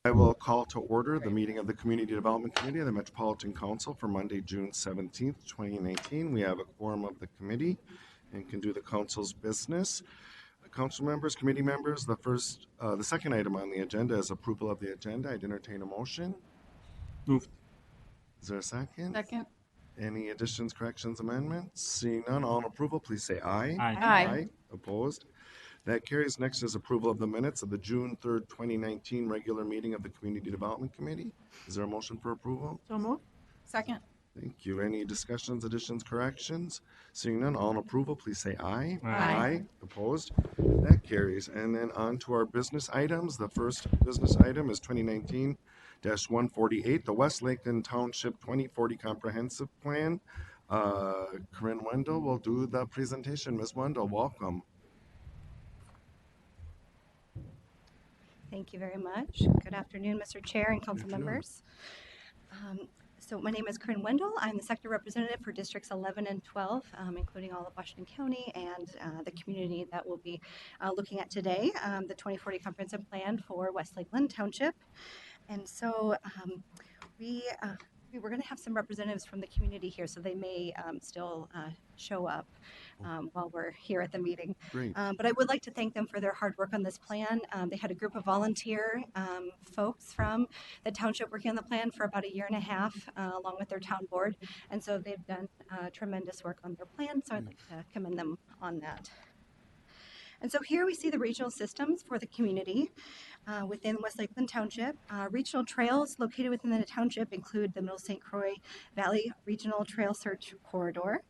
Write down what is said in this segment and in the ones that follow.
I will call to order the meeting of the Community Development Committee of the Metropolitan Council for Monday, June 17th, 2019. We have a quorum of the committee and can do the council's business. Council members, committee members, the second item on the agenda is approval of the agenda. I'd entertain a motion. Moved. Is there a second? Second. Any additions, corrections, amendments? Seeing none, all in approval, please say aye. Aye. Aye. Opposed? That carries. Next is approval of the minutes of the June 3rd, 2019 regular meeting of the Community Development Committee. Is there a motion for approval? So moved. Second. Thank you. Any discussions, additions, corrections? Seeing none, all in approval, please say aye. Aye. Opposed? That carries. And then on to our business items. The first business item is 2019-148, the West Lakeland Township 2040 Comprehensive Plan. Corinne Wendell will do the presentation. Ms. Wendell, welcome. Thank you very much. Good afternoon, Mr. Chair and council members. So my name is Corinne Wendell. I'm the sector representative for districts 11 and 12, including all of Washington County and the community that we'll be looking at today, the 2040 Comprehensive Plan for West Lakeland Township. And so we were going to have some representatives from the community here, so they may still show up while we're here at the meeting. Great. But I would like to thank them for their hard work on this plan. They had a group of volunteer folks from the township working on the plan for about a year and a half, along with their town board. And so they've done tremendous work on their plan, so I'd like to commend them on that. And so here we see the regional systems for the community within West Lakeland Township. Regional trails located within the township include the Middle St. Croix Valley Regional Trail Search Corridor.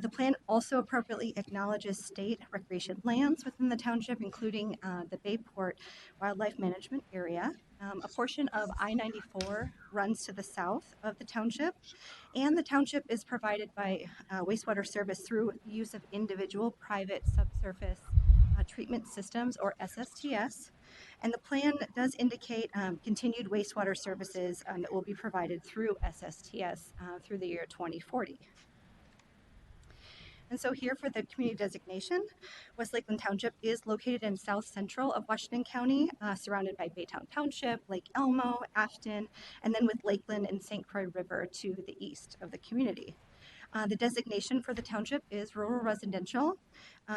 The plan also appropriately acknowledges state recreation lands within the township, including the Bayport Wildlife Management Area. A portion of I-94 runs to the south of the township, and the township is provided by wastewater service through use of individual private subsurface treatment systems, or SSTS, and the plan does indicate continued wastewater services that will be provided through SSTS through the year 2040. And so here for the community designation, West Lakeland Township is located in south central of Washington County, surrounded by Baytown Township, Lake Elmo, Afton, and then with Lakeland and St. Croix River to the east of the community. The designation for the township is rural residential.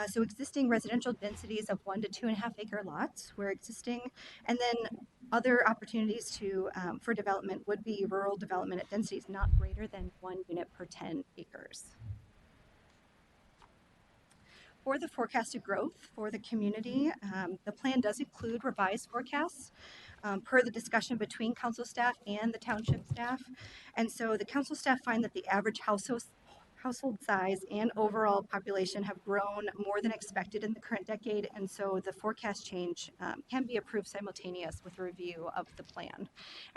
So existing residential densities of 1 to 2.5 acre lots were existing, and then other opportunities to for development would be rural development at densities not greater than 1 unit per 10 acres. For the forecasted growth for the community, the plan does include revised forecasts per the discussion between council staff and the township staff. And so the council staff find that the average household size and overall population have grown more than expected in the current decade, and so the forecast change can be approved simultaneous with a review of the plan,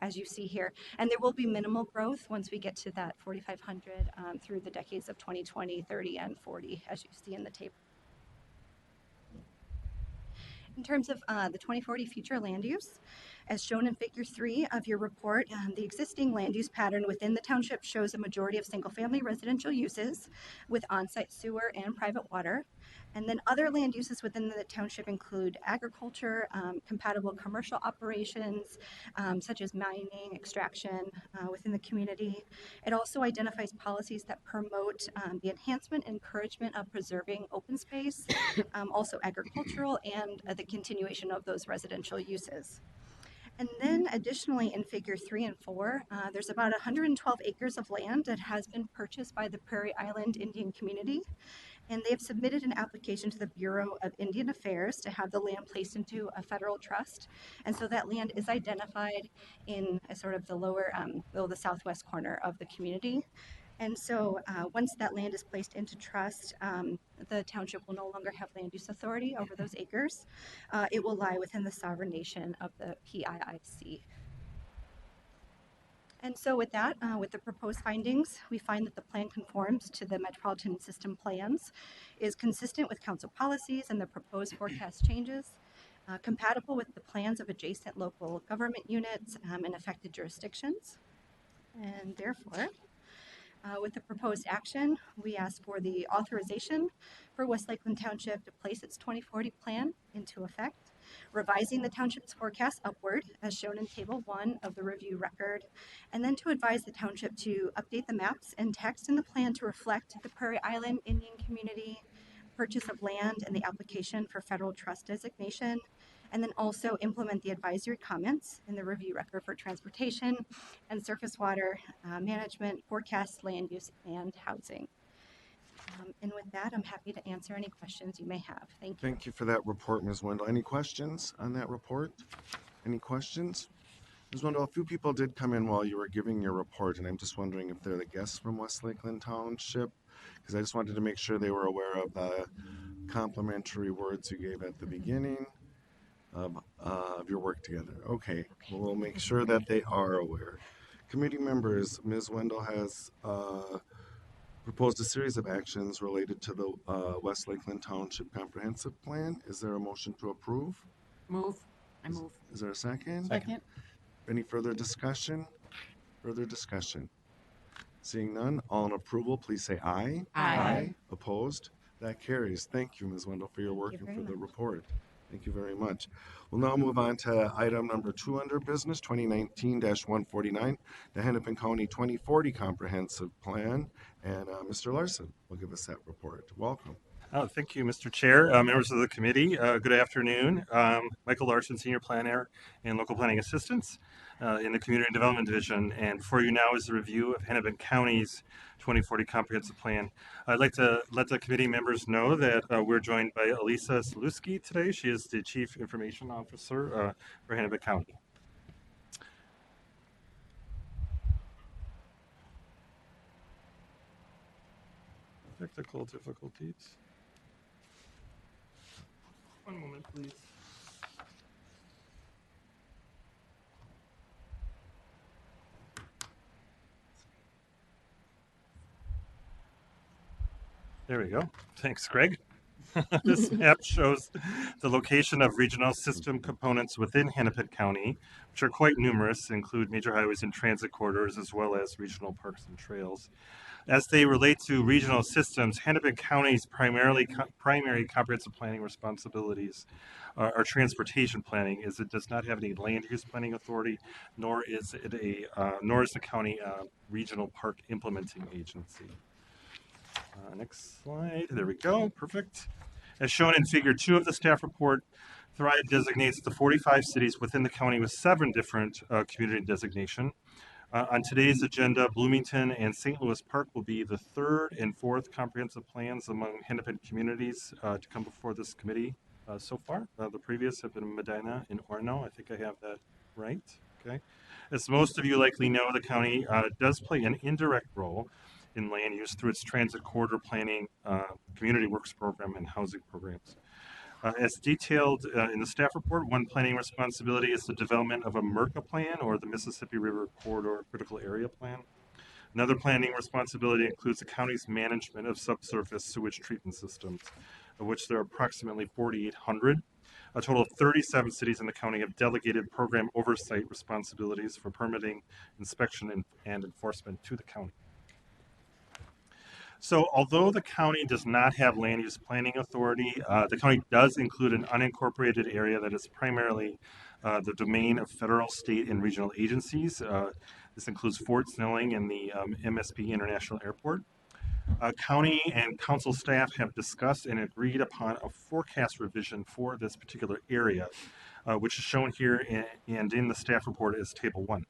as you see here. And there will be minimal growth once we get to that 4,500 through the decades of 2020, 30, and 40, as you see in the table. In terms of the 2040 future land use, as shown in figure 3 of your report, the existing land use pattern within the township shows a majority of single-family residential uses with on-site sewer and private water. And then other land uses within the township include agriculture, compatible commercial operations, such as mining, extraction within the community. It also identifies policies that promote the enhancement and encouragement of preserving open space, also agricultural, and the continuation of those residential uses. And then additionally in figure 3 and 4, there's about 112 acres of land that has been purchased by the Prairie Island Indian community. And they have submitted an application to the Bureau of Indian Affairs to have the land placed into a federal trust. And so that land is identified in a sort of the lower, the southwest corner of the community. And so once that land is placed into trust, the township will no longer have land use authority over those acres. It will lie within the sovereign nation of the PIIC. And so with that, with the proposed findings, we find that the plan conforms to the Metropolitan System plans, is consistent with council policies and the proposed forecast changes, compatible with the plans of adjacent local government units and affected jurisdictions. And therefore, with the proposed action, we ask for the authorization for West Lakeland Township to place its 2040 plan into effect. revising the township's forecast upward as shown in Table 1 of the review record, and then to advise the township to update the maps and text in the plan to reflect the Prairie Island Indian Community purchase of land and the application for federal trust designation, and then also implement the advisory comments in the review record for transportation and surface water management, forecast, land use, and housing. And with that, I'm happy to answer any questions you may have. Thank you. Thank you for that report, Ms. Wendell. Any questions on that report? Any questions? Ms. Wendell, a few people did come in while you were giving your report, and I'm just wondering if they're the guests from West Lakeland Township, because I just wanted to make sure they were aware of the complimentary words you gave at the beginning of your work together. Okay, well, we'll make sure that they are aware. Committee members, Ms. Wendell has proposed a series of actions related to the West Lakeland Township Comprehensive Plan. Is there a motion to approve? Move. I move. Is there a second? Second. Any further discussion? Further discussion? Seeing none, all in approval, please say aye. Aye. Opposed? That carries. Thank you, Ms. Wendell, for your work you and very for the much. report. Thank you very much. We'll now move on to item number 2 under business, 2019-149, the Hennepin County 2040 Comprehensive Plan. And Mr. Larson will give us that report. Welcome. Thank you, Mr. Chair, members of the committee. Good afternoon. Michael Larson, Senior Planner and Local Planning Assistant in the Community Development Division. And before you now is the review of Hennepin County's 2040 Comprehensive Plan. I'd like to let the committee members know that we're joined by Elisa Saluski today. She is the Chief Information Officer for Hennepin County. Technical difficulties. One moment, please. There we go. Thanks, Greg. This map shows the location of regional system components within Hennepin County, which are quite numerous, include major highways and transit corridors, as well as regional parks and trails. As they relate to regional systems, Hennepin County's primary comprehensive planning responsibilities are transportation planning, as it does not have any land use planning authority, nor is the county regional park implementing agency. Next slide. There we go. Perfect. As shown in Figure 2 of the staff report, Thrive designates the 45 cities within the county with 7 different community designation. On today's agenda, Bloomington and St. Louis Park will be the 3rd and 4th comprehensive plans among Hennepin communities to come before this committee so far. The previous have been Medina and Orono. I think I have that right. Okay. As most of you likely know, the county does play an indirect role in land use through its transit corridor planning, community works program, and housing programs. As detailed in the staff report, one planning responsibility is the development of a MERCA plan, or the Mississippi River Corridor Critical Area Plan. Another planning responsibility includes the county's management of subsurface sewage treatment systems, of which there are approximately 4,800. A total of 37 cities in the county have delegated program oversight responsibilities for permitting, inspection, and enforcement to the county. So although the county does not have land use planning authority, the county does include an unincorporated area that is primarily the domain of federal, state, and regional agencies. This includes Fort Snelling and the MSP International Airport. County and council staff have discussed and agreed upon a forecast revision for this particular area, which is shown here and in the staff report as Table 1.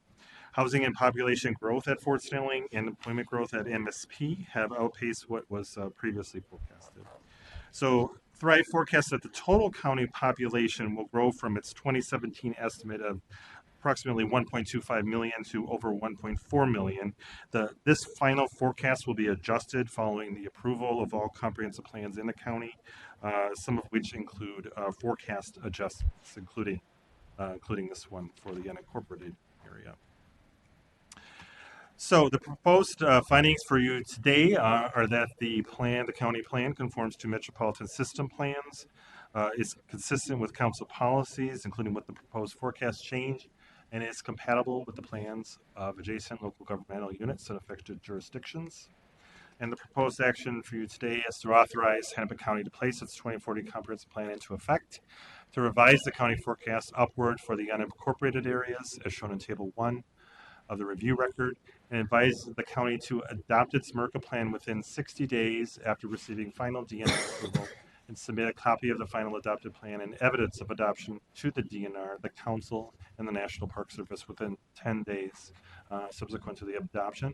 Housing and population growth at Fort Snelling and employment growth at MSP have outpaced what was previously forecasted. So Thrive forecasts that the total county population will grow from its 2017 estimate of approximately 1.25 million to over 1.4 million. This final forecast will be adjusted following the approval of all comprehensive plans in the county, some of which include forecast adjustments, including this one for the unincorporated area. So the proposed findings for you today are that the county plan conforms to Metropolitan system plans, is consistent with council policies, including with the proposed forecast change, and is compatible with the plans of adjacent local governmental units in affected jurisdictions. And the proposed action for you today is to authorize Hennepin County to place its 2040 comprehensive plan into effect to revise the county forecast upward for the unincorporated areas as shown in Table 1 of the review record, and advise the county to adopt its MERCA plan within 60 days after receiving final DNR approval and submit a copy of the final adopted plan and evidence of adoption to the DNR, the council, and the National Park Service within 10 days subsequent to the adoption.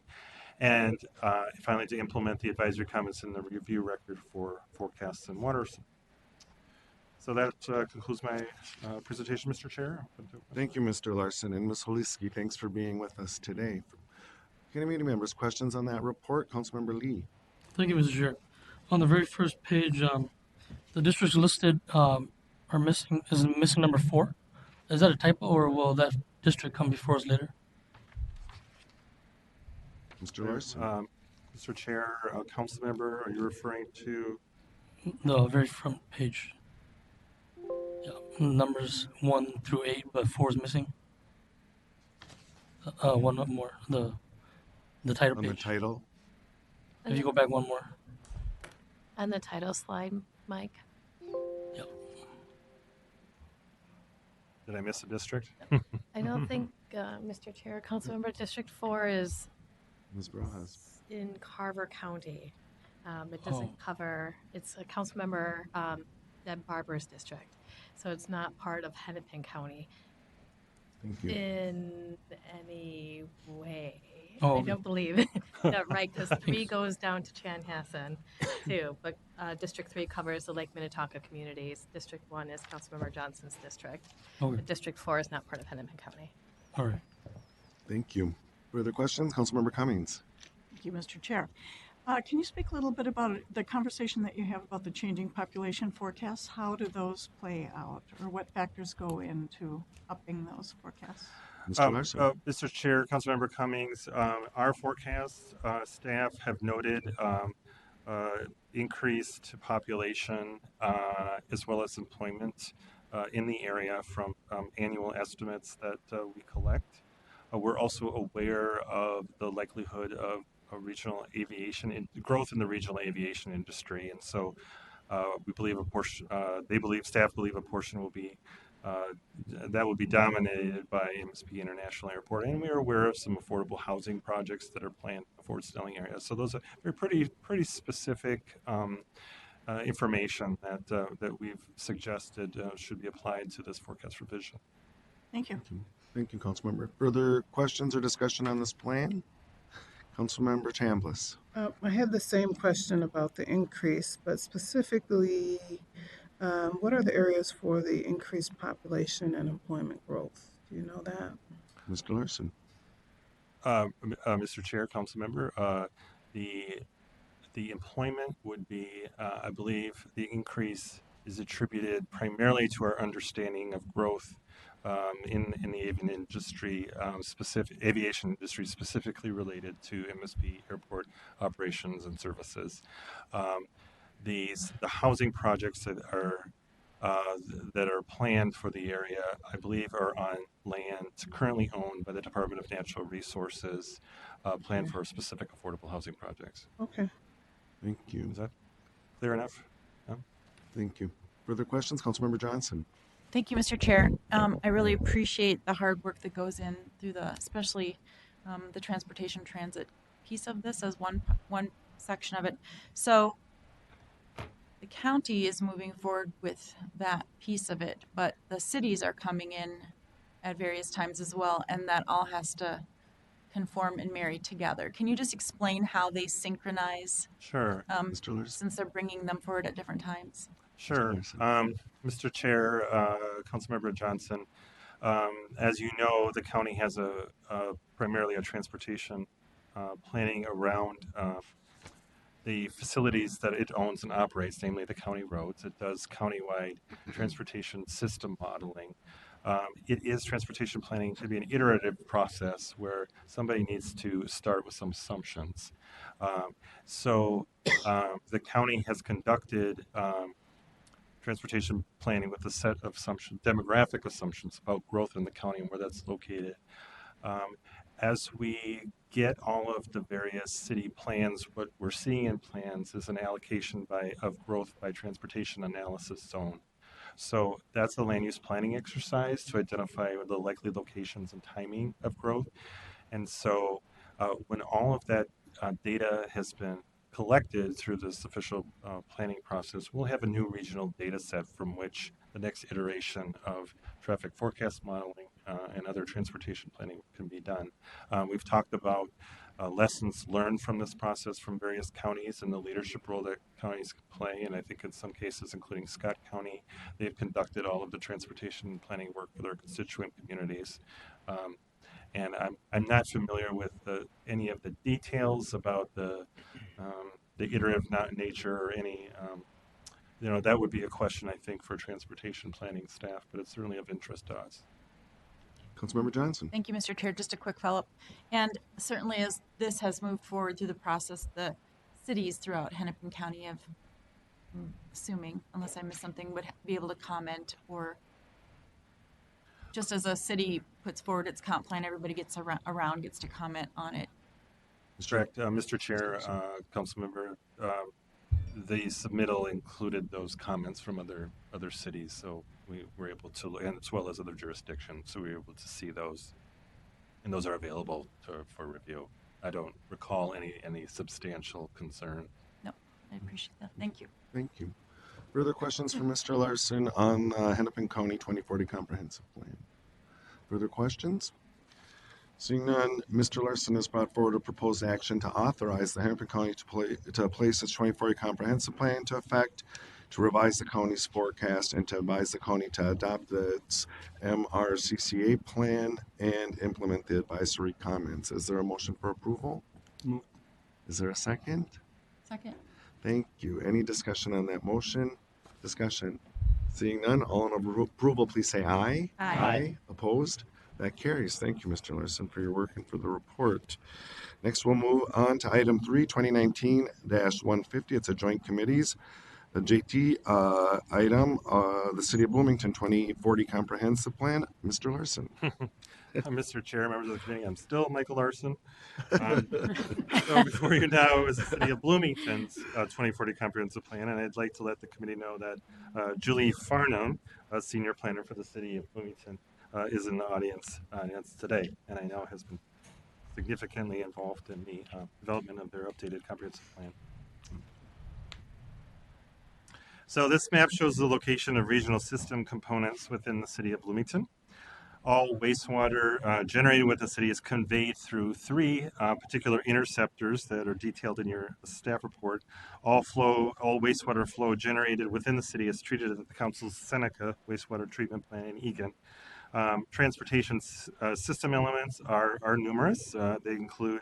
And finally, to implement the advisory comments in the review record for forecasts and waters. So that concludes my presentation, Mr. Chair. Thank you, Mr. Larson. And Ms. Holisky, thanks for being with us today. Committee members, questions on that report? Councilmember Lee. Thank you, Mr. Chair. On the very first page, the districts listed are missing. Is missing number 4? Is that a typo, or will that district come before us later? Mr. Larson. Mr. Chair, council member, are you referring to? The very front page. Yeah, numbers 1 through 8, but 4 is missing. One up more. The title On page. the title. If you go back one more. On the title slide, Mike. Yep. Did I miss a district? I don't think, Mr. Chair, Councilmember District 4 is Ms. Barajas. in Carver County. It doesn't cover, it's a Councilmember Deb Barber's district. So it's not part of Hennepin County Thank you. in any way. Oh, I okay. don't believe that, right, because 3 goes down to Chanhassen too, but District 3 covers the Lake Minnetonka communities. District 1 is Councilmember Johnson's district. Okay. But District 4 is not part of Hennepin County. All right. Thank you. Further questions? Councilmember Cummings. Thank you, Mr. Chair. Can you speak a little bit about the conversation that you have about the changing population forecasts? How do those play out, or what factors go into upping those forecasts? Mr. Larson. Mr. Chair, Councilmember Cummings, our forecast staff have noted increased population as well as employment in the area from annual estimates that we collect. We're also aware of the likelihood of regional aviation growth in the regional aviation industry, and so we believe a portion. Staff believe a portion will be that will be dominated by MSP International Airport, and we are aware of some affordable housing projects that are planned in the Fort Snelling area. So those are pretty specific information that we've suggested should be applied to this forecast revision. Thank you. Thank you, Councilmember. Further questions or discussion on this plan? Councilmember Chambliss. I had the same question about the increase, but specifically, what are the areas for the increased population and employment growth? Do you know that? Mr. Larson. Mr. Chair, Councilmember, the employment would be, I believe, the increase is attributed primarily to our understanding of growth in the aviation industry, specifically related to MSP airport operations and services. The housing projects that are planned for the area, I believe, are on land currently owned by the Department of Natural Resources, planned for specific affordable housing projects. Okay. Thank you. Is that clear enough? Yeah? Thank you. Further questions? Councilmember Johnson. Thank you, Mr. Chair. I really appreciate the hard work that goes in through especially the transportation transit piece of this as one section of it. So the county is moving forward with that piece of it, but the cities are coming in at various times as well, and that all has to conform and marry together. Can you just explain how they synchronize Sure. Mr. Larson. since they're bringing them forward at different times? Sure. Mr. Chair, Councilmember Johnson, as you know, the county has primarily a transportation planning around the facilities that it owns and operates, namely the county roads. It does countywide transportation system modeling. It is transportation planning to be an iterative process where somebody needs to start with some assumptions. So the county has conducted transportation planning with a set of demographic assumptions about growth in the county and where that's located. As we get all of the various city plans, what we're seeing in plans is an allocation of growth by transportation analysis zone. So that's a land use planning exercise to identify the likely locations and timing of growth. And so when all of that data has been collected through this official planning process, we'll have a new regional data set from which the next iteration of traffic forecast modeling and other transportation planning can be done. We've talked about lessons learned from this process from various counties and the leadership role that counties can play. And I think in some cases, including Scott County, they've conducted all of the transportation planning work for their constituent communities. And I'm not familiar with any of the details about the iterative nature or any, that would be a question, I think, for transportation planning staff, but it's certainly of interest to us. Councilmember Johnson. Thank you, Mr. Chair. Just a quick follow-up. And certainly as this has moved forward through the process, the cities throughout Hennepin County have, assuming, unless I missed something, would be able to comment, or just as a city puts forward its comp plan, everybody gets around gets to comment on it. Correct. Mr. Chair, Councilmember, the submittal included those comments from other cities, so we were able to, and as well as other jurisdictions, so we were able to see those, and those are available for review. I don't recall any substantial concern. No, I appreciate that. Thank you. Thank you. Further questions for Mr. Larson on Hennepin County 2040 Comprehensive Plan? Further questions? Seeing none, Mr. Larson has brought forward a proposed action to authorize the Hennepin County to place its 2040 Comprehensive Plan into effect, to revise the county's forecast, and to advise the county to adopt its MRCCA plan and implement the advisory comments. Is there a motion for approval? Move. Is there a second? Second. Thank you. Any discussion on that motion? Discussion. Seeing none, all in approval, please say aye. Aye. Opposed? That carries. Thank you, Mr. Larson, for your work and for the report. Next, we'll move on to item 3, 2019-150. It's a joint committees. The JT item, the City of Bloomington 2040 Comprehensive Plan. Mr. Larson. Mr. Chair, members of the committee, I'm still Michael Larson. So before you now is the City of Bloomington's 2040 Comprehensive Plan, and I'd like to let the committee know that Julie Farnham, a senior planner for the City of Bloomington, is in the audience today, and I know has been significantly involved in the development of their updated comprehensive plan. So this map shows the location of regional system components within the City of Bloomington. All wastewater generated with the city is conveyed through 3 particular interceptors that are detailed in your staff report. All wastewater flow generated within the city is treated at the council's Seneca wastewater treatment plant in Eagan. Transportation system elements are numerous. They include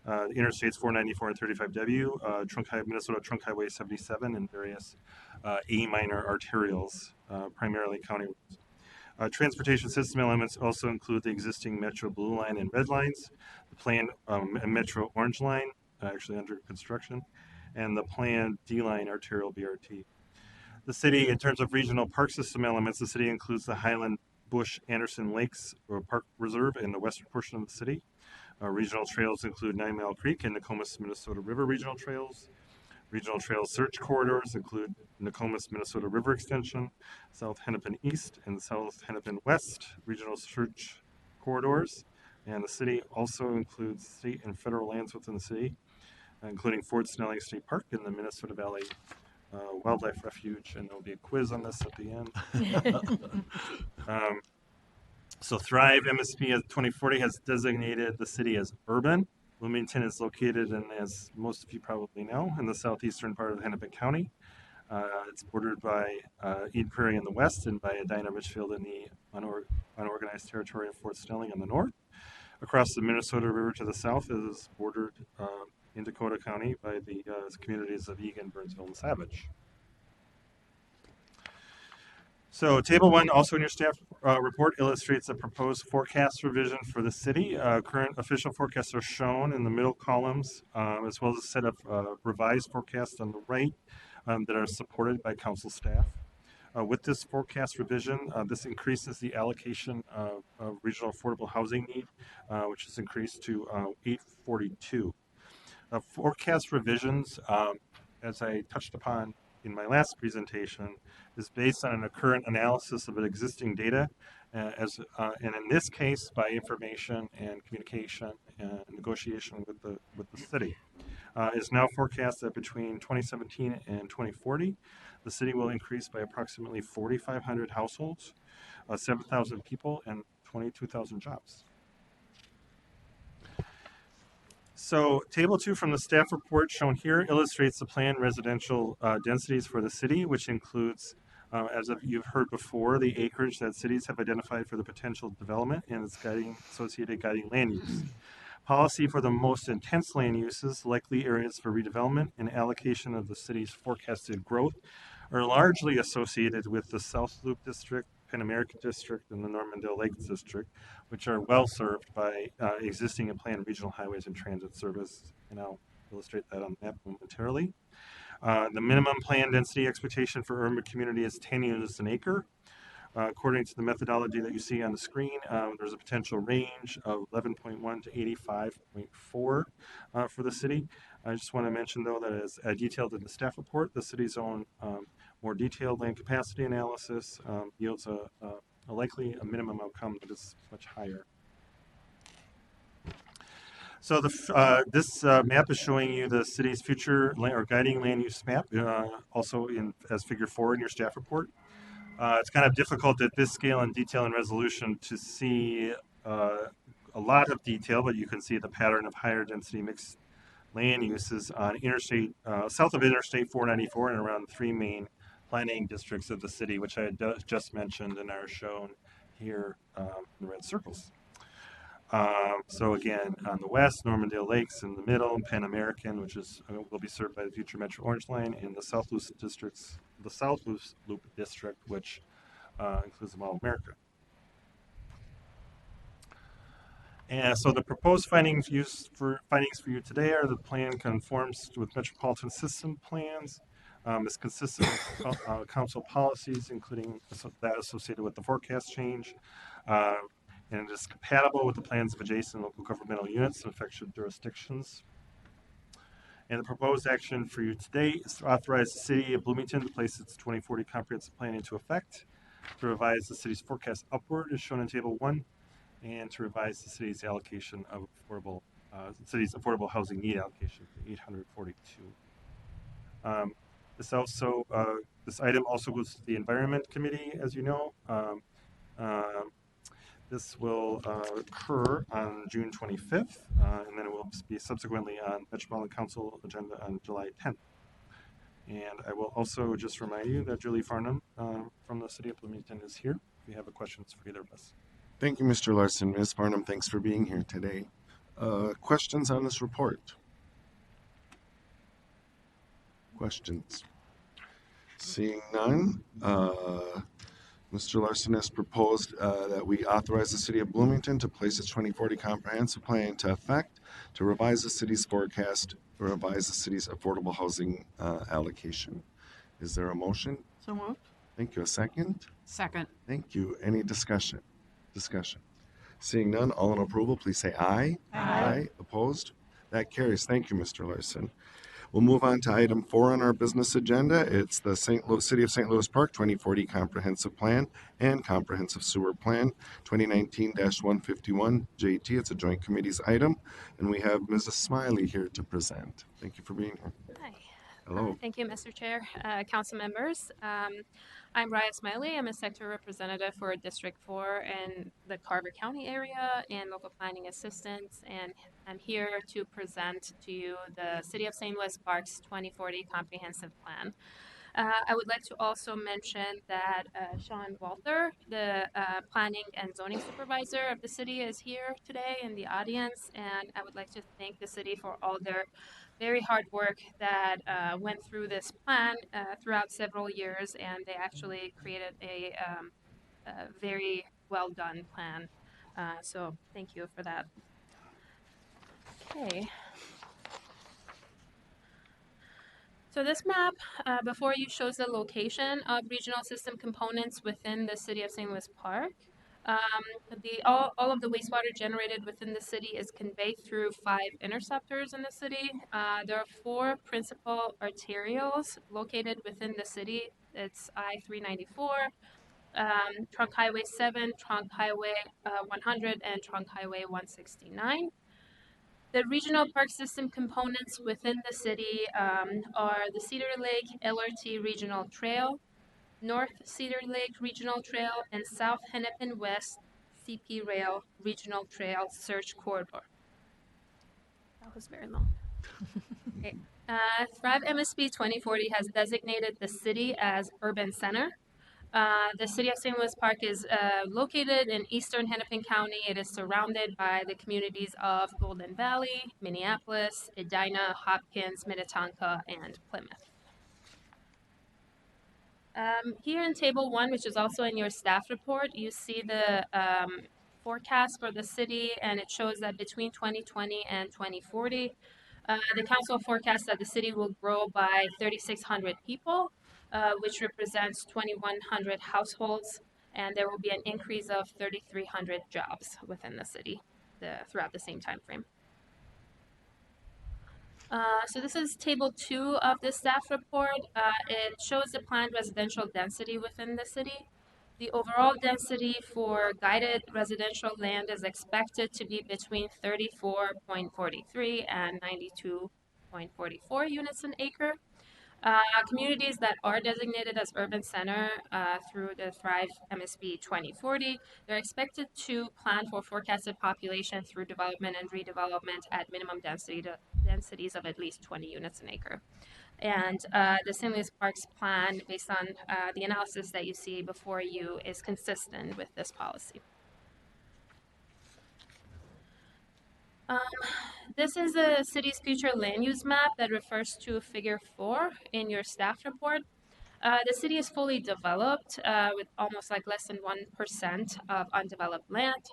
the interstates 494 and 35W, Minnesota Trunk Highway 77, and various A minor arterials, primarily county roads. Transportation system elements also include the existing Metro Blue Line and Red Lines, the planned Metro Orange Line, actually under construction, and the planned D-Line arterial BRT. The city, in terms of regional park system elements, the city includes the Highland Bush Anderson Lakes Park Reserve in the western portion of the city. Regional trails include 9 Mile Creek and Nokomis Minnesota River Regional Trails. Regional trail search corridors include Nokomis Minnesota River Extension, South Hennepin East and South Hennepin West regional search corridors. And the city also includes state and federal lands within the city, including Fort Snelling State Park and the Minnesota Valley Wildlife Refuge. And there'll be a quiz on this at the end. So Thrive MSP 2040 has designated the city as urban. Bloomington is located, and as most of you probably know, in the southeastern part of Hennepin County. It's bordered by Eden Prairie in the west and by Edina Richfield in the unorganized territory of Fort Snelling in the north. Across the Minnesota River to the south is bordered in Dakota County by the communities of Eagan, Burnsville, and Savage. So Table 1, also in your staff report, illustrates a proposed forecast revision for the city. Current official forecasts are shown in the middle columns, as well as a set of revised forecasts on the right that are supported by council staff. With this forecast revision, this increases the allocation of regional affordable housing need, which is increased to 842. Forecast revisions, as I touched upon in my last presentation is based on a current analysis of existing data, and in this case, by information and communication and negotiation with the city. Is now forecast that between 2017 and 2040, the city will increase by approximately 4,500 households, 7,000 people, and 22,000 jobs. So table 2 from the staff report shown here illustrates the planned residential densities for the city, which includes, as you've heard before, the acreage that cities have identified for the potential development and its associated guiding land use. Policy for the most intense land uses, likely areas for redevelopment, and allocation of the city's forecasted growth are largely associated with the South Loop District, Pan American District, and the Normandale Lakes District, which are well served by existing and planned regional highways and transit service. And I'll illustrate that on the map momentarily. The minimum planned density expectation for urban community is 10 units an acre. According to the methodology that you see on the screen, there's a potential range of 11.1 to 85.4 for the city. I just want to mention, though, that as detailed in the staff report, the city's own more detailed land capacity analysis yields a likely a minimum outcome that is much higher. So this map is showing you the city's future or guiding land use map, also as figure 4 in your staff report. It's kind of difficult at this scale and detail and resolution to see a lot of detail, but you can see the pattern of higher density mixed land uses on south of Interstate 494 and around 3 main planning districts of the city, which I had just mentioned and are shown here in the red circles. So again, on the west, Normandale Lakes in the middle, Pan American, which will be served by the future Metro Orange Line, and the South Loop District, which includes the Mall of America. And so the proposed findings for you today are the plan conforms with Metropolitan system plans. Is consistent with council policies, including that associated with the forecast change. And it is compatible with the plans of adjacent local governmental units and affected jurisdictions. And the proposed action for you today is to authorize the city of Bloomington to place its 2040 comprehensive plan into effect, to revise the city's forecast upward as shown in table 1, and to revise the city's allocation of affordable housing need allocation to 842. This item also goes to the Environment Committee, as you know. This will occur on June 25th, and then it will be subsequently on Metropolitan Council agenda on July 10th. And I will also just remind you that Julie Farnham from the City of Bloomington is here if you have questions for either of us. Thank you, Mr. Larson. Ms. Farnham, thanks for being here today. Questions on this report? Questions? Seeing none, Mr. Larson has proposed that we authorize the City of Bloomington to place its 2040 comprehensive plan into effect, to revise the city's forecast, to revise the city's affordable housing allocation. Is there a motion? So moved. Thank you. A second? Second. Thank you. Any discussion? Seeing none, all in approval, please say aye. Aye. Opposed? That carries. Thank you, Mr. Larson. We'll move on to item 4 on our business agenda. It's the City of St. Louis Park 2040 Comprehensive Plan and Comprehensive Sewer Plan 2019-151 JT. It's a joint committees item, and we have Mrs. Smiley here to present. Thank you for being here. Hi. Hello. Thank you, Mr. Chair, council members. I'm Raya Smiley. I'm a sector representative for District 4 in the Carver County area and local planning assistant, and I'm here to present to you the City of St. Louis Parks 2040 Comprehensive Plan. I would like to also mention that Sean Walter, the planning and zoning supervisor of the city, is here today in the audience, and I would like to thank the city for all their very hard work that went through this plan throughout several years, and they actually created a very well done plan. So thank you for that. Okay. So this map before you shows the location of regional system components within the City of St. Louis Park. All of the wastewater generated within the city is conveyed through 5 interceptors in the city. There are 4 principal arterials located within the city. It's I-394, Trunk Highway 7, Trunk Highway 100, and Trunk Highway 169. The regional park system components within the city are the Cedar Lake LRT Regional Trail, North Cedar Lake Regional Trail, and South Hennepin West CP Rail Regional Trail Search Corridor. That was very long. Okay. Thrive MSP 2040 has designated the city as urban center. The city of St. Louis Park is located in eastern Hennepin County. It is surrounded by the communities of Golden Valley, Minneapolis, Edina, Hopkins, Minnetonka, and Plymouth. Here in Table 1, which is also in your staff report, you see the forecast for the city, and it shows that between 2020 and 2040, the council forecasts that the city will grow by 3,600 people, which represents 2,100 households, and there will be an increase of 3,300 jobs within the city throughout the same time frame. So this is table 2 of the staff report. It shows the planned residential density within the city. The overall density for guided residential land is expected to be between 34.43 and 92.44 units an acre. Communities that are designated as urban center through the Thrive MSB 2040, they're expected to plan for forecasted population through development and redevelopment at minimum densities of at least 20 units an acre. And the St. Louis Parks plan, based on the analysis that you see before you, is consistent with this policy. This is the city's future land use map that refers to figure 4 in your staff report. The city is fully developed with almost like less than 1% of undeveloped land.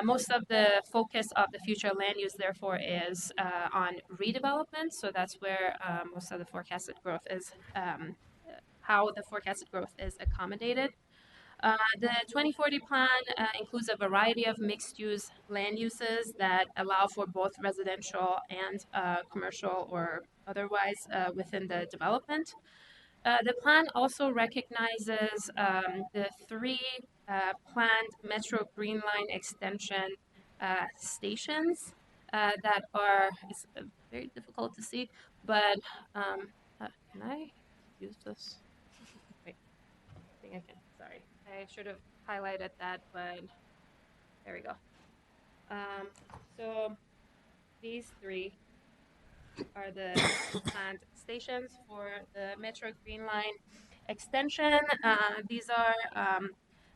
Most of the focus of the future land use, therefore, is on redevelopment. So that's where most of the forecasted growth is, how the forecasted growth is accommodated. The 2040 plan includes a variety of mixed-use land uses that allow for both residential and commercial or otherwise within the development. The plan also recognizes the 3 planned Metro Green Line extension stations that are, it's very difficult to see, but can I use this? Wait, I think I can, sorry. I should have highlighted that, but there we go. So these 3 are the planned stations for the Metro Green Line extension. These are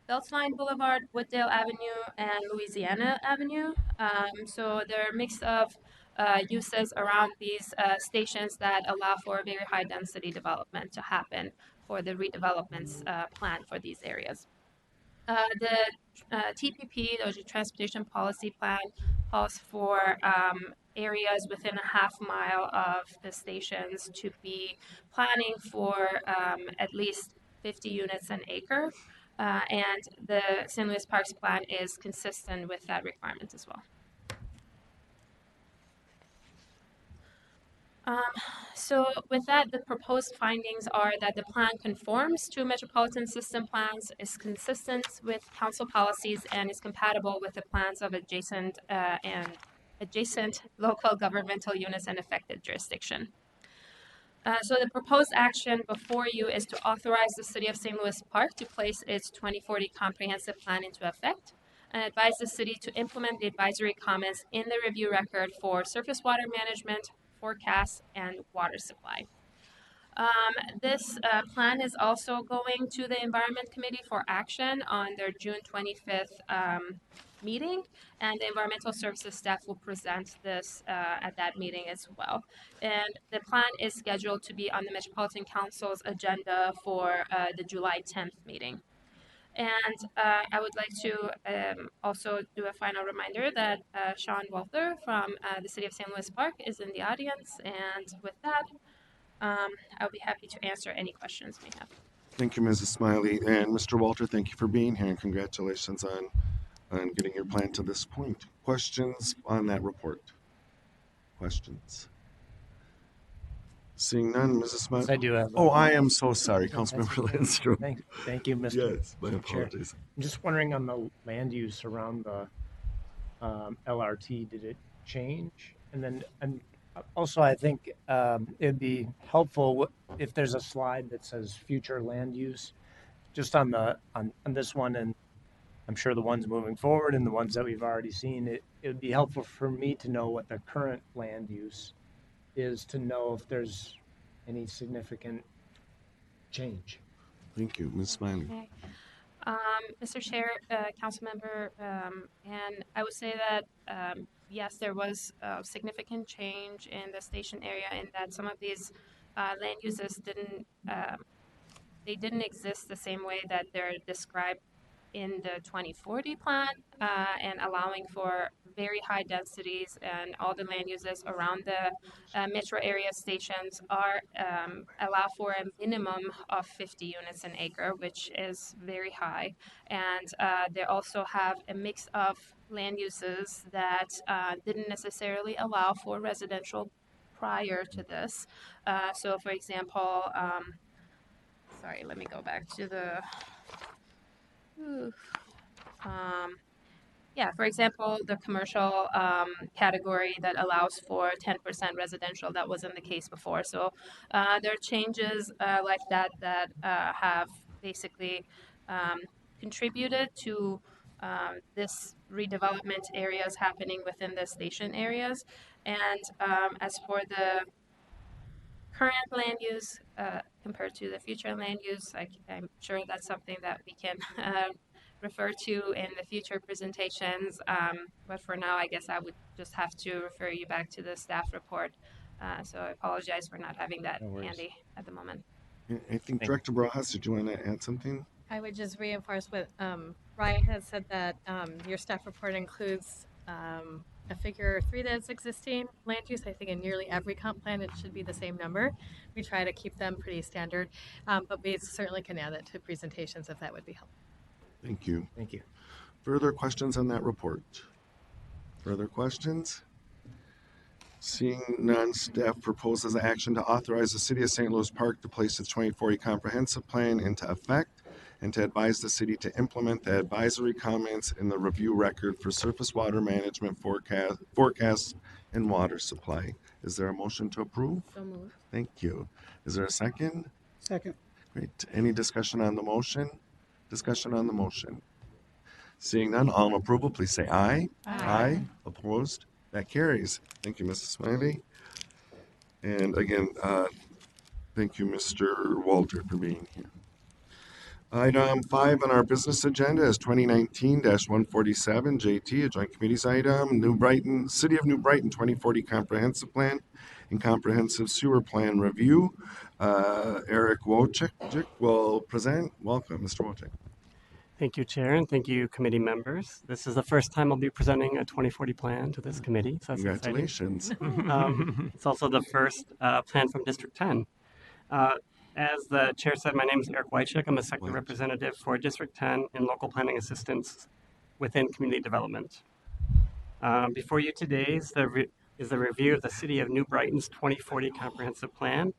Beltline Boulevard, Wooddale Avenue, and Louisiana Avenue. So they're a mix of uses around these stations that allow for very high density development to happen for the redevelopments planned for these areas. The TPP, or the Transportation Policy Plan, calls for areas within a half-mile of the stations to be planning for at least 50 units an acre. And the St. Louis Parks Plan is consistent with that requirement as well. So with that, the proposed findings are that the plan conforms to Metropolitan system plans, is consistent with council policies, and is compatible with the plans of adjacent local governmental units and affected jurisdiction. So the proposed action before you is to authorize the City of St. Louis Park to place its 2040 comprehensive plan into effect, and advise the city to implement the advisory comments in the review record for surface water management, forecasts, and water supply. This plan is also going to the Environment Committee for action on their June 25th meeting, and the Environmental Services staff will present this at that meeting as well. And the plan is scheduled to be on the Metropolitan Council's agenda for the July 10th meeting. And I would like to also do a final reminder that Sean Walther from the City of St. Louis Park is in the audience. And with that, I'll be happy to answer any questions you may have. Thank you, Mrs. Smiley. And Mr. Walter, thank you for being here and congratulations on getting your plan to this point. Questions on that report? Questions? Seeing none, Mrs. Smiley. I do have. Oh, I am so sorry, That's Councilmember okay. Lindstrom. Thank you, Mr. Yes, my Chair. apologies. I'm just wondering on the land use around the LRT, did it change? And then, and also I think it'd be helpful if there's a slide that says future land use, just on this one, and I'm sure the ones moving forward and the ones that we've already seen. It would be helpful for me to know what the current land use is, to know if there's any significant change. Thank you, Ms. Smiley. Okay. Mr. Chair, council member, and I would say that yes, there was a significant change in the station area in that some of these land uses didn't exist the same way that they're described in the 2040 plan, and allowing for very high densities, and all the land uses around the metro area stations are allow for a minimum of 50 units an acre, which is very high. And they also have a mix of land uses that didn't necessarily allow for residential prior to this. So, for example, sorry, let me go back to the. Yeah, for example, the commercial category that allows for 10% residential, that wasn't the case before. So there are changes like that that have basically contributed to this redevelopment areas happening within the station areas. And as for the current land use compared to the future land use, I'm sure that's something that we can refer to in the future presentations. But for now, I guess I would just have to refer you back to the staff report. So I apologize for not having that handy at the moment. I think Director Barajas, did you want to add something? I would just reinforce what Ryan has said, that your staff report includes a figure 3 that's existing land use. I think in nearly every comp plan it should be the same number. We try to keep them pretty standard, but we certainly can add that to presentations if that would be helpful. Thank you. Thank you. Further questions on that report? Further questions? Seeing none, staff proposes action to authorize the City of St. Louis Park to place its 2040 comprehensive plan into effect and to advise the city to implement the advisory comments in the review record for surface water management forecasts and water supply. Is there a motion to approve? So moved. Thank you. Is there a second? Second. Great. Any discussion on the motion? Discussion on the motion. Seeing none, all in approval, please say aye. Aye. Opposed? That carries. Thank you, Mrs. Smiley. And again, thank you, Mr. Walter, for being here. Item 5 on our business agenda is 2019-147, JT, a joint committees item, New Brighton, City of New Brighton 2040 Comprehensive Plan and Comprehensive Sewer Plan Review. Eric Wojcik will present. Welcome, Mr. Wojcik. Thank you, Chair, and thank you, committee members. This is the first time I'll be presenting a 2040 plan to this committee, so that's Congratulations. exciting. It's also the first plan from District 10. As the Chair said, my name is Eric Wychik. I'm a sector representative for District 10 in local planning assistance within community development. Before you today is the review of the City of New Brighton's 2040 Comprehensive Plan.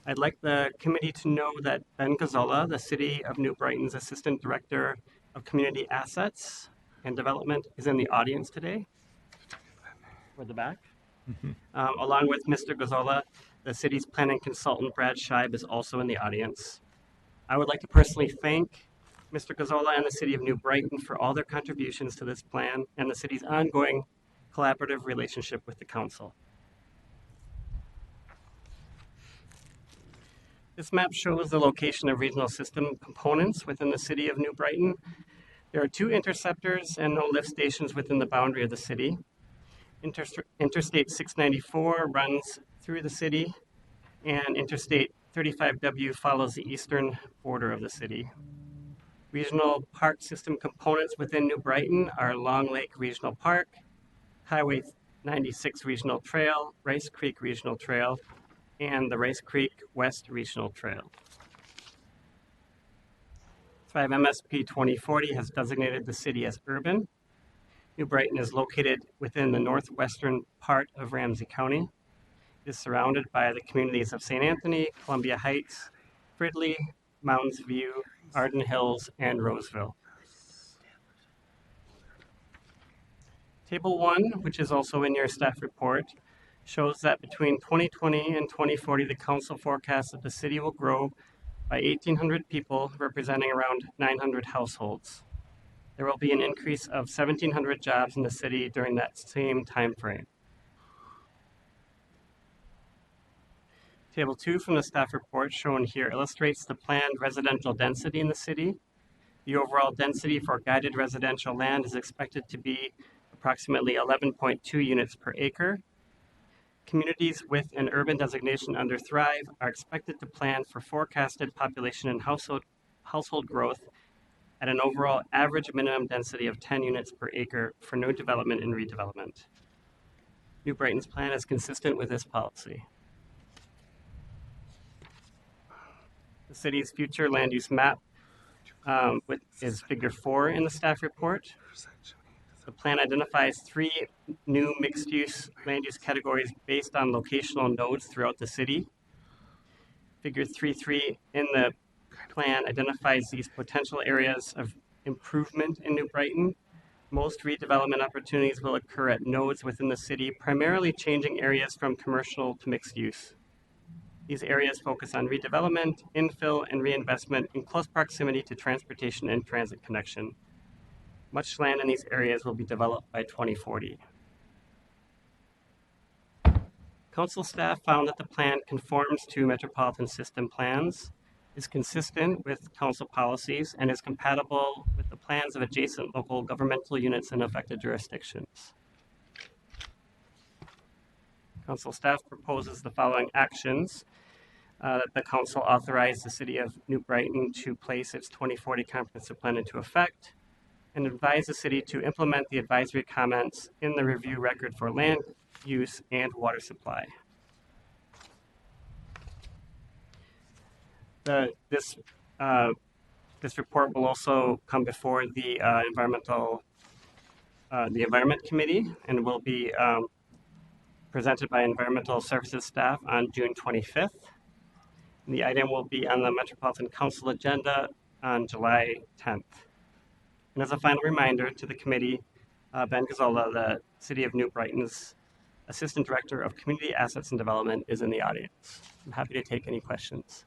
I'd like the committee to know that Ben Gazzola, the City of New Brighton's Assistant Director of Community Assets and Development, is in the audience today, toward the back. Along with Mr. Gazzola, the city's planning consultant, Brad Scheib, is also in the audience. I would like to personally thank Mr. Gazzola and the City of New Brighton for all their contributions to this plan and the city's ongoing collaborative relationship with the council. This map shows the location of regional system components within the City of New Brighton. There are 2 interceptors and no lift stations within the boundary of the city. Interstate 694 runs through the city, and Interstate 35W follows the eastern border of the city. Regional park system components within New Brighton are Long Lake Regional Park, Highway 96 Regional Trail, Rice Creek Regional Trail, and the Rice Creek West Regional Trail. Thrive MSP 2040 has designated the city as urban. New Brighton is located within the northwestern part of Ramsey County. It is surrounded by the communities of St. Anthony, Columbia Heights, Fridley, Mounds View, Arden Hills, and Roseville. Table 1, which is also in your staff report, shows that between 2020 and 2040, the council forecasts that the city will grow by 1,800 people, representing around 900 households. There will be an increase of 1,700 jobs in the city during that same time frame. Table 2 from the staff report shown here illustrates the planned residential density in the city. The overall density for guided residential land is expected to be approximately 11.2 units per acre. Communities with an urban designation under Thrive are expected to plan for forecasted population and household growth at an overall average minimum density of 10 units per acre for new development and redevelopment. New Brighton's plan is consistent with this policy. The city's future land use map is figure 4 in the staff report. The plan identifies 3 new mixed-use land use categories based on locational nodes throughout the city. Figure 3.3 in the plan identifies these potential areas of improvement in New Brighton. Most redevelopment opportunities will occur at nodes within the city, primarily changing areas from commercial to mixed use. These areas focus on redevelopment, infill, and reinvestment in close proximity to transportation and transit connection. Much land in these areas will be developed by 2040. Council staff found that the plan conforms to Metropolitan system plans, is consistent with council policies, and is compatible with the plans of adjacent local governmental units in affected jurisdictions. Council staff proposes the following actions. That the council authorize the city of New Brighton to place its 2040 comprehensive plan into effect, and advise the city to implement the advisory comments in the review record for land use and water supply. This report will also come before the Environment Committee and will be presented by Environmental Services staff on June 25th. And the item will be on the Metropolitan Council agenda on July 10th. And as a final reminder to the committee, Ben Gazzola, the City of New Brighton's Assistant Director of Community Assets and Development, is in the audience. I'm happy to take any questions.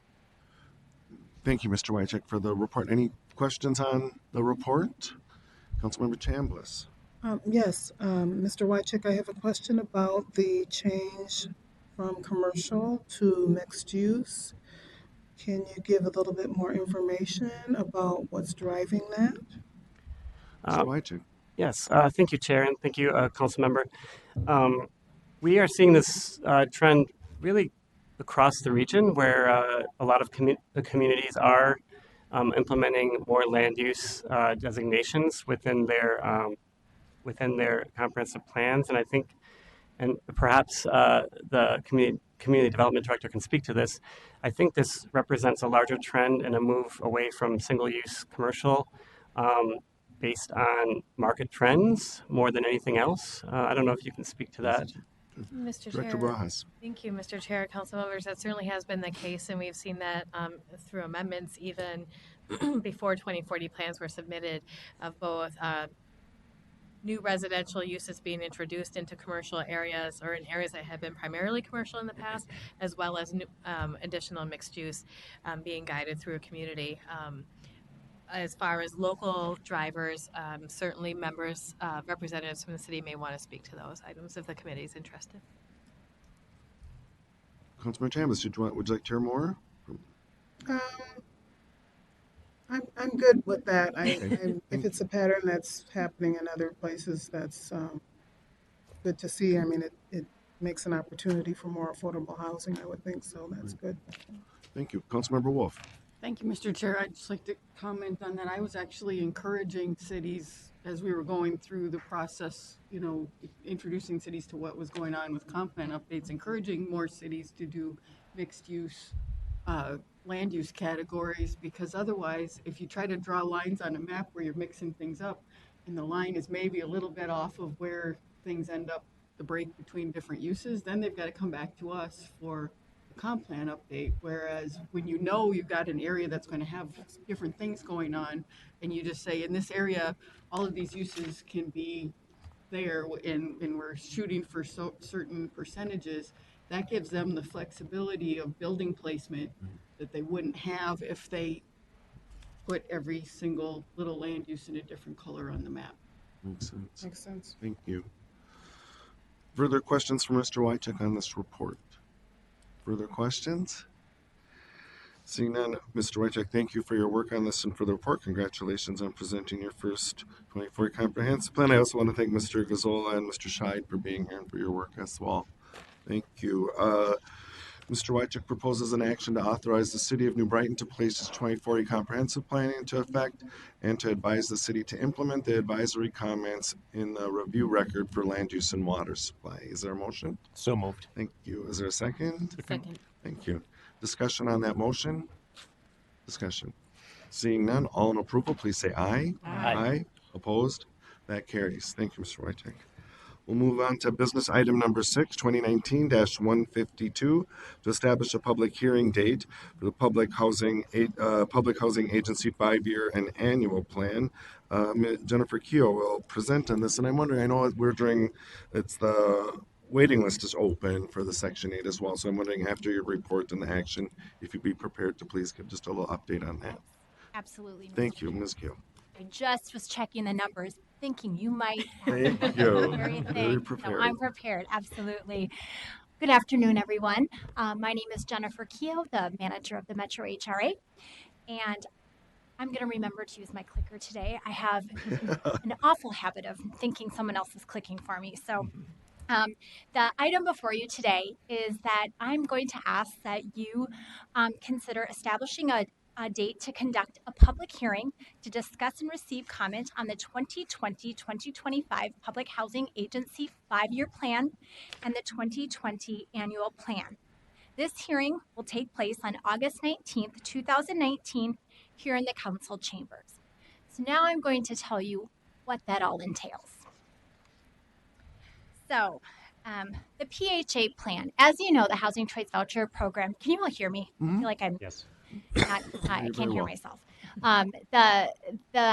Thank you, Mr. Wycheck, for the report. Any questions on the report? Councilmember Chambliss. Yes, Mr. Wycheck, I have a question about the change from commercial to mixed use. Can you give a little bit more information about what's driving that? Mr. Wycheck. Yes, thank you, Chair, and thank you, Council Member. We are seeing this trend really across the region, where a lot of the communities are implementing more land use designations within their comprehensive plans, and I think, and perhaps the community development director can speak to this. I think this represents a larger trend and a move away from single-use commercial based on market trends more than anything else. I don't know if you can speak to that. Mr. Director Chair. Barajas. Thank you, Mr. Chair, council members. That certainly has been the case, and we've seen that through amendments even before 2040 plans were submitted of both new residential uses being introduced into commercial areas or in areas that have been primarily commercial in the past, as well as new, additional mixed use being guided through a community. As far as local drivers, certainly members, representatives from the city may want to speak to those items if the committee is interested. Councilmember Chambliss, would you like to hear more? I'm good with that. Okay. If it's a pattern that's happening in other places, that's good to see. I mean, it makes an opportunity for more affordable housing, I would think, so that's good. Thank you. Councilmember Wolf. Thank you, Mr. Chair. I'd just like to comment on that. I was actually encouraging cities as we were going through the process, you know, introducing cities to what was going on with comp plan updates, encouraging more cities to do mixed use land use categories, because otherwise, if you try to draw lines on a map where you're mixing things up, and the line is maybe a little bit off of where things end up, the break between different uses, then they've got to come back to us for a comp plan update. Whereas when you know you've got an area that's going to have different things going on, and you just say, in this area, all of these uses can be there, and we're shooting for certain percentages, that gives them the flexibility of building placement that they wouldn't have if they put every single little land use in a different color on the map. Makes sense. Makes sense. Thank you. Further questions for Mr. Wycheck on this report? Further questions? Seeing none, Mr. Wycheck, thank you for your work on this and for the report. Congratulations on presenting your first 24 comprehensive plan. I also want to thank Mr. Gazzola and Mr. Scheid for being here and for your work as well. Thank you. Mr. Wycheck proposes an action to authorize the City of New Brighton to place its 2040 comprehensive plan into effect and to advise the city to implement the advisory comments in the review record for land use and water supply. Is there a motion? So moved. Thank you. Is there a second? Second. Thank you. Discussion on that motion? Discussion. Seeing none, all in approval, please say aye. Aye. Opposed? That carries. Thank you, Mr. Wycheck. We'll move on to business item number 6, 2019-152, to establish a public hearing date for the Public Housing Agency 5-year and annual plan. Jennifer Keogh will present on this, and I'm wondering, I know it's the waiting list is open for the Section 8 as well, so I'm wondering after your report and the action, if you'd be prepared to please give just a little update on that. Absolutely. Thank you, Ms. Keogh. I just was checking the numbers, thinking you might. Thank you. Very Very prepared. No, I'm prepared, absolutely. Good afternoon, everyone. My name is Jennifer Keogh, the manager of the Metro HRA, and I'm going to remember to use my clicker today. I have an awful habit of thinking someone else is clicking for me. So the item before you today is that I'm going to ask that you consider establishing a date to conduct a public hearing to discuss and receive comment on the 2020-2025 Public Housing Agency 5-year plan and the 2020 annual plan. This hearing will take place on August 19th, 2019, here in the council chambers. So now I'm going to tell you what that all entails. So the PHA plan, as you know, the Housing Choice Voucher Program, can you all hear me? I feel like I'm Yes. I can't hear myself. The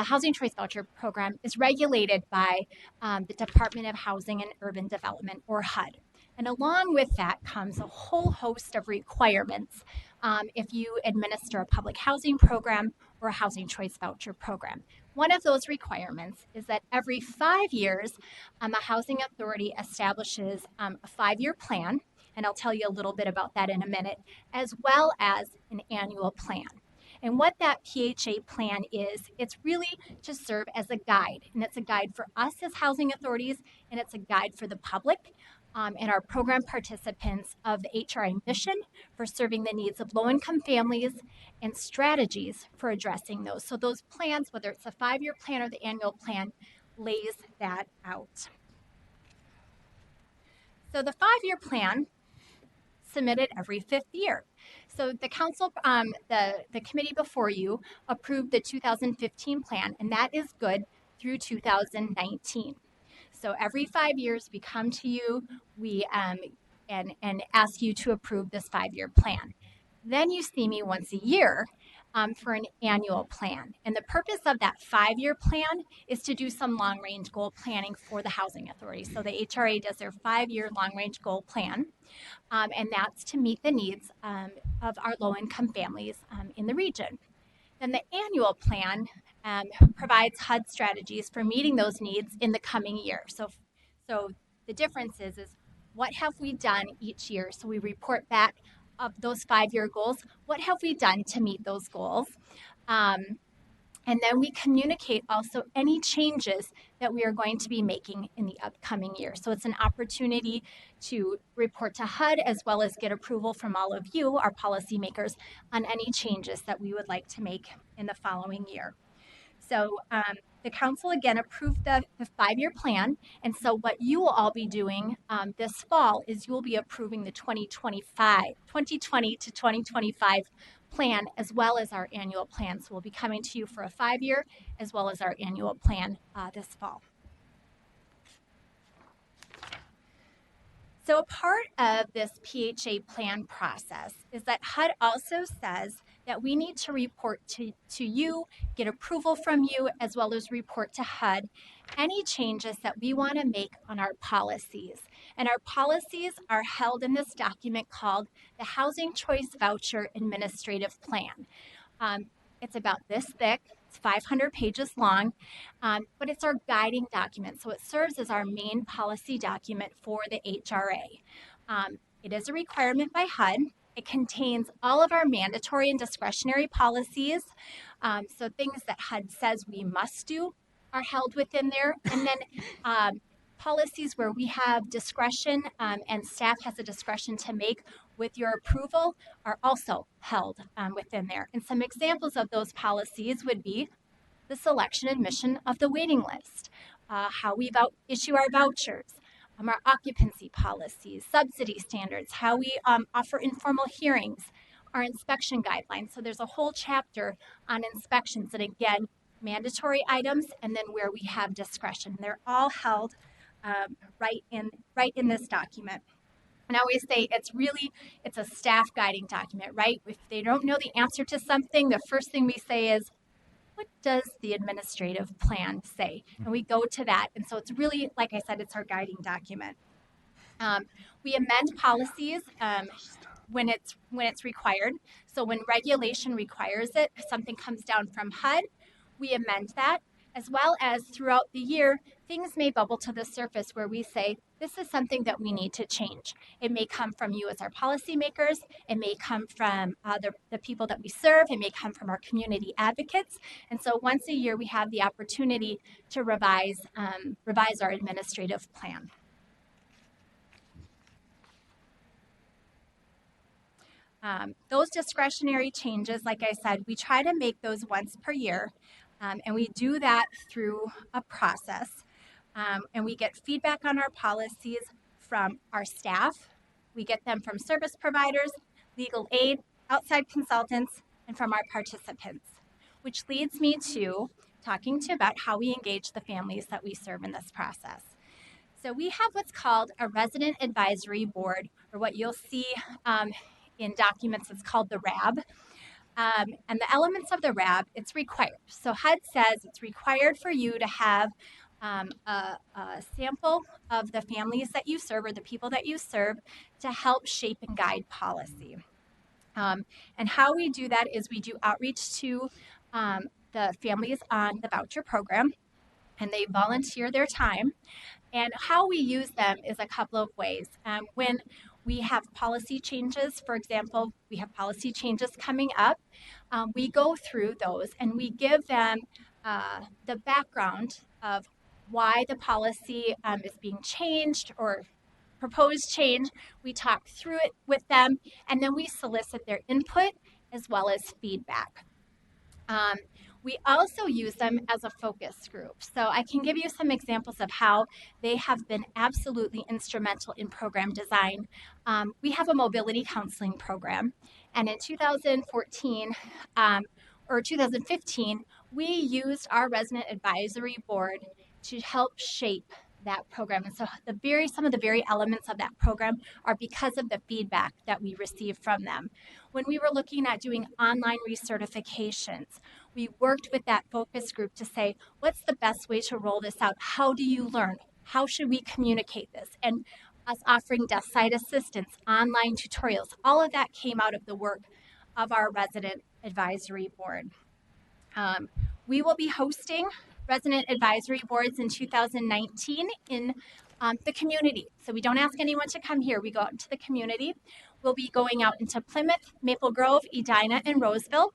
Housing Choice Voucher Program is regulated by the Department of Housing and Urban Development, or HUD. And along with that comes a whole host of requirements if you administer a public housing program or a housing choice voucher program. One of those requirements is that every 5 years, a housing authority establishes a 5-year plan, and I'll tell you a little bit about that in a minute, as well as an annual plan. And what that PHA plan is, it's really to serve as a guide, and it's a guide for us as housing authorities, and it's a guide for the public and our program participants of the HRA mission for serving the needs of low-income families and strategies for addressing those. So those plans, whether it's a 5-year plan or the annual plan, lays that out. So the 5-year plan submitted every 5th year. So the council, the committee before you approved the 2015 plan, and that is good through 2019. So every 5 years we come to you, we and ask you to approve this 5-year plan. Then you see me once a year for an annual plan. And the purpose of that 5-year plan is to do some long-range goal planning for the housing authority. So the HRA does their 5-year long-range goal plan, and that's to meet the needs of our low-income families in the region. Then the annual plan provides HUD strategies for meeting those needs in the coming year. So the difference is what have we done each year? So we report back of those 5-year goals. What have we done to meet those goals? And then we communicate also any changes that we are going to be making in the upcoming year. So it's an opportunity to report to HUD as well as get approval from all of you, our policymakers, on any changes that we would like to make in the following year. So the council again approved the 5-year plan. And so what you will all be doing this fall is you will be approving the 2020 to 2025 plan as well as our annual plan. So we'll be coming to you for a 5-year as well as our annual plan this fall. So a part of this PHA plan process is that HUD also says that we need to report to you, get approval from you, as well as report to HUD any changes that we want to make on our policies. And our policies are held in this document called the Housing Choice Voucher Administrative Plan. It's about this thick. It's 500 pages long, but it's our guiding document. So it serves as our main policy document for the HRA. It is a requirement by HUD. It contains all of our mandatory and discretionary policies. So things that HUD says we must do are held within there. And then policies where we have discretion and staff has a discretion to make with your approval are also held within there. And some examples of those policies would be the selection and admission of the waiting list, how we issue our vouchers, our occupancy policies, subsidy standards, how we offer informal hearings, our inspection guidelines. So there's a whole chapter on inspections, and again, mandatory items, and then where we have discretion. They're all held right in this document. And I always say it's a staff guiding document, right? If they don't know the answer to something, the first thing we say is, what does the administrative plan say? And we go to that. And so it's really, like I said, it's our guiding document. We amend policies when it's required. So when regulation requires it, if something comes down from HUD, we amend that, as well as throughout the year, things may bubble to the surface where we say, this is something that we need to change. It may come from you as our policymakers. It may come from the people that we serve. It may come from our community advocates. And so once a year, we have the opportunity to revise our administrative plan. Those discretionary changes, like I said, we try to make those once per year. And we do that through a process. And we get feedback on our policies from our staff. We get them from service providers, legal aid, outside consultants, and from our participants, which leads me to talking to you about how we engage the families that we serve in this process. So we have what's called a resident advisory board, or what you'll see in documents, it's called the RAB. And the elements of the RAB, it's required. So HUD says it's required for you to have a sample of the families that you serve or the people that you serve to help shape and guide policy. And how we do that is we do outreach to the families on the voucher program, and they volunteer their time. And how we use them is a couple of ways. When we have policy changes, for example, we have policy changes coming up, we go through those and we give them the background of why the policy is being changed or proposed change. We talk through it with them, and then we solicit their input as well as feedback. We also use them as a focus group. So I can give you some examples of how they have been absolutely instrumental in program design. We have a mobility counseling program, and in 2014 or 2015, we used our resident advisory board to help shape that program. And so some of the very elements of that program are because of the feedback that we received from them. When we were looking at doing online recertifications, we worked with that focus group to say, what's the best way to roll this out? How do you learn? How should we communicate this? And us offering desk side assistance, online tutorials, all of that came out of the work of our resident advisory board. We will be hosting resident advisory boards in 2019 in the community. So we don't ask anyone to come here. We go out into the community. We'll be going out into Plymouth, Maple Grove, Edina, and Roseville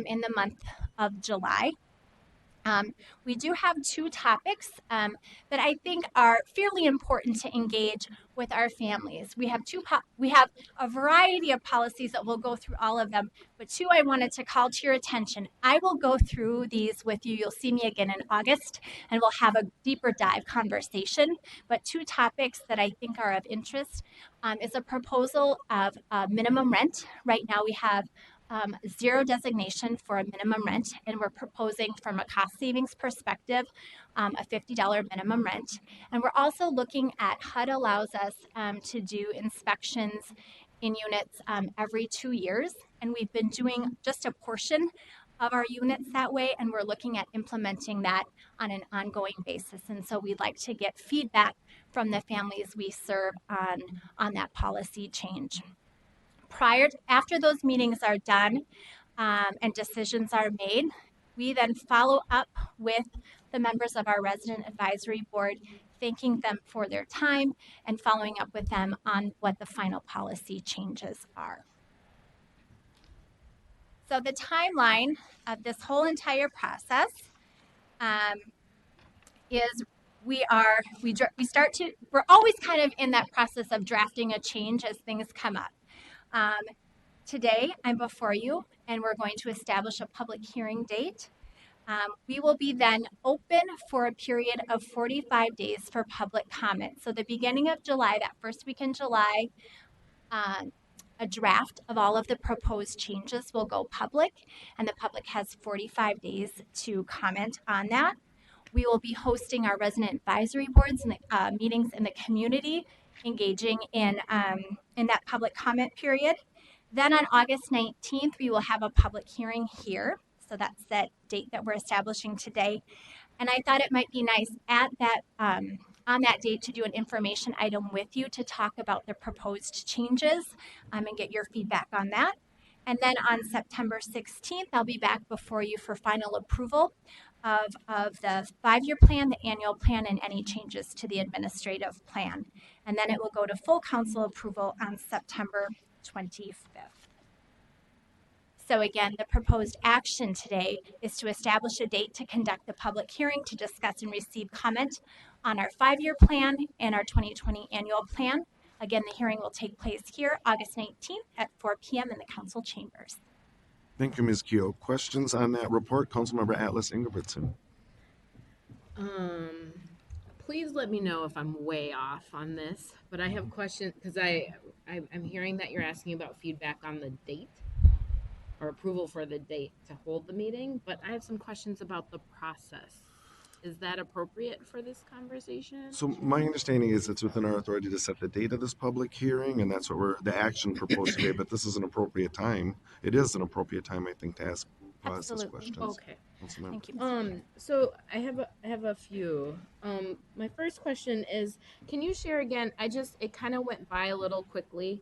in the month of July. We do have two topics that I think are fairly important to engage with our families. We have a variety of policies that we'll go through all of them, but two I wanted to call to your attention. I will go through these with you. You'll see me again in August, and we'll have a deeper dive conversation. But two topics that I think are of interest is a proposal of minimum rent. Right now we have zero designation for a minimum rent, and we're proposing from a cost savings perspective a $50 minimum rent. And we're also looking at HUD allows us to do inspections in units every 2 years, and we've been doing just a portion of our units that way, and we're looking at implementing that on an ongoing basis. And so we'd like to get feedback from the families we serve on that policy change. After those meetings are done and decisions are made, we then follow up with the members of our resident advisory board, thanking them for their time and following up with them on what the final policy changes are. So the timeline of this whole entire process is we're always kind of in that process of drafting a change as things come up. Today, I'm before you, and we're going to establish a public hearing date. We will be then open for a period of 45 days for public comment. So the beginning of July, that first week in July, a draft of all of the proposed changes will go public, and the public has 45 days to comment on that. We will be hosting our resident advisory boards and meetings in the community, engaging in that public comment period. Then on August 19th, we will have a public hearing here. So that's that date that we're establishing today. And I thought it might be nice at that on that date to do an information item with you to talk about the proposed changes and get your feedback on that. And then on September 16th, I'll be back before you for final approval of the 5-year plan, the annual plan, and any changes to the administrative plan. And then it will go to full council approval on September 25th. So again, the proposed action today is to establish a date to conduct a public hearing to discuss and receive comment on our 5-year plan and our 2020 annual plan. Again, the hearing will take place here August 19th at 4 p.m. in the council chambers. Thank you, Ms. Keough. Questions on that report? Councilmember Atlas Ingebrigtsen. Please let me know if I'm way off on this, but I have questions because I'm hearing that you're asking about feedback on the date or approval for the date to hold the meeting, but I have some questions about the process. Is that appropriate for this conversation? So my understanding is it's within our authority to set the date of this public hearing, and that's what the action proposed today, but this is an appropriate time. It is an appropriate time, I think, to ask process questions. Okay. Thank you. So I have a few. My first question is, can you share again, it kind of went by a little quickly.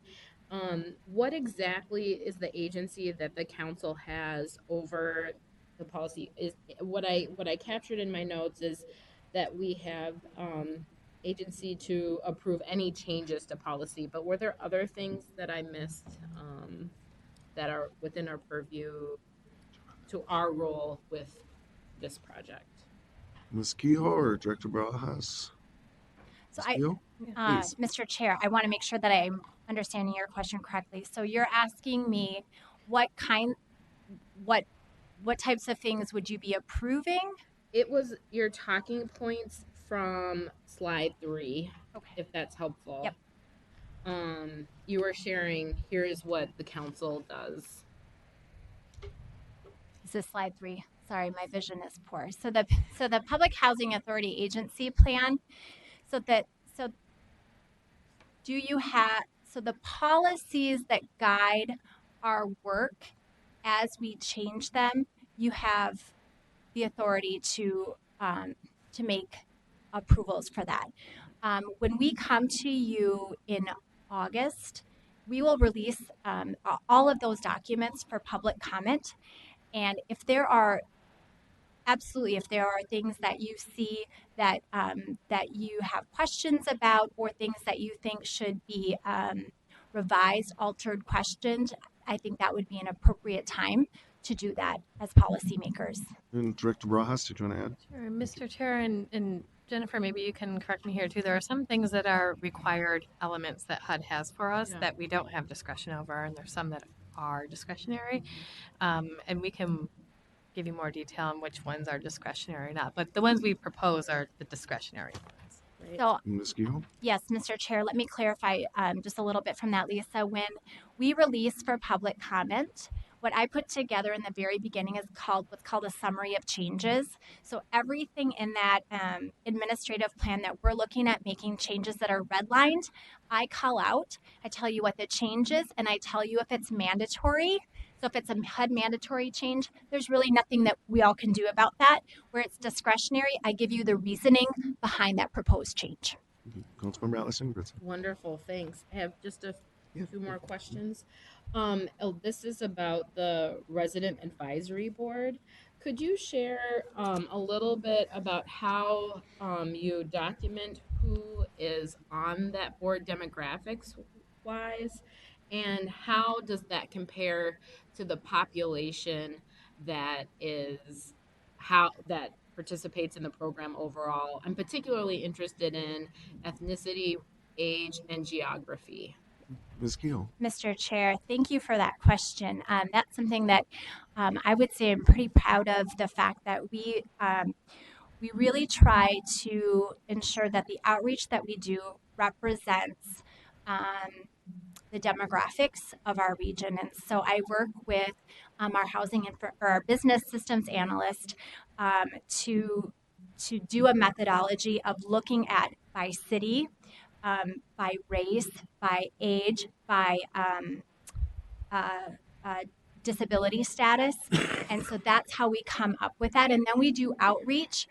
What exactly is the agency that the council has over the policy? Is what I captured in my notes is that we have agency to approve any changes to policy, but were there other things that I missed that are within our purview to our role with this project? Ms. Kehoe or Director Barajas? So Mr. Chair, I want to make sure that I'm understanding your question correctly. So you're asking me what types of things would you be approving? It was your talking points from slide 3, okay, if that's helpful. Yep. You were sharing, here is what the council does. This is slide 3. Sorry, my vision is poor. So the Public Housing Authority agency plan. So the policies that guide our work as we change them, you have the authority to make approvals for that. When we come to you in August, we will release all of those documents for public comment. And if there are things that you see that you have questions about, or things that you think should be revised, altered, questioned, I think that would be an appropriate time do that as policymakers. And Director Barajas, did you want to add? Sure, Mr. Chair, and Jennifer, maybe you can correct me here too. There are some things that are required elements that HUD has for us Yeah. that we don't have discretion over, and there's some that are discretionary. And we can give you more detail on which ones are discretionary or not. But the ones we propose are the discretionary ones. Right. So Ms. Gill? yes, Mr. Chair, let me clarify just a little bit from that, Lisa. When we release for public comment, what I put together in the very beginning is what's called a summary of changes. So everything in that administrative plan that we're looking at making changes that are redlined, I call out, I tell you what the change is, and I tell you if it's mandatory. So if it's a HUD mandatory change, there's really nothing that we all can do about that. Where it's discretionary, I give you the reasoning behind that proposed change. Councilmember Allison Goodson. Wonderful, thanks. I have just a few more questions. This is about the Resident Advisory Board. Could you share a little bit about how you document who is on that board demographics wise, and how does that compare to the population that is that participates in the program overall? I'm particularly interested in ethnicity, age, and geography. Ms. Gill. Mr. Chair, thank you for that question. That's something that I would say I'm pretty proud of, the fact that we really try to ensure that the outreach that we do represents the demographics of our region. And so I work with our or our business systems analyst to do a methodology of looking at by city, by race, by age, by disability status. And so that's how we come up with that. And then we do outreach.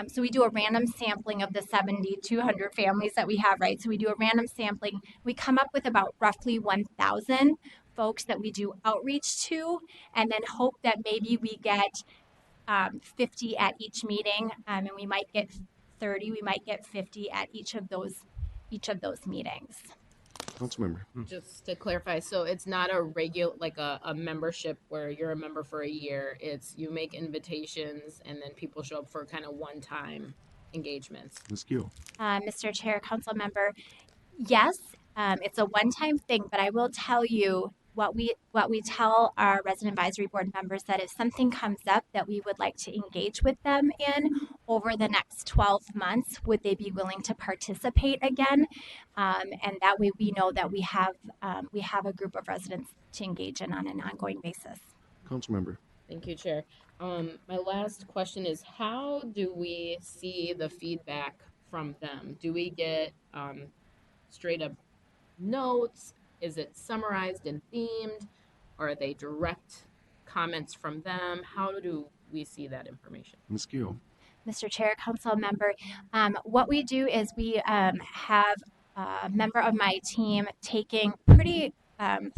So we do a random sampling of the 7,200 families that we have, right? So we do a random sampling. We come up with about roughly 1,000 folks that we do outreach to, and then hope that maybe we get 50 at each meeting, and we might get 30, we might get 50 at each of those meetings. Councilmember. Just to clarify, so it's not a regular, like a membership where you're a member for a year. It's you make invitations and then people show up for kind of one-time engagements. Ms. Gill. Mr. Chair, Council Member, yes, it's a one-time thing, but I will tell you what we tell our resident advisory board members, that if something comes up that we would like to engage with them in over the next 12 months, would they be willing to participate again? And that way we know that we have a group of residents to engage in on an ongoing basis. Councilmember. Thank you, Chair. My last question is, how do we see the feedback from them? Do we get straight up notes? Is it summarized and themed? Or are they direct comments from them? How do we see that information? Ms. Gill. Mr. Chair, Council Member, what we do is we have a member of my team taking pretty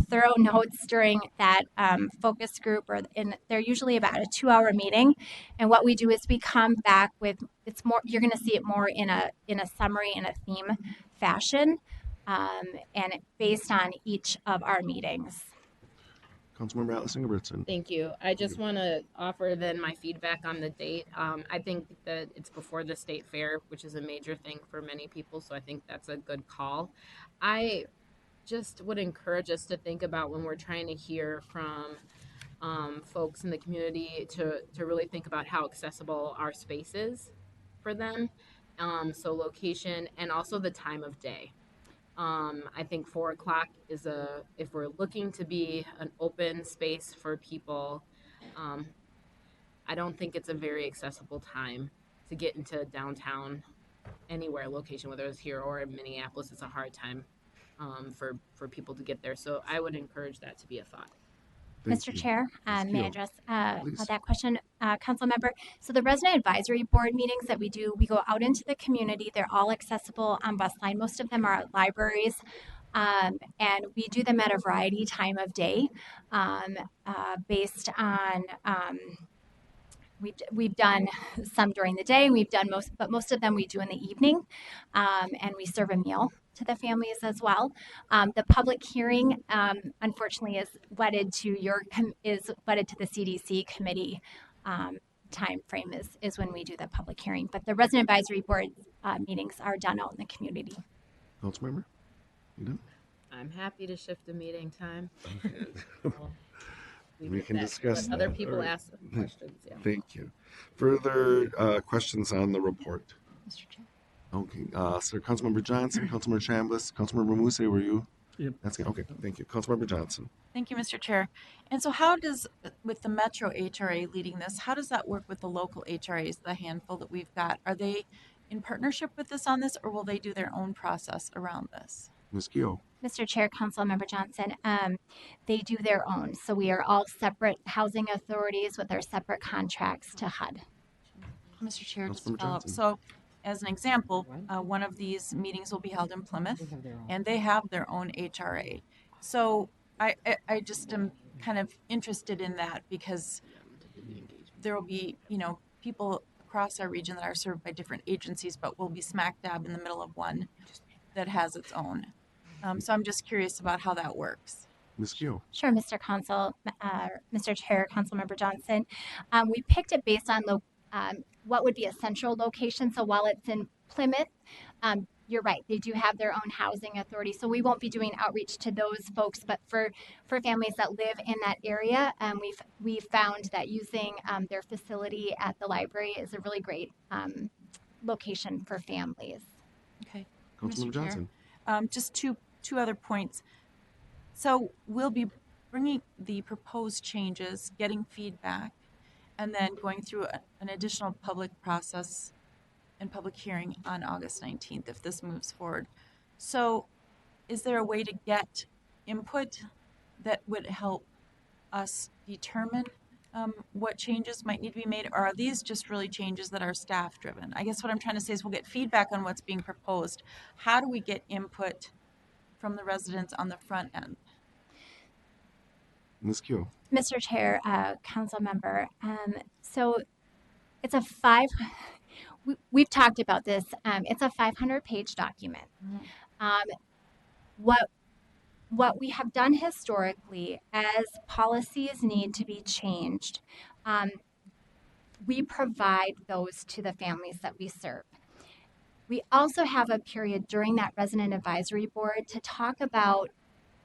thorough notes during that focus group, they're usually about a 2-hour meeting. And what we do is we come back with, it's more, you're going to see it more in a summary, in a theme fashion, and based on each of our meetings. Councilmember Allison Goodson. Thank you. I just want to offer then my feedback on the date. I think that it's before the state fair, which is a major thing for many people. So I think that's a good call. I just would encourage us to think about, when we're trying to hear from folks in the community, to really think about how accessible our space is for them. So location and also the time of day. I think 4 o'clock is if we're looking to be an open space for people, I don't think it's a very accessible time to get into downtown anywhere location, whether it's here or in Minneapolis. It's a hard time for people to get there. So I would encourage that to be a thought. Mr. Chair, may I address Please. that question, Council Member? So the resident advisory board meetings that we do, we go out into the community. They're all accessible on bus line. Most of them are at libraries. And we do them at a variety time of day based on, we've done some during the day. We've done most of them we do in the evening, and we serve a meal to the families as well. The public hearing, unfortunately, is wedded to the CDC committee. Time frame is when we do the public hearing, but the resident advisory board meetings are done out in the community. Councilmember? You done? I'm happy to shift the meeting time. We can discuss Let other that. people All right. ask questions. Yeah. Thank you. Further questions on the report? Mr. Chair. Okay, so Councilmember Johnson, Councilmember Chambliss, Councilmember Muse, were you? Yep. That's it. Okay, thank you. Councilmember Johnson. Thank you, Mr. Chair. And so how does, with the Metro HRA leading this, how does that work with the local HRAs, the handful that we've got? Are they in partnership with us on this, or will they do their own process around this? Ms. Keough. Mr. Chair, Councilmember Johnson, they do their own. So we are all separate housing authorities with our separate contracts to HUD. Mr. Chair, just to Councilmember follow up. Johnson. So as an example, one of these meetings will be held in Plymouth, and they have their own HRA. So I just am kind of interested in that because there will be, people across our region that are served by different agencies, but we'll be smack dab in the middle of one that has its own. So I'm just curious about how that works. Ms. Keough. Sure, Mr. Chair, Councilmember Johnson. We picked it based on what would be a central location. So while it's in Plymouth, you're right, they do have their own housing authority. So we won't be doing outreach to those folks, but for families that live in that area, we've found that using their facility at the library is a really great location for families. Okay. Councilmember Johnson. Just two other points. So we'll be bringing the proposed changes, getting feedback, and then going through an additional public process and public hearing on August 19th if this moves forward. So is there a way to get input that would help us determine what changes might need to be made, or are these just really changes that are staff driven? I guess what I'm trying to say is we'll get feedback on what's being proposed. How do we get input from the residents on the front end? Ms. Keough. Mr. Chair, Council Member, so it's we've talked about this. It's a 500-page document. What we have done historically, as policies need to be changed, we provide those to the families that we serve. We also have a period during that resident advisory board to talk about,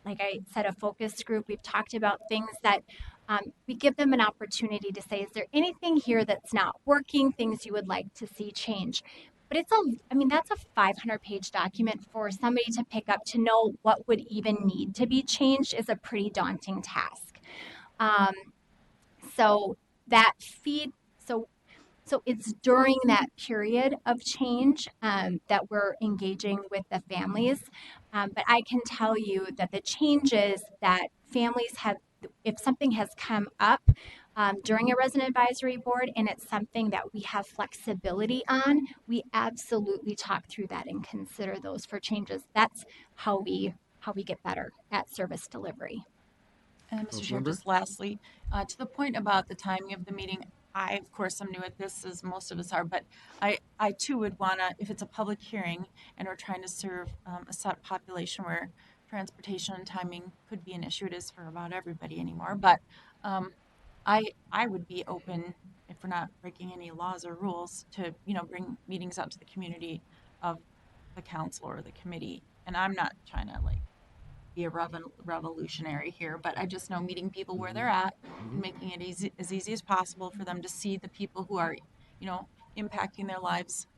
like I said, a focus group. We've talked about things that we give them an opportunity to say, is there anything here that's not working, things you would like to see change? But that's a 500-page document for somebody to pick up to know what would even need to be changed is a pretty daunting task. So it's during that period of change that we're engaging with the families. But I can tell you that the changes that families have, if something has come up during a resident advisory board and it's something that we have flexibility on, we absolutely talk through that and consider those for changes. That's how we get better at service delivery. And Mr. Chair, just lastly, to the point about the timing of the meeting, I, of course, I'm new at this, as most of us are, but I too would want to, if it's a public hearing and we're trying to serve a set population where transportation and timing could be an issue, it is for about everybody anymore, but I would be open, if we're not breaking any laws or rules, to, bring meetings out to the community of the council or the committee. And I'm not trying to, be a revolutionary here, but I just know meeting people where they're at, and making it as easy as possible for them to see the people who are, impacting their lives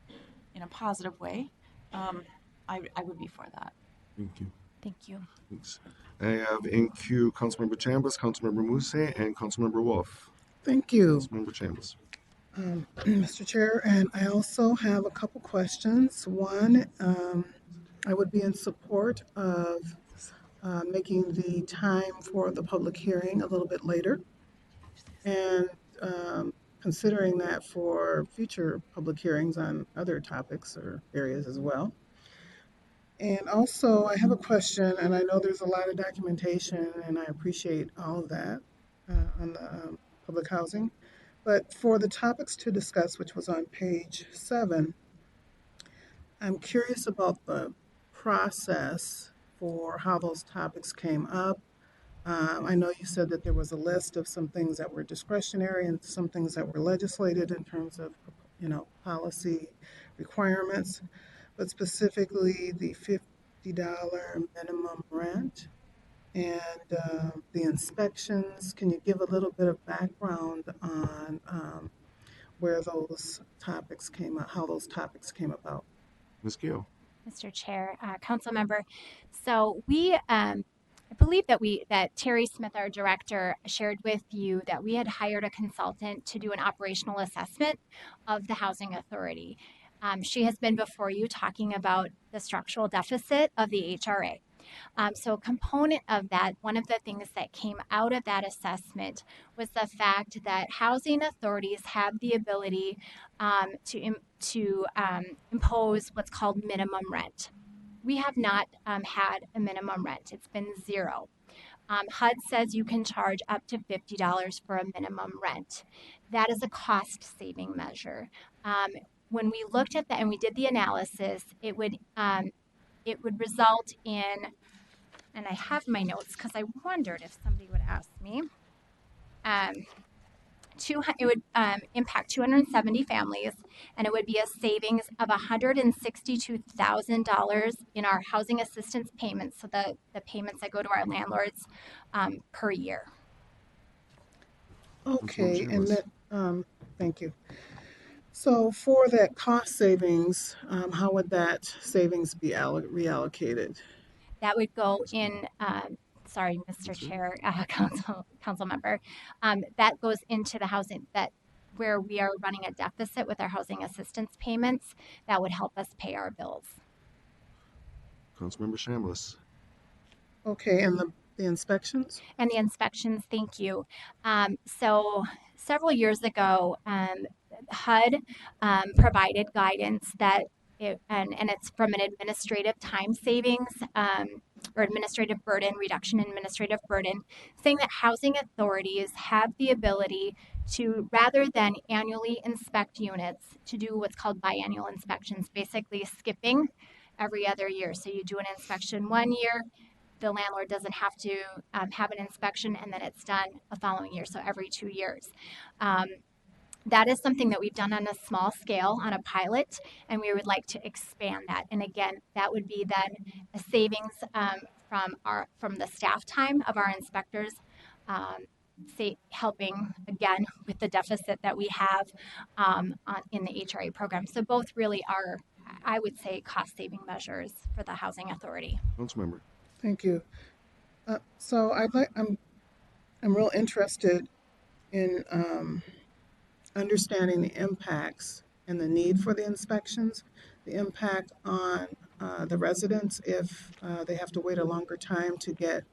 in a positive way. I would be for that. Thank you. Thank you. Thanks. I have in queue Councilmember Chambliss, Councilmember Muse, and Councilmember Wolf. Thank you, Councilmember Chambliss. Mr. Chair, and I also have a couple questions. One, I would be in support of making the time for the public hearing a little bit later, and considering that for future public hearings on other topics or areas as well. And also, I have a question, and I know there's a lot of documentation, and I appreciate all of that on the public housing. But for the topics to discuss, which was on page 7, I'm curious about the process for how those topics came up? I know you said that there was a list of some things that were discretionary and some things that were legislated in terms of, policy requirements, but specifically the $50 minimum rent and the inspections. Can you give a little bit of background on where those topics came out, how those topics came about? Ms. Gill. Mr. Chair, Council Member. So I believe that Terry Smith, our director, shared with you that we had hired a consultant to do an operational assessment of the Housing Authority. She has been before you talking about the structural deficit of the HRA. So a component of that, one of the things that came out of that assessment was the fact that housing authorities have the ability to impose what's called minimum rent. We have not had a minimum rent. It's been zero. HUD says you can charge up to $50 for a minimum rent. That is a cost saving measure. When we looked at that and we did the analysis, it would result in, and I have my notes because I wondered if somebody would ask me. It would impact 270 families, and it would be a savings of $162,000 in our housing assistance payments, so the payments that go to our landlords per year. Okay, and that, thank you. So for that cost savings, how would that savings be reallocated? That would go in, sorry, Mr. Chair, council member, that goes into the housing, that where we are running a deficit with our housing assistance payments, that would help us pay our bills. Councilmember Chambliss. Okay, and the inspections? And the inspections, thank you. So several years ago, HUD provided guidance that and it's from an administrative time savings or administrative burden, reduction in administrative burden, saying that housing authorities have the ability to, rather than annually inspect units, to do what's called biannual inspections, basically skipping every other year. So you do an inspection one year, the landlord doesn't have to have an inspection, and then it's done the following year, so every 2 years. That is something that we've done on a small scale on a pilot, and we would like to expand that. And again, that would be then a savings from the staff time of our inspectors, helping again with the deficit that we have in the HRA program. So both really are, I would say, cost saving measures for the Housing Authority. Councilmember. Thank you. So I'm real interested in understanding the impacts and the need for the inspections, the impact on the residents if they have to wait a longer time to get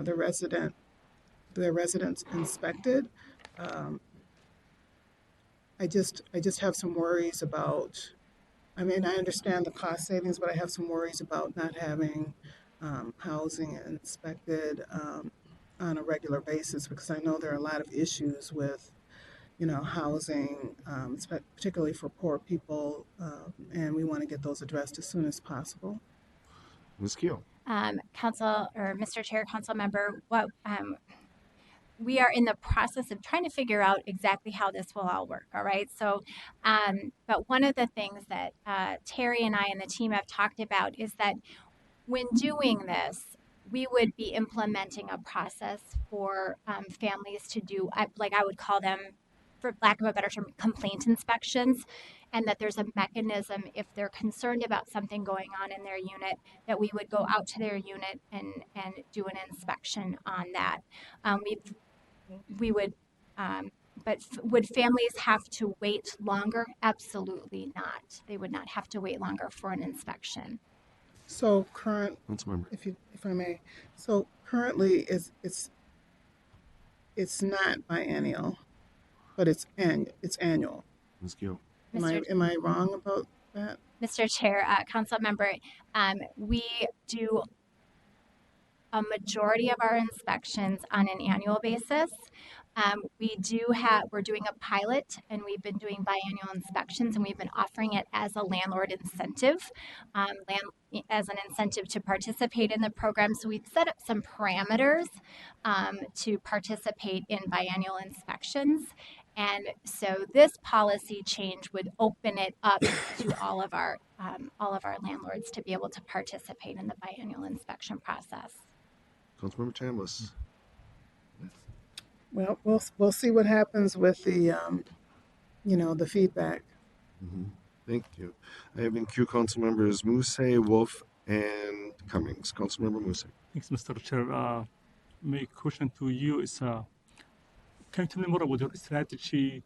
their residents inspected. I just have some worries about. I mean, I understand the cost savings, but I have some worries about not having housing inspected on a regular basis because I know there are a lot of issues with housing, particularly for poor people, and we want to get those addressed as soon as possible. Ms. Keel. Mr. Chair, Council Member, we are in the process of trying to figure out exactly how this will all work. All right. So, but one of the things that Terry and I and the team have talked about is that when doing this, we would be implementing a process for families to do, like I would call them, for lack of a better term, complaint inspections, and that there's a mechanism if they're concerned about something going on in their unit, that we would go out to their unit and do an inspection on that. But would families have to wait longer? Absolutely not. They would not have to wait longer for an inspection. So if I may, so currently it's not biennial, but it's annual. Ms. Gill. Am I wrong about that? Mr. Chair, Council Member, we do a majority of our inspections on an annual basis. We're doing a pilot, and we've been doing biannual inspections, and we've been offering it as a landlord incentive, as an incentive to participate in the program. So we've set up some parameters to participate in biannual inspections. And so this policy change would open it up to all of our landlords to be able to participate in the biannual inspection process. Councilmember Chambliss. Well, we'll see what happens with the the feedback. Thank you. I have in queue council members Mousse, Wolf, and Cummings. Councilmember Mousse. Thanks, Mr. Chair. My question to you is, can you tell me more about your strategy,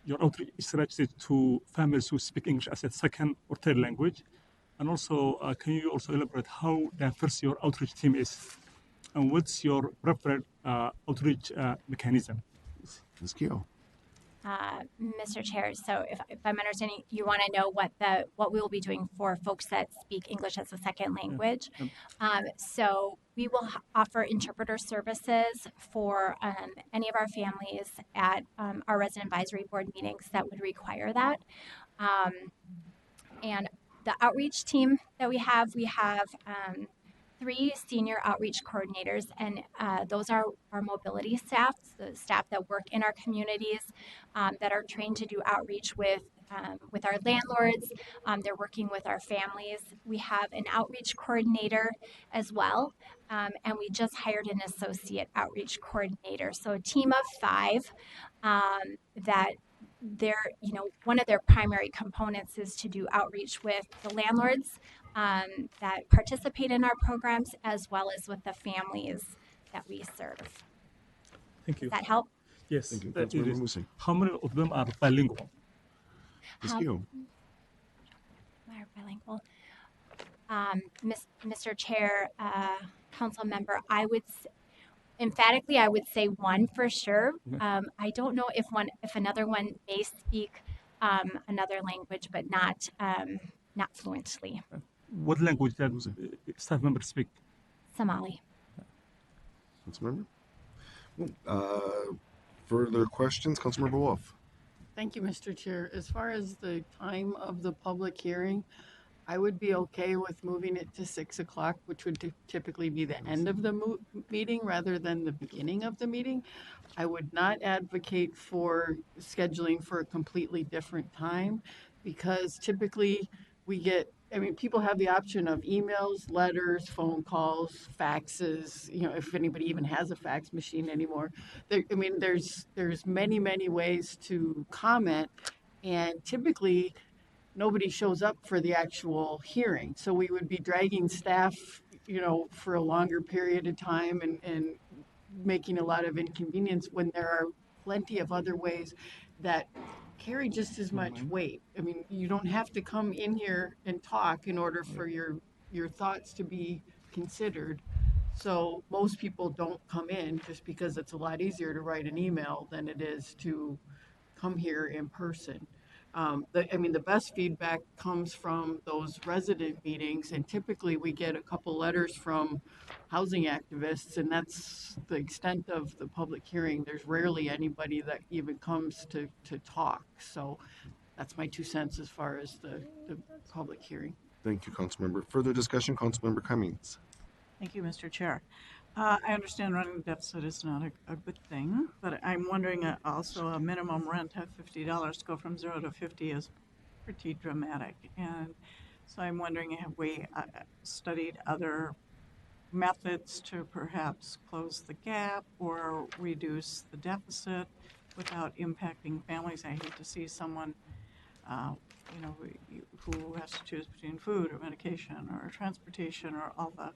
your outreach strategy to families who speak English as a second or third language? And also, can you also elaborate how diverse your outreach team is? And what's your preferred outreach mechanism? Ms. Keogh. Mr. Chair, so if I'm understanding, you want to know what we will be doing for folks that speak English as a second language. So we will offer interpreter services for any of our families at our resident advisory board meetings that would require that. And the outreach team that we have 3 senior outreach coordinators, and those are our mobility staff, the staff that work in our communities that are trained to do outreach with our landlords. They're working with our families. We have an outreach coordinator as well, and we just hired an associate outreach coordinator. So a team of 5 that one of their primary components is to do outreach with the landlords that participate in our programs, as well as with the families that we serve. Thank you. Does that help? Yes. Thank you. Councilmember Mousse. How many of them are bilingual? Ms. Keogh. Are bilingual. Mr. Chair, Council Member, emphatically, I would say 1 for sure. I don't know if another one may speak another language, but not fluently. What language that staff members speak? Somali. Councilmember. Further questions? Councilmember Wolf. Thank you, Mr. Chair. As far as the time of the public hearing, I would be okay with moving it to 6 o'clock, which would typically be the end of the meeting rather than the beginning of the meeting. I would not advocate for scheduling for a completely different time, because typically people have the option of emails, letters, phone calls, faxes, if anybody even has a fax machine anymore. There's many ways to comment, and typically nobody shows up for the actual hearing. So we would be dragging staff, for a longer period of time and making a lot of inconvenience when there are plenty of other ways that carry just as much weight. You don't have to come in here and talk in order for your thoughts to be considered. So most people don't come in just because it's a lot easier to write an email than it is to come here in person. The best feedback comes from those resident meetings, and typically we get a couple letters from housing activists, and that's the extent of the public hearing. There's rarely anybody that even comes to talk. So that's my 2 cents as far as the public hearing. Thank you, Councilmember. Further discussion? Councilmember Cummings. Thank you, Mr. Chair. I understand running a deficit is not a good thing, but I'm wondering also a minimum rent of $50 to go from 0 to 50 is pretty dramatic. And so I'm wondering, have we studied other methods to perhaps close the gap or reduce the deficit without impacting families? I hate to see someone who has to choose between food or medication or transportation or all the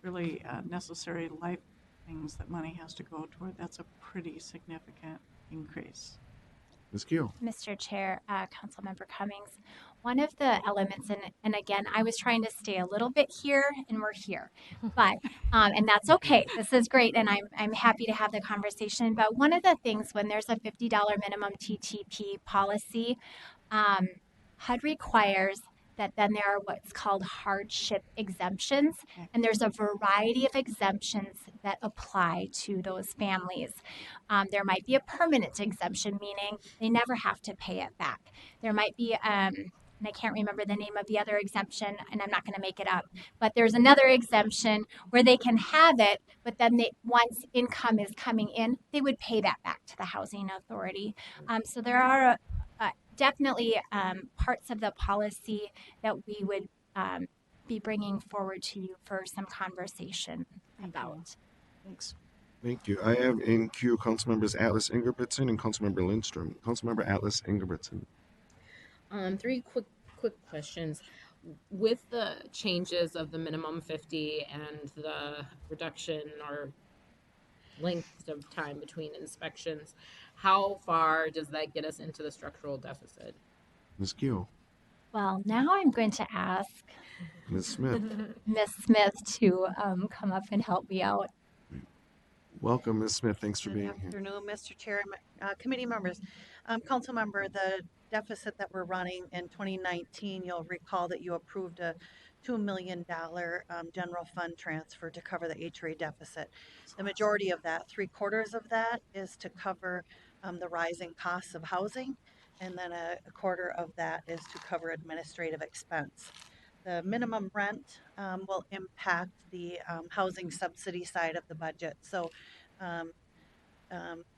really necessary life things that money has to go toward. That's a pretty significant increase. Ms. Keogh. Mr. Chair, Councilmember Cummings, one of the elements, and again, I was trying to stay a little bit here, and we're here, but and that's okay. This is great, and I'm happy to have the conversation. But one of the things when there's a $50 minimum TTP policy, HUD requires that then there are what's called hardship exemptions, and there's a variety of exemptions that apply to those families. There might be a permanent exemption, meaning they never have to pay it back. There might be, and I can't remember the name of the other exemption, and I'm not going to make it up, but there's another exemption where they can have it, but then once income is coming in, they would pay that back to the housing authority. So there are definitely parts of the policy that we would be bringing forward to you for some conversation about. Thanks. Thank you. I have in queue Councilmembers Atlas Ingebrigtsen and Councilmember Lindstrom. Councilmember Atlas Ingebrigtsen. Three quick questions. With the changes of the minimum 50 and the reduction or length of time between inspections, how far does that get us into the structural deficit? Ms. Keel. Well, now I'm going to ask Ms. Smith. Ms. Smith to come up and help me out. Welcome, Ms. Smith. Thanks for Good being here. afternoon, Mr. Chair, committee members. Council member, the deficit that we're running in 2019, you'll recall that you approved a $2 million general fund transfer to cover the HRA deficit. The majority of that, 3/4 of that, is to cover the rising costs of housing, and then a quarter of that is to cover administrative expense. The minimum rent will impact the housing subsidy side of the budget. So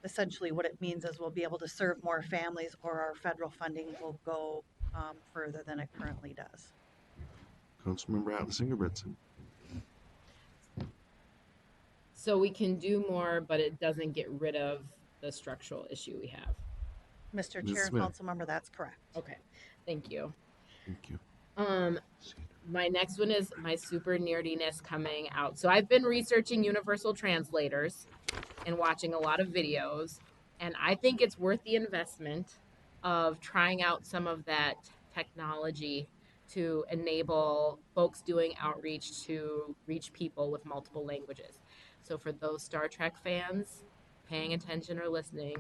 essentially what it means is we'll be able to serve more families, or our federal funding will go further than it currently does. Councilmember Atlas Ingebrigtsen. So we can do more, but it doesn't get rid of the structural issue we have. Mr. Chair and Council member, that's correct. Okay, thank you. Thank you. My next one is my super nerdiness coming out. So I've been researching universal translators and watching a lot of videos, and I think it's worth the investment of trying out some of that technology to enable folks doing outreach to reach people with multiple languages. So for those Star Trek fans paying attention or listening,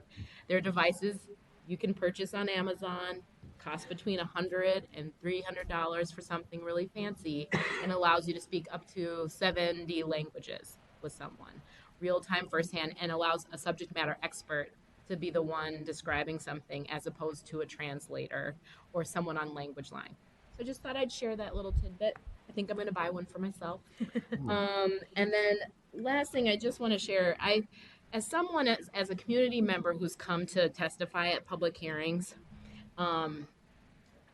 there are devices you can purchase on Amazon, cost between $100 and $300 for something really fancy, and allows you to speak up to 70 languages with someone, real time, firsthand, and allows a subject matter expert to be the one describing something as opposed to a translator or someone on language line. So I just thought I'd share that little tidbit. I think I'm going to buy one for myself. And then last thing I just want to share, as someone, as a community member who's come to testify at public hearings,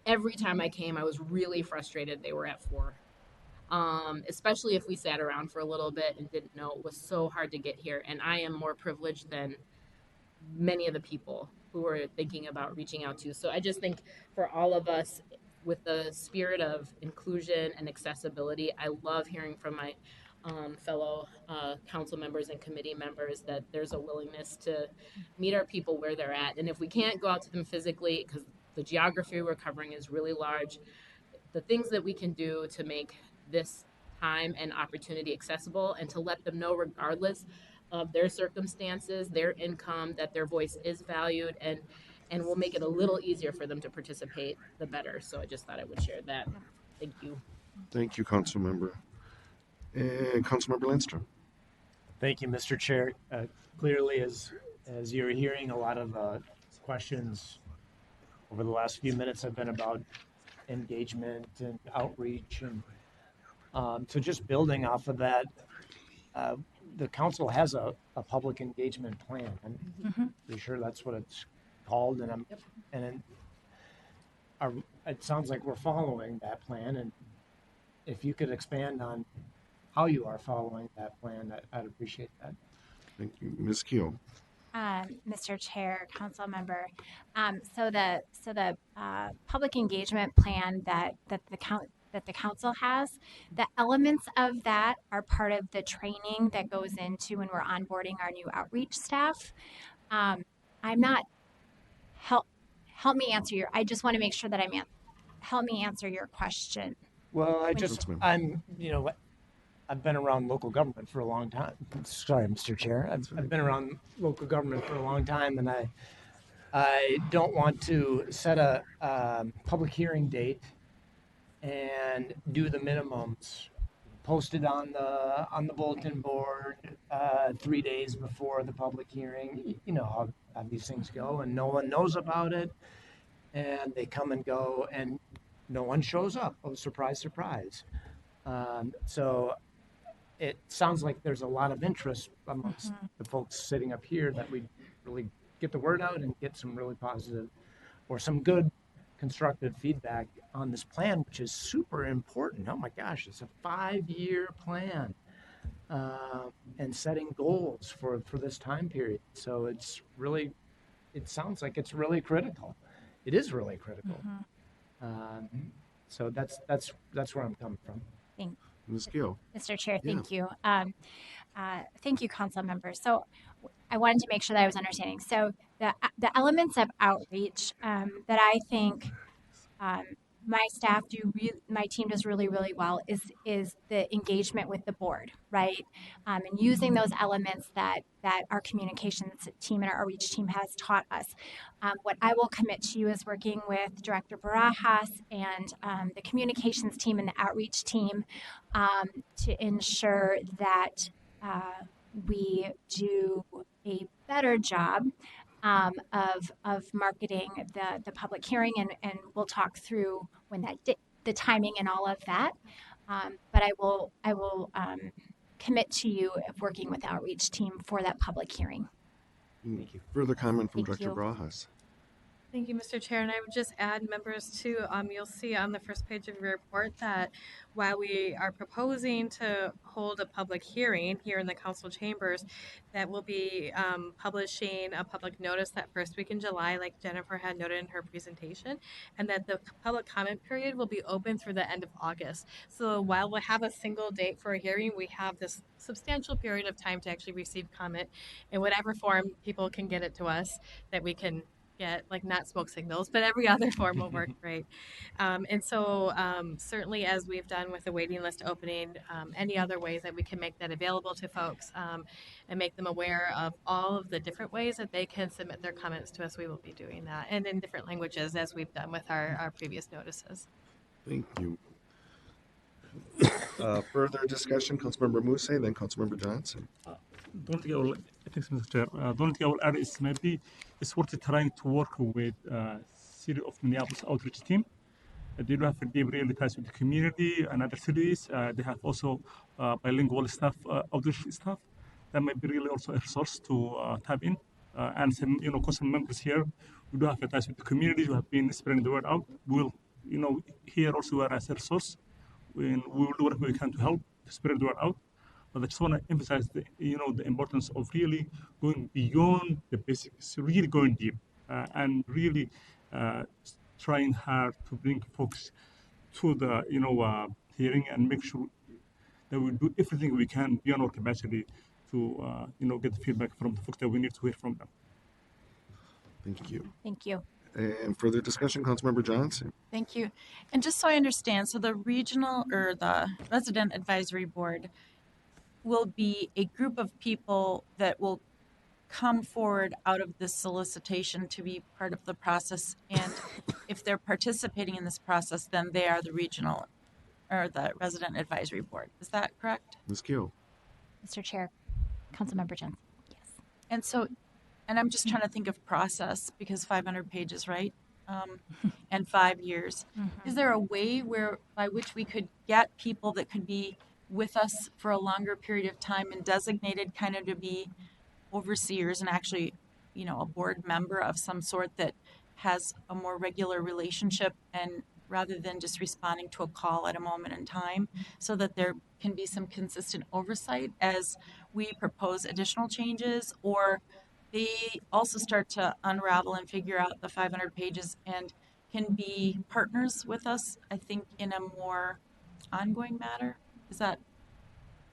every time I came, I was really frustrated they were at 4. Especially if we sat around for a little bit and didn't know. It was so hard to get here. And I am more privileged than many of the people who were thinking about reaching out to. So I just think for all of us, with the spirit of inclusion and accessibility, I love hearing from my fellow council members and committee members that there's a willingness to meet our people where they're at. And if we can't go out to them physically, because the geography we're covering is really large, the things that we can do to make this time and opportunity accessible, and to let them know, regardless of their circumstances, their income, that their voice is valued, and we'll make it a little easier for them to participate, the better. So I just thought I would share that. Thank you. Thank you, Councilmember. And Councilmember Lindstrom. Thank you, Mr. Chair. Clearly, as you're hearing, a lot of questions over the last few minutes have been about engagement and outreach. And so just building off of that, the council has a public engagement plan. I'm pretty sure that's what it's called. And it sounds like we're following that plan. And if you could expand on how you are following that plan, I'd appreciate that. Thank you. Ms. Keel. Mr. Chair, Council Member, so the public engagement plan that the council has, the elements of that are part of the training that goes into when we're onboarding our new outreach staff. I'm not help me answer I just want to make sure that help me answer your question. Well, I've been around local government for a long time. Sorry, Mr. Chair. I've been around local government for a long time, and I don't want to set a public hearing date and do the minimums. Post it on the bulletin board 3 days before the public hearing. You know how these things go, and no one knows about it, and they come and go, and no one shows up. Oh, surprise, surprise. So it sounds like there's a lot of interest amongst the folks sitting up here that we really get the word out and get some really positive or some good constructive feedback on this plan, which is super important. Oh my gosh, it's a 5-year plan, and setting goals for this time period. So it's really, it sounds like it's really critical. It is really critical. So that's where I'm coming from. Thank Ms. Gill. Mr. Chair, Yeah. thank you. Thank you, council members. So I wanted to make sure that I was understanding. So the elements of outreach that I think my staff my team does really well is the engagement with the board, right? And using those elements that our communications team and our outreach team has taught us. What I will commit to you is working with Director Barajas and the communications team and the outreach team to ensure that we do a better job of marketing the public hearing, and we'll talk through when the timing and all of that. But I will commit to you of working with the outreach team for that public hearing. Thank you. Further comment from Thank Director you. Barajas. Thank you, Mr. Chair. And I would just add, members, too, you'll see on the first page of your report that while we are proposing to hold a public hearing here in the council chambers, that we'll be publishing a public notice that first week in July, like Jennifer had noted in her presentation, and that the public comment period will be open through the end of August. So while we'll have a single date for a hearing, we have this substantial period of time to actually receive comment in whatever form people can get it to us, that we can get, like, not smoke signals, but every other form will work great. And so certainly, as we've done with the waiting list opening, any other ways that we can make that available to folks and make them aware of all of the different ways that they can submit their comments to us, we will be doing that, and in different languages, as we've done with our previous notices. Thank you. Further discussion, Councilmember Muse, then Councilmember Johnson. Don't think I will, thanks, Mr. Chair. Don't think I will add is maybe it's worth trying to work with city of Minneapolis outreach team. They do have deep really ties with the community and other cities. They have also bilingual staff, outreach staff. That might be really also a resource to tap in. And some, council members here, we do have ties with the community who have been spreading the word out. We'll, here also as a resource, we will do whatever we can to help to spread the word out. But I just want to emphasize the importance of really going beyond the basics, really going deep, and really trying hard to bring folks to the hearing and make sure that we do everything we can beyond our capacity to get the feedback from the folks that we need to hear from them. Thank you. Thank you. And further discussion, Councilmember Johnson. Thank you. And just so I understand, so the regional or the resident advisory board will be a group of people that will come forward out of this solicitation to be part of the process. And if they're participating in this process, then they are the regional or the resident advisory board. Is that correct? Ms. Gill. Mr. Chair, Councilmember Johnson. Yes. And so, and I'm just trying to think of process because 500 pages, right? And 5 years. Is there a way by which we could get people that could be with us for a longer period of time and designated kind of to be overseers and actually, a board member of some sort that has a more regular relationship, and rather than just responding to a call at a moment in time, so that there can be some consistent oversight as we propose additional changes, or they also start to unravel and figure out the 500 pages and can be partners with us, I think, in a more ongoing matter. Is that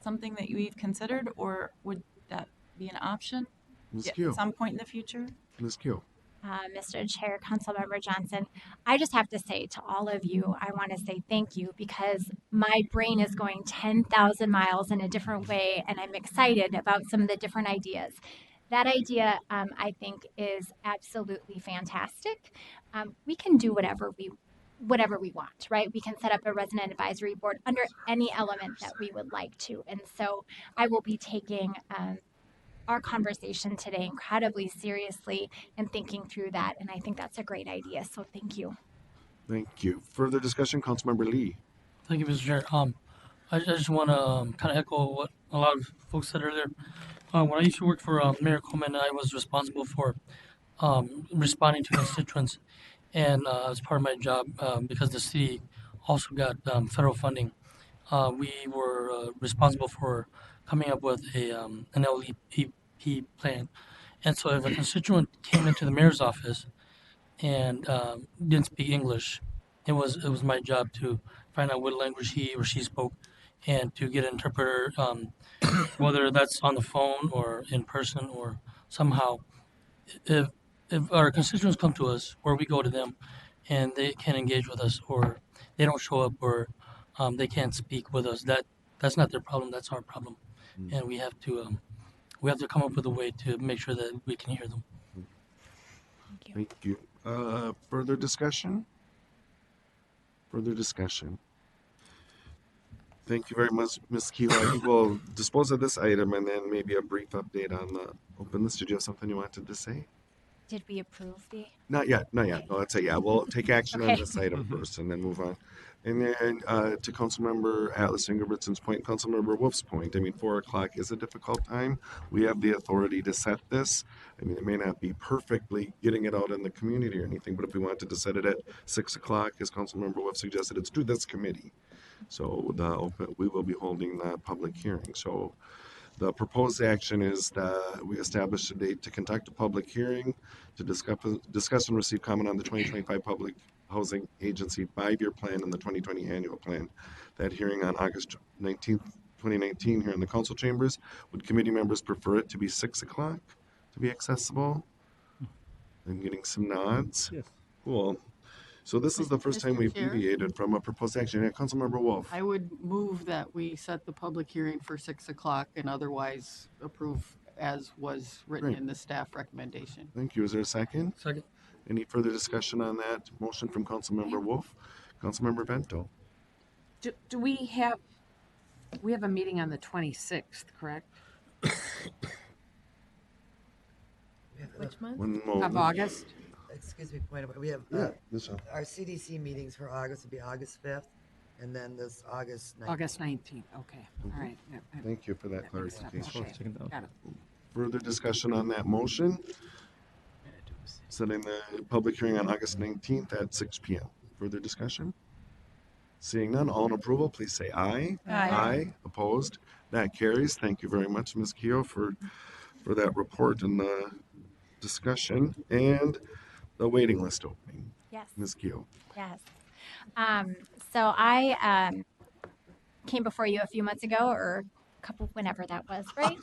something that we've considered, or would that be an option Ms. at Gill. some point in the future? Ms. Gill. Mr. Chair, Councilmember Johnson, I just have to say to all of you, I want to say thank you, because my brain is going 10,000 miles in a different way, and I'm excited about some of the different ideas. That idea, I think, is absolutely fantastic. We can do whatever we whatever we want, right? We can set up a resident advisory board under any element that we would like to. And so I will be taking our conversation today incredibly seriously and thinking through that. And I think that's a great idea. So thank you. Thank you. Further discussion, Councilmember Lee. Thank you, Mr. Chair. I just want to kind of echo what a lot of folks said earlier. When I used to work for Mayor Coleman, I was responsible for responding to constituents, and as part of my job, because the city also got federal funding, we were responsible for coming up with an LEP plan. And so, if a constituent came into the mayor's office and didn't speak English, it was my job to find out what language he or she spoke, and to get an interpreter, whether that's on the phone or in person or somehow. If if our constituents come to us or we go to them, and they can't engage with us or they don't show up or they can't speak with us, that's not their problem. That's our problem, and we have to come up with a way to make sure that we can hear them. Thank you. Further discussion? Further discussion. Thank you very much, Ms. Kehoe. I think we'll dispose of this item and then maybe a brief update on the openness. Did you have something you wanted to say? Did we approve the? Not yet, not yet. No, let's say, yeah, we'll take action on Okay. this item first and then move on. And then to Councilmember Atlas Ingebrigtsen's point, Councilmember Wolf's point, I mean, 4 o'clock is a difficult time. We have the authority to set this. I mean, it may not be perfectly getting it out in the community or anything, but if we wanted to set it at 6 o'clock, as Councilmember Wolf suggested, it's to this committee. So we will be holding the public hearing. So the proposed action is that we establish a date to conduct a public hearing to discuss and receive comment on the 2025 Public Housing Agency 5-year plan and the 2020 annual plan. That hearing on August 19th, 2019 here in the council chambers. Would committee members prefer it to be 6 o'clock to be accessible? I'm getting some nods. Yes. Cool. So this is the first time Mr. we've Chair? deviated from a proposed action. Yeah, Councilmember Wolf. I would move that we set the public hearing for 6 o'clock and otherwise approve as was written Great. in the staff recommendation. Thank you. Is there a second? Second. Any further discussion on that motion from Councilmember Wolf? Councilmember Bento. Do we have a meeting on the 26th, correct? Which month? One Of moment. August? Excuse me, point of, we have, Yeah, this one. our CDC meetings for August would be August 5th, and then this August 19th. August 19th, okay, all right. Yeah, Thank you for that that makes sense. clarification. Okay, got it. Further discussion on that motion? Setting the public hearing on August 19th at 6 p.m. Further discussion? Seeing none, all in approval, please say aye. Aye. Opposed? That carries. Thank you very much, Ms. Kehoe, for that report and the discussion and the waiting list opening. Yes. Ms. Kehoe. Yes. So I came before you a few months ago, or a couple, whenever that was, right?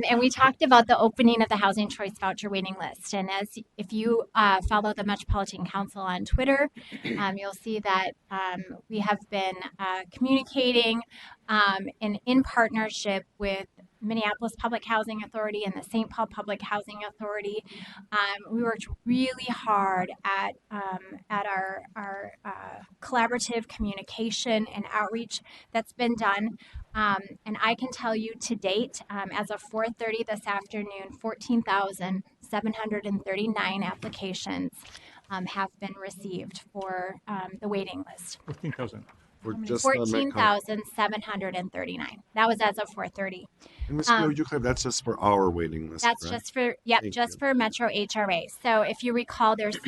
And we talked about the opening of the Housing Choice Voucher waiting list. And if you follow the Metropolitan Council on Twitter, you'll see that we have been communicating in partnership with Minneapolis Public Housing Authority and the St. Paul Public Housing Authority. We worked really hard at our collaborative communication and outreach that's been done. And I can tell you to date, as of 4:30 this afternoon, 14,739 applications have been received for the waiting list. 14,000. For just the Met Council. 14,739. That was as of 4:30. And Ms. Kehoe, you claim that's just for our waiting list, That's correct? just for, yep, Thank just you. for Metro HRA. So if you recall, there's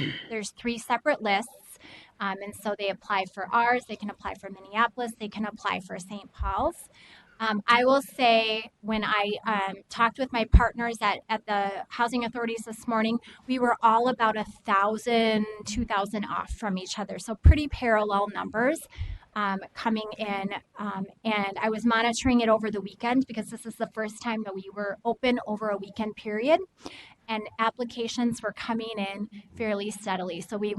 3 separate lists. And so they apply for ours, they can apply for Minneapolis, they can apply for St. Paul's. I will say, when I talked with my partners at the housing authorities this morning, we were all about 1,000, 2,000 off from each other. So pretty parallel numbers coming in. And I was monitoring it over the weekend because this is the first time that we were open over a weekend period. And applications were coming in fairly steadily. So we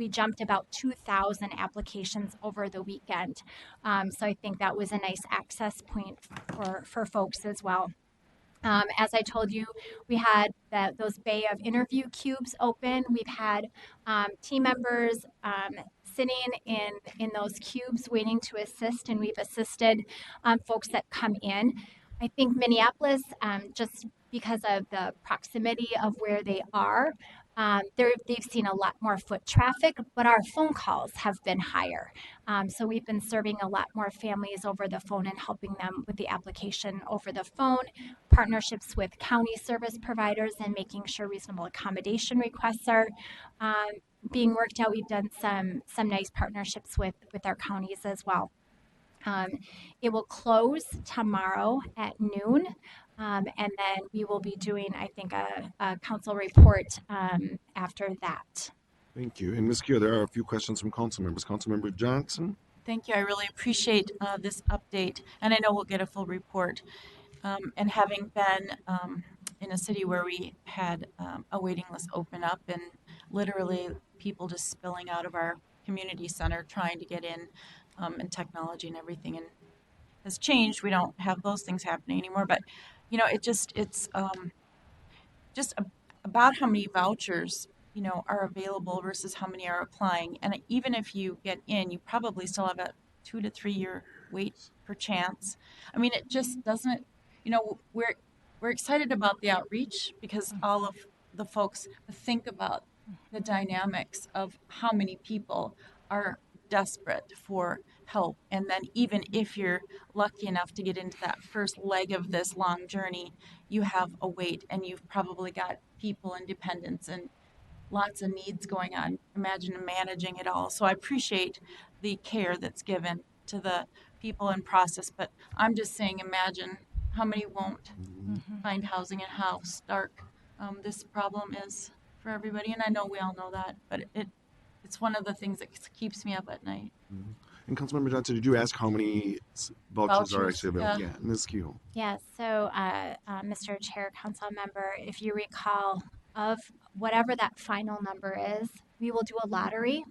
jumped about 2,000 applications over the weekend. So I think that was a nice access point for folks as well. As I told you, we had those Bay of interview cubes open. We've had team members sitting in those cubes waiting to assist, and we've assisted folks that come in. I think Minneapolis, just because of the proximity of where they are, they've seen a lot more foot traffic, but our phone calls have been higher. So we've been serving a lot more families over the phone and helping them with the application over the phone, partnerships with county service providers, and making sure reasonable accommodation requests are being worked out. We've done some nice partnerships with our counties as well. It will close tomorrow at noon, and then we will be doing, I think, a council report after that. Thank you. And Ms. Keough, there are a few questions from council members. Councilmember Johnson? Thank you. I really appreciate this update, and I know we'll get a full report. And having been in a city where we had a waiting list open up and literally people just spilling out of our community center trying to get in, and technology and everything and has changed. We don't have those things happening anymore, but it's about how many vouchers are available versus how many are applying. And even if you get in, you probably still have a 2 to 3 year wait per chance. I mean, it just doesn't. We're excited about the outreach because all of the folks think about the dynamics of how many people are desperate for help. And then even if you're lucky enough to get into that first leg of this long journey, you have a wait and you've probably got people and dependents and lots of needs going on. Imagine managing it all. So I appreciate the care that's given to the people in process, but I'm just saying, imagine how many won't find housing and how stark this problem is for everybody. And I know we all know that, but it's one of the things that keeps me up at night. And Councilmember Johnson, did you ask how many vouchers are actually available? Yeah. Yeah, Ms. Keough. Yeah, so Mr. Chair, Council Member, if you recall, of whatever that final number is, we will do a lottery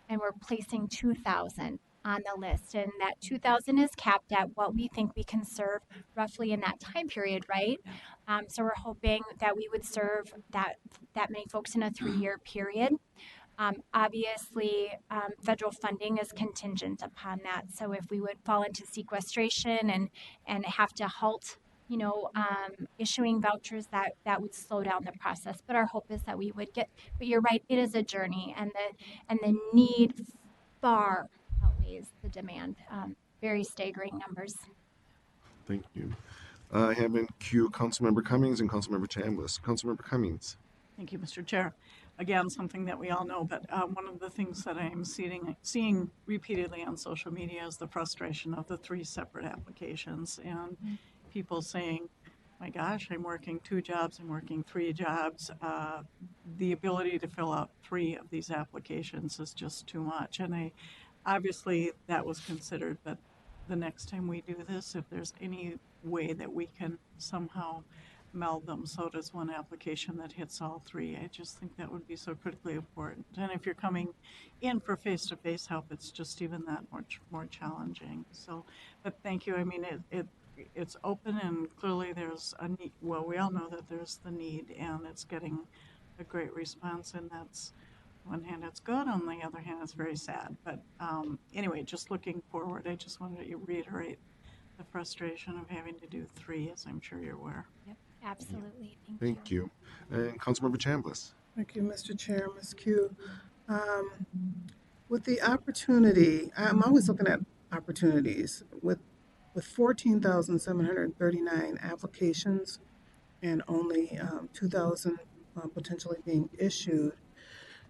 and we're placing 2,000 on the list. And that 2,000 is capped at what we think we can serve roughly in that time period, right? So we're hoping that we would serve that many folks in a 3-year period. Obviously, federal funding is contingent upon that. So if we would fall into sequestration and have to halt, issuing vouchers, that would slow down the process. But our hope is that we would get. But you're right, it is a journey, and the need far outweighs the demand. Very staggering numbers. Thank you. I have in queue Councilmember Cummings and Councilmember Chambliss. Councilmember Cummings. Thank you, Mr. Chair. Again, something that we all know, but one of the things that I am seeing repeatedly on social media is the frustration of the 3 separate applications and people saying, my gosh, I'm working 2 jobs, I'm working 3 jobs. The ability to fill out 3 of these applications is just too much. And obviously that was considered, but the next time we do this, if there's any way that we can somehow meld them so does one application that hits all 3. I just think that would be so critically important. And if you're coming in for face-to-face help, it's just even that much more challenging. So, but thank you. I mean, it's open and clearly there's a need. Well, we all know that there's the need and it's getting a great response, and that's, on one hand, it's good. On the other hand, it's very sad. But anyway, just looking forward, I just wanted to reiterate the frustration of having to do 3, as I'm sure you're aware. Yep, absolutely. Thank you. And Councilmember Chambliss. Thank you, Mr. Chair, Ms. Keough. With the opportunity, I'm always looking at opportunities. With 14,739 applications and only 2,000 potentially being issued,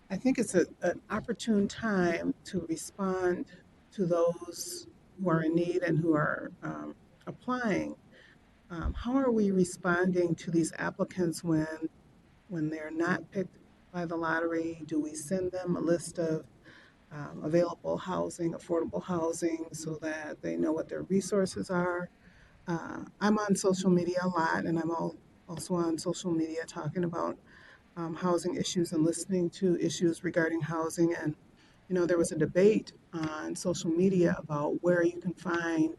I think it's an opportune time to respond to those who are in need and who are applying. How are we responding to these applicants when they're not picked by the lottery? Do we send them a list of available housing, affordable housing, so that they know what their resources are? I'm on social media a lot, and I'm also on social media talking about housing issues and listening to issues regarding housing. And, there was a debate on social media about where you can find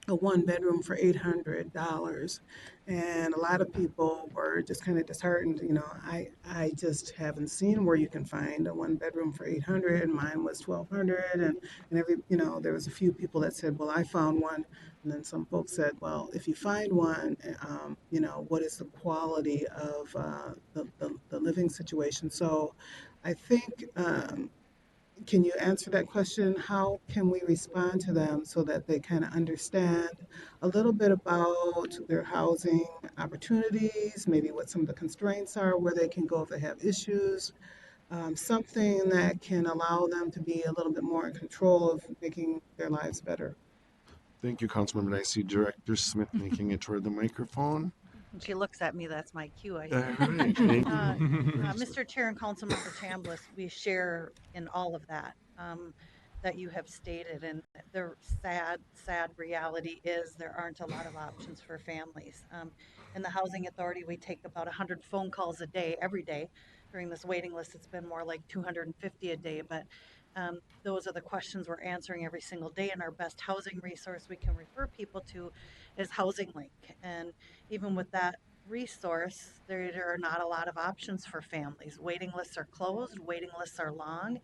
a one bedroom for $800. And a lot of people were just kind of disheartened. I just haven't seen where you can find a one bedroom for 800, and mine was 1200. And there was a few people that said, well, I found one. And then some folks said, well, if you find one, what is the quality of the living situation? So I think, can you answer that question? How can we respond to them so that they kind of understand a little bit about their housing opportunities, maybe what some of the constraints are, where they can go if they have issues, something that can allow them to be a little bit more in control of making their lives better? Thank you, Councilmember. I see Director Smith making it toward the microphone. When she looks at me, that's my cue, I All think. right, thank you. Mr. Chair and Councilmember Chambliss, we share in all of that that you have stated. And the sad reality is there aren't a lot of options for families. In the Housing Authority, we take about 100 phone calls a day, every day. During this waiting list, it's been more like 250 a day. But those are the questions we're answering every single day. And our best housing resource we can refer people to is Housing Link. And even with that resource, there are not a lot of options for families. Waiting lists are closed, waiting lists are long,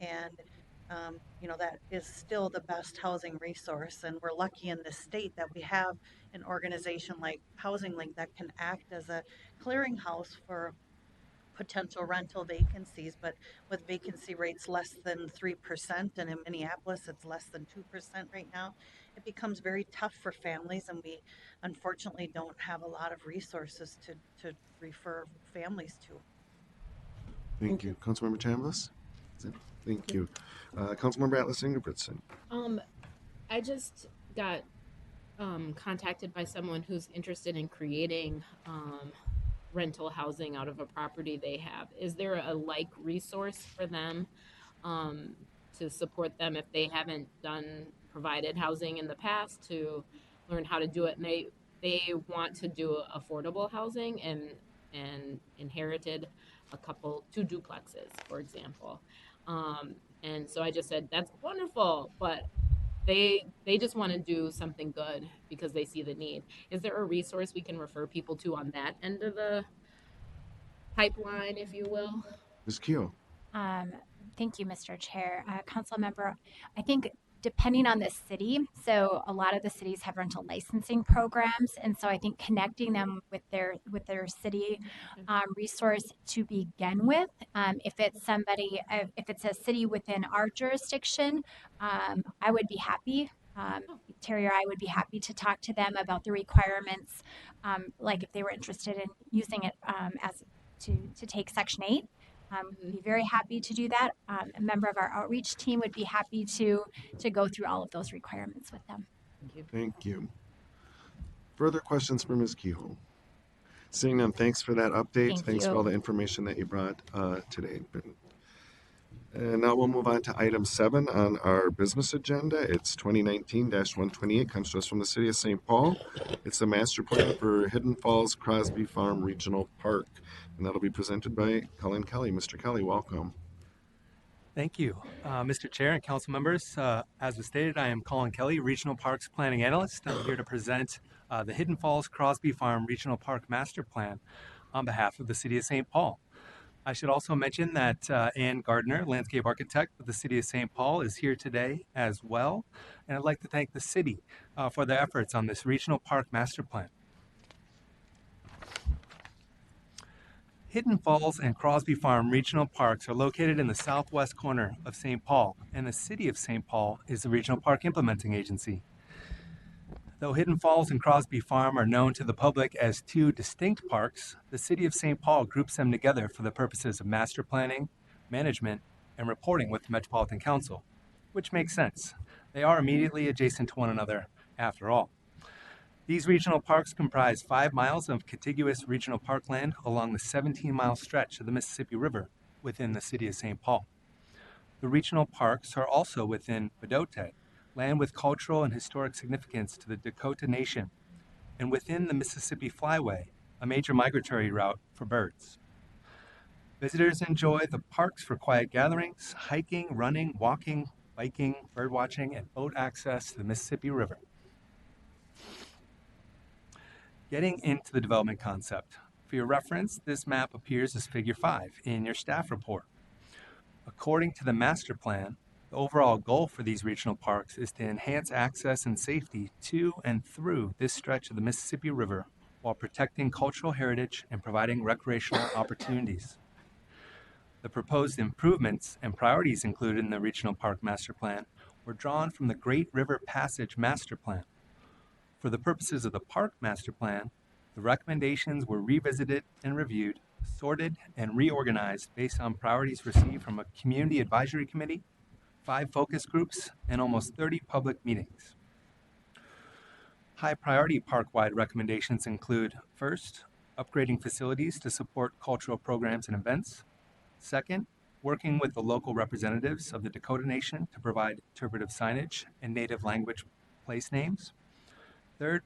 and that is still the best housing resource. And we're lucky in this state that we have an organization like Housing Link that can act as a clearinghouse for potential rental vacancies, but with vacancy rates less than 3%, and in Minneapolis it's less than 2% right now, it becomes very tough for families, and we unfortunately don't have a lot of resources to refer families to. Thank you. Councilmember Chambliss? Thank you. Councilmember Atlas Ingebrigtsen. I just got contacted by someone who's interested in creating rental housing out of a property they have. Is there a like resource for them to support them if they haven't provided housing in the past, to learn how to do it? And they want to do affordable housing and inherited two duplexes, for example. And so I just said, that's wonderful, but they just want to do something good because they see the need. Is there a resource we can refer people to on that end of the pipeline, if you will? Ms. Keough. Thank you, Mr. Chair. Council member, I think depending on the city, so a lot of the cities have rental licensing programs, and so I think connecting them with their city resource to begin with. If it's a city within our jurisdiction, I would be happy. Terry or I would be happy to talk to them about the requirements, like if they were interested in using it as to take Section 8. Be very happy to do that. A member of our outreach team would be happy to go through all of those requirements with them. Thank you. Thank you. Further questions for Ms. Kehoe? Seeing none, thanks for that update. Thanks for all the information that you brought today. And now we'll move on to item 7 on our business agenda. It's 2019-128, comes to us from the City of St. Paul. It's the master plan for Hidden Falls Crosby Farm Regional Park, and that'll be presented by Colin Kelly. Mr. Kelly, welcome. Thank you, Mr. Chair and council members. As was stated, I am Colin Kelly, Regional Parks Planning Analyst. I'm here to present the Hidden Falls Crosby Farm Regional Park Master Plan on behalf of the City of St. Paul. I should also mention that Ann Gardner, landscape architect with the City of St. Paul, is here today as well. And I'd like to thank the city for their efforts on this Regional Park Master Plan. Hidden Falls and Crosby Farm Regional Parks are located in the southwest corner of St. Paul, and the City of St. Paul is the Regional Park Implementing Agency. Though Hidden Falls and Crosby Farm are known to the public as two distinct parks, the City of St. Paul groups them together for the purposes of master planning, management, and reporting with the Metropolitan Council, which makes sense. They are immediately adjacent to one another, after all. These regional parks comprise 5 miles of contiguous regional parkland along the 17-mile stretch of the Mississippi River within the City of St. Paul. The regional parks are also within Bedote, land with cultural and historic significance to the Dakota Nation, and within the Mississippi Flyway, a major migratory route for birds. Visitors enjoy the parks for quiet gatherings, hiking, running, walking, biking, birdwatching, and boat access to the Mississippi River. Getting into the development concept. For your reference, this map appears as Figure 5 in your staff report. According to the master plan, the overall goal for these regional parks is to enhance access and safety to and through this stretch of the Mississippi River while protecting cultural heritage and providing recreational opportunities. The proposed improvements and priorities included in the Regional Park Master Plan were drawn from the Great River Passage Master Plan. For the purposes of the Park Master Plan, the recommendations were revisited and reviewed, sorted, and reorganized based on priorities received from a community advisory committee, 5 focus groups, and almost 30 public meetings. High priority park-wide recommendations include, first, upgrading facilities to support cultural programs and events. Second, working with the local representatives of the Dakota Nation to provide interpretive signage and native language place names. Third,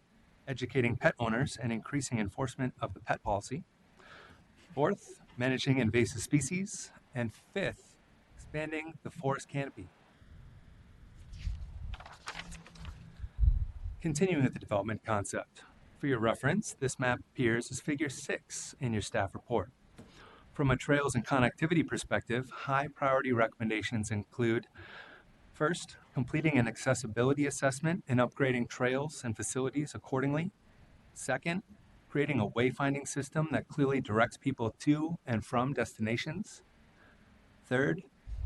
educating pet owners and increasing enforcement of the pet policy. Fourth, managing invasive species. And fifth, expanding the forest canopy. Continuing with the development concept. For your reference, this map appears as Figure 6 in your staff report. From a trails and connectivity perspective, high priority recommendations include, first, completing an accessibility assessment and upgrading trails and facilities accordingly. Second, creating a wayfinding system that clearly directs people to and from destinations. Third,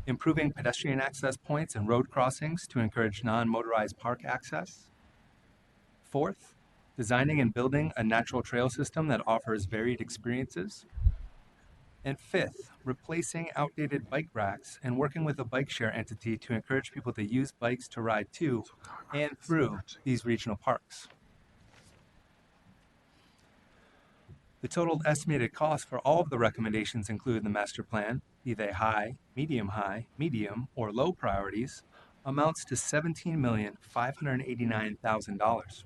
improving pedestrian access points and road crossings to encourage non-motorized park access. Fourth, designing and building a natural trail system that offers varied experiences. And fifth, replacing outdated bike racks and working with a bike share entity to encourage people to use bikes to ride to and through these regional parks. The total estimated cost for all of the recommendations included in the master plan, be they high, medium, or low priorities, amounts to $17,589,000.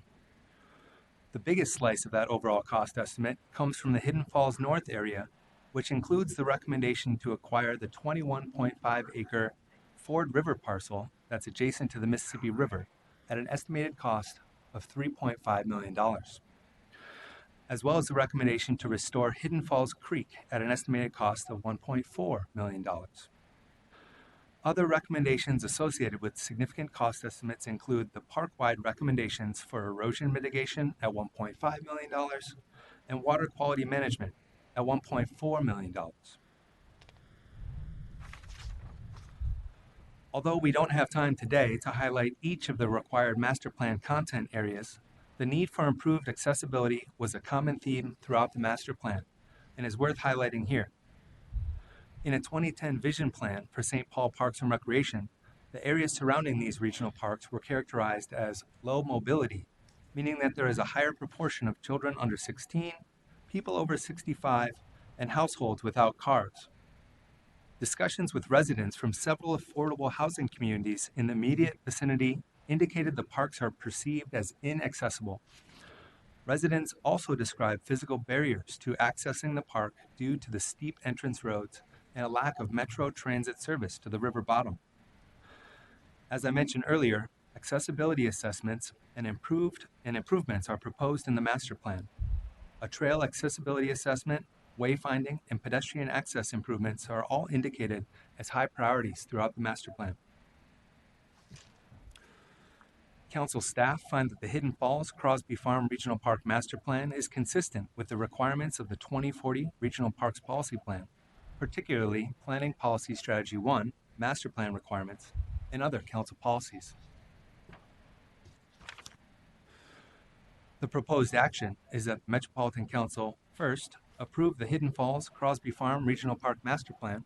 The biggest slice of that overall cost estimate comes from the Hidden Falls North area, which includes the recommendation to acquire the 21.5-acre Ford River parcel that's adjacent to the Mississippi River at an estimated cost of $3.5 million, as well as the recommendation to restore Hidden Falls Creek at an estimated cost of $1.4 million. Other recommendations associated with significant cost estimates include the park-wide recommendations for erosion mitigation at $1.5 million and water quality management at $1.4 million. Although we don't have time today to highlight each of the required master plan content areas, the need for improved accessibility was a common theme throughout the master plan and is worth highlighting here. In a 2010 vision plan for St. Paul Parks and Recreation, the areas surrounding these regional parks were characterized as low mobility, meaning that there is a higher proportion of children under 16, people over 65, and households without cars. Discussions with residents from several affordable housing communities in the immediate vicinity indicated the parks are perceived as inaccessible. Residents also described physical barriers to accessing the park due to the steep entrance roads and a lack of metro transit service to the river bottom. As I mentioned earlier, accessibility assessments and improvements are proposed in the master plan. A trail accessibility assessment, wayfinding, and pedestrian access improvements are all indicated as high priorities throughout the master plan. Council staff find that the Hidden Falls Crosby Farm Regional Park Master Plan is consistent with the requirements of the 2040 Regional Parks Policy Plan, particularly Planning Policy Strategy 1, Master Plan requirements, and other council policies. The proposed action is that the Metropolitan Council, first, approve the Hidden Falls Crosby Farm Regional Park Master Plan,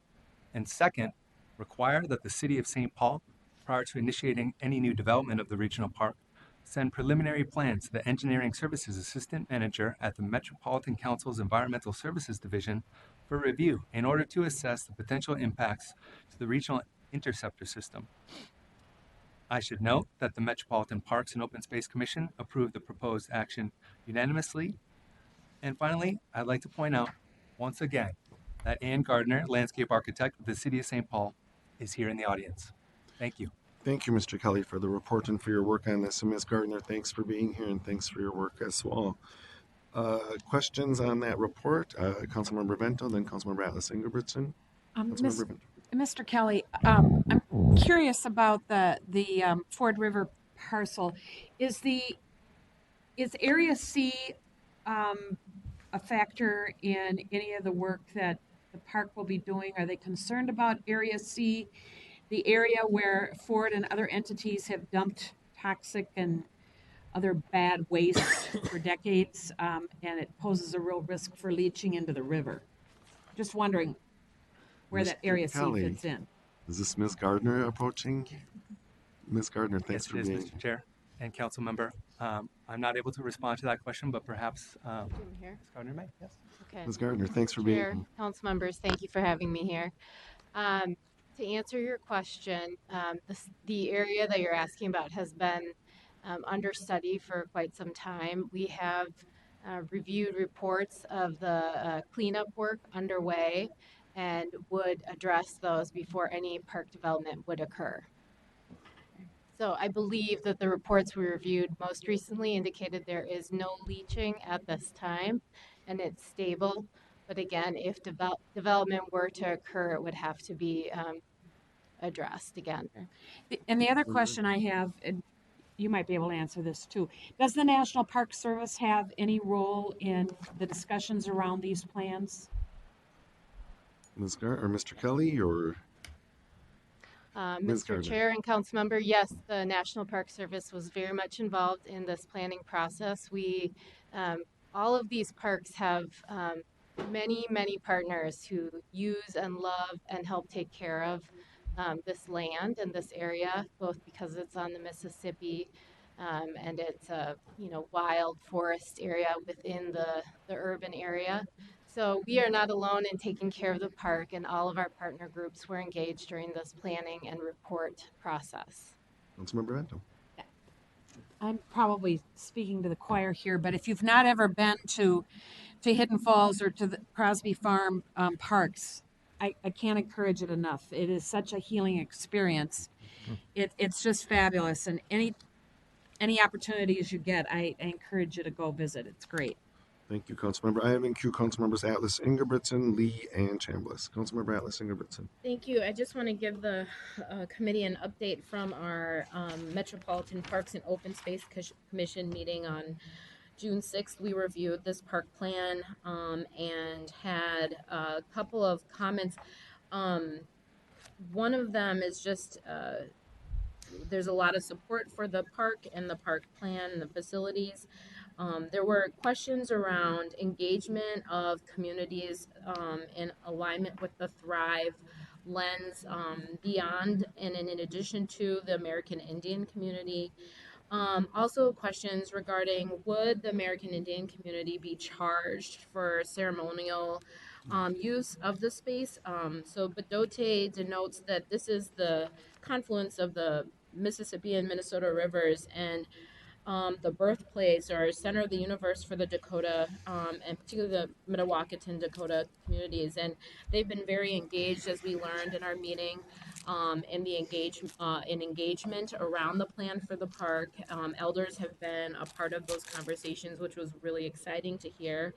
and second, require that the City of St. Paul, prior to initiating any new development of the regional park, send preliminary plans to the Engineering Services Assistant Manager at the Metropolitan Council's Environmental Services Division for review in order to assess the potential impacts to the regional interceptor system. I should note that the Metropolitan Parks and Open Space Commission approved the proposed action unanimously. And finally, I'd like to point out, once again, that Ann Gardner, landscape architect of the City of St. Paul, is here in the audience. Thank you. Thank you, Mr. Kelly, for the report and for your work on this. And Ms. Gardner, thanks for being here and thanks for your work as well. Questions on that report? Councilmember Vento, then Councilmember Atlas Ingebrigtsen. Councilmember Vento. Mr. Kelly, I'm curious about the Ford River parcel. Is Area C a factor in any of the work that the park will be doing? Are they concerned about Area C, the area where Ford and other entities have dumped toxic and other bad waste for decades, and it poses a real risk for leaching into the river? Just wondering where that Area C Kelly, fits in. is this Ms. Gardner approaching? Ms. Gardner, thanks Yes, for it is, being. Mr. Chair and Council Member. I'm not able to respond to that question, but perhaps Here. Ms. Gardner may. Yes. Okay. Ms. Gardner, thanks for Chair, being. council members, thank you for having me here. To answer your question, the area that you're asking about has been under study for quite some time. We have reviewed reports of the cleanup work underway and would address those before any park development would occur. So I believe that the reports we reviewed most recently indicated there is no leaching at this time and it's stable. But again, if development were to occur, it would have to be addressed again. And the other question I have, and you might be able to answer this too, does the National Park Service have any role in the discussions around these plans? Ms. Gardner, or Mr. Kelly, or Ms. Mr. Gardner? Chair and council member, yes, the National Park Service was very much involved in this planning process. All of these parks have many partners who use and love and help take care of this land and this area, both because it's on the Mississippi and it's a wild forest area within the urban area. So we are not alone in taking care of the park, and all of our partner groups were engaged during this planning and report process. Councilmember Vento. I'm probably speaking to the choir here, but if you've not ever been to Hidden Falls or to the Crosby Farm parks, I can't encourage it enough. It is such a healing experience. It's just fabulous, and any opportunities you get, I encourage you to go visit. It's great. Thank you, Councilmember. I have in queue Councilmembers Atlas Ingebrigtsen, Lee, and Chambliss. Councilmember Atlas Ingebrigtsen. Thank you. I just want to give the committee an update from our Metropolitan Parks and Open Space Commission meeting on June 6th. We reviewed this park plan and had a couple of comments. One of them is just there's a lot of support for the park and the park plan and the facilities. There were questions around engagement of communities in alignment with the Thrive lens beyond and in addition to the American Indian community. Also questions regarding would the American Indian community be charged for ceremonial use of the space? So Badote denotes that this is the confluence of the Mississippi and Minnesota rivers and the birthplace or center of the universe for the Dakota and particularly the Mdewakanton Dakota communities. And they've been very engaged, as we learned in our meeting, in engagement around the plan for the park. Elders have been a part of those conversations, which was really exciting to hear.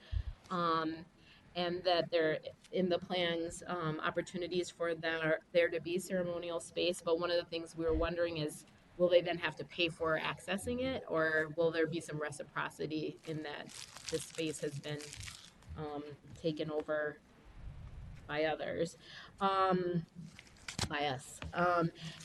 And that there in the plans opportunities for there to be ceremonial space. But one of the things we were wondering is, will they then have to pay for accessing it, or will there be some reciprocity in that this space has been taken over by others? By us.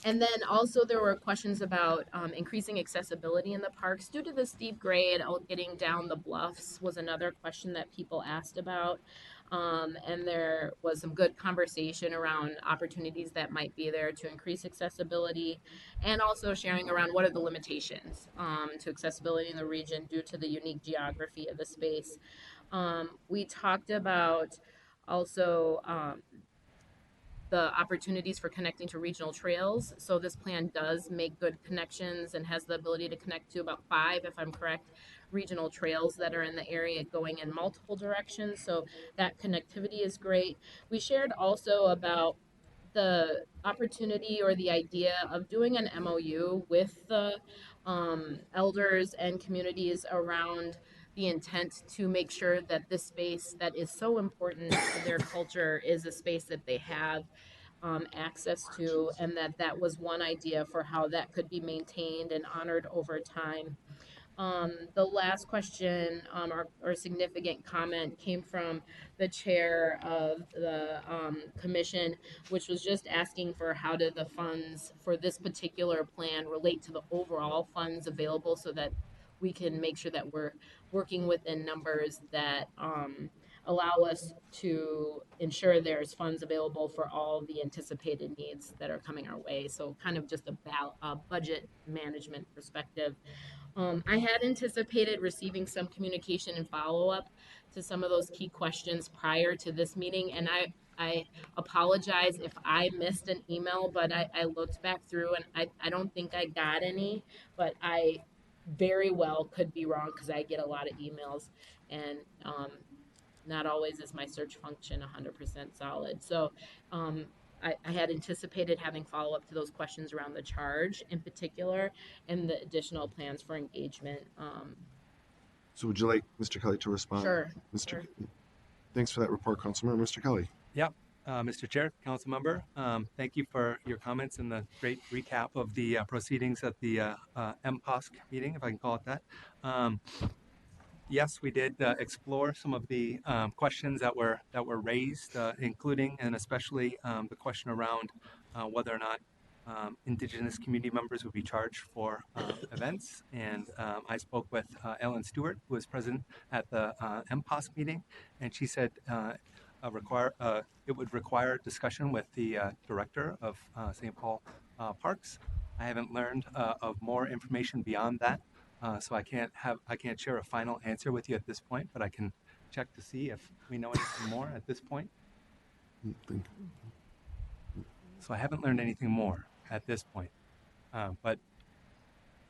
And then also there were questions about increasing accessibility in the parks due to the steep grade. Getting down the bluffs was another question that people asked about. And there was some good conversation around opportunities that might be there to increase accessibility, and also sharing around what are the limitations to accessibility in the region due to the unique geography of the space. We talked about also the opportunities for connecting to regional trails. So this plan does make good connections and has the ability to connect to about 5, if I'm correct, regional trails that are in the area going in multiple directions. So that connectivity is great. We shared also about the opportunity or the idea of doing an MOU with the elders and communities around the intent to make sure that this space that is so important to their culture is a space that they have access to, and that was one idea for how that could be maintained and honored over time. The last question or significant comment came from the chair of the commission, which was just asking for how do the funds for this particular plan relate to the overall funds available so that we can make sure that we're working within numbers that allow us to ensure there's funds available for all the anticipated needs that are coming our way. So kind of just a budget management perspective. I had anticipated receiving some communication and follow-up to some of those key questions prior to this meeting, and I apologize if I missed an email, but I looked back through and I don't think I got any, but I very well could be wrong because I get a lot of emails and not always is my search function 100% solid. So I had anticipated having follow up to those questions around the charge in particular and the additional plans for engagement. So would you like Mr. Kelly to respond? Sure. Mr. Sure. Thanks for that report, Councilmember. Mr. Kelly. Yep. Mr. Chair, Council Member, thank you for your comments and the great recap of the proceedings at the MPOSC meeting, if I can call it that. Yes, we did explore some of the questions that were raised, including and especially the question around whether or not Indigenous community members would be charged for events. And I spoke with Ellen Stewart, who was present at the MPOSC meeting, and she said it would require discussion with the director of St. Paul Parks. I haven't learned of more information beyond that. So I can't share a final answer with you at this point, but I can check to see if we know anything more at this point. So I haven't learned anything more at this point, but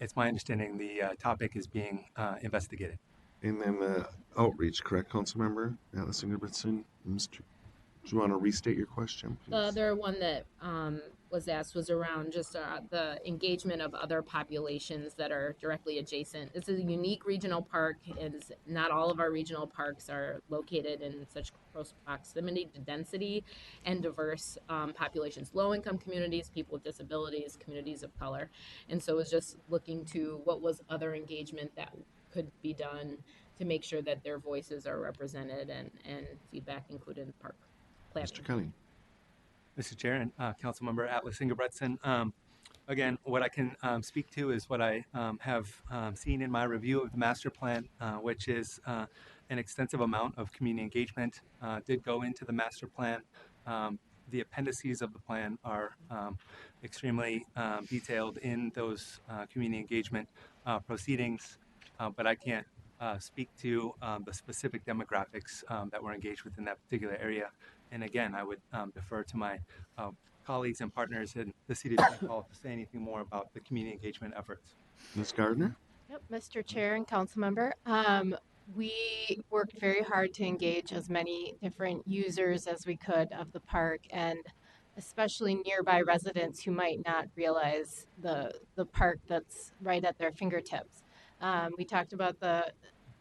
it's my understanding the topic is being investigated. And then the outreach, correct, Councilmember Atlas Ingebrigtsen? Mr. Do you want to restate your question, please? The other one that was asked was around just the engagement of other populations that are directly adjacent. This is a unique regional park, and not all of our regional parks are located in such close proximity to density and diverse populations, low-income communities, people with disabilities, communities of color. And so it was just looking to what was other engagement that could be done to make sure that their voices are represented and feedback included in the park. Mr. Kelly. Mr. Chair and Councilmember Atlas Ingebrigtsen. Again, what I can speak to is what I have seen in my review of the master plan, which is an extensive amount of community engagement did go into the master plan. The appendices of the plan are extremely detailed in those community engagement proceedings, but I can't speak to the specific demographics that were engaged within that particular area. And again, I would defer to my colleagues and partners in the City of St. Paul to say anything more about the community engagement efforts. Ms. Gardner? Yep, Mr. Chair and Council Member. We worked very hard to engage as many different users as we could of the park, and especially nearby residents who might not realize the park that's right at their fingertips. We talked about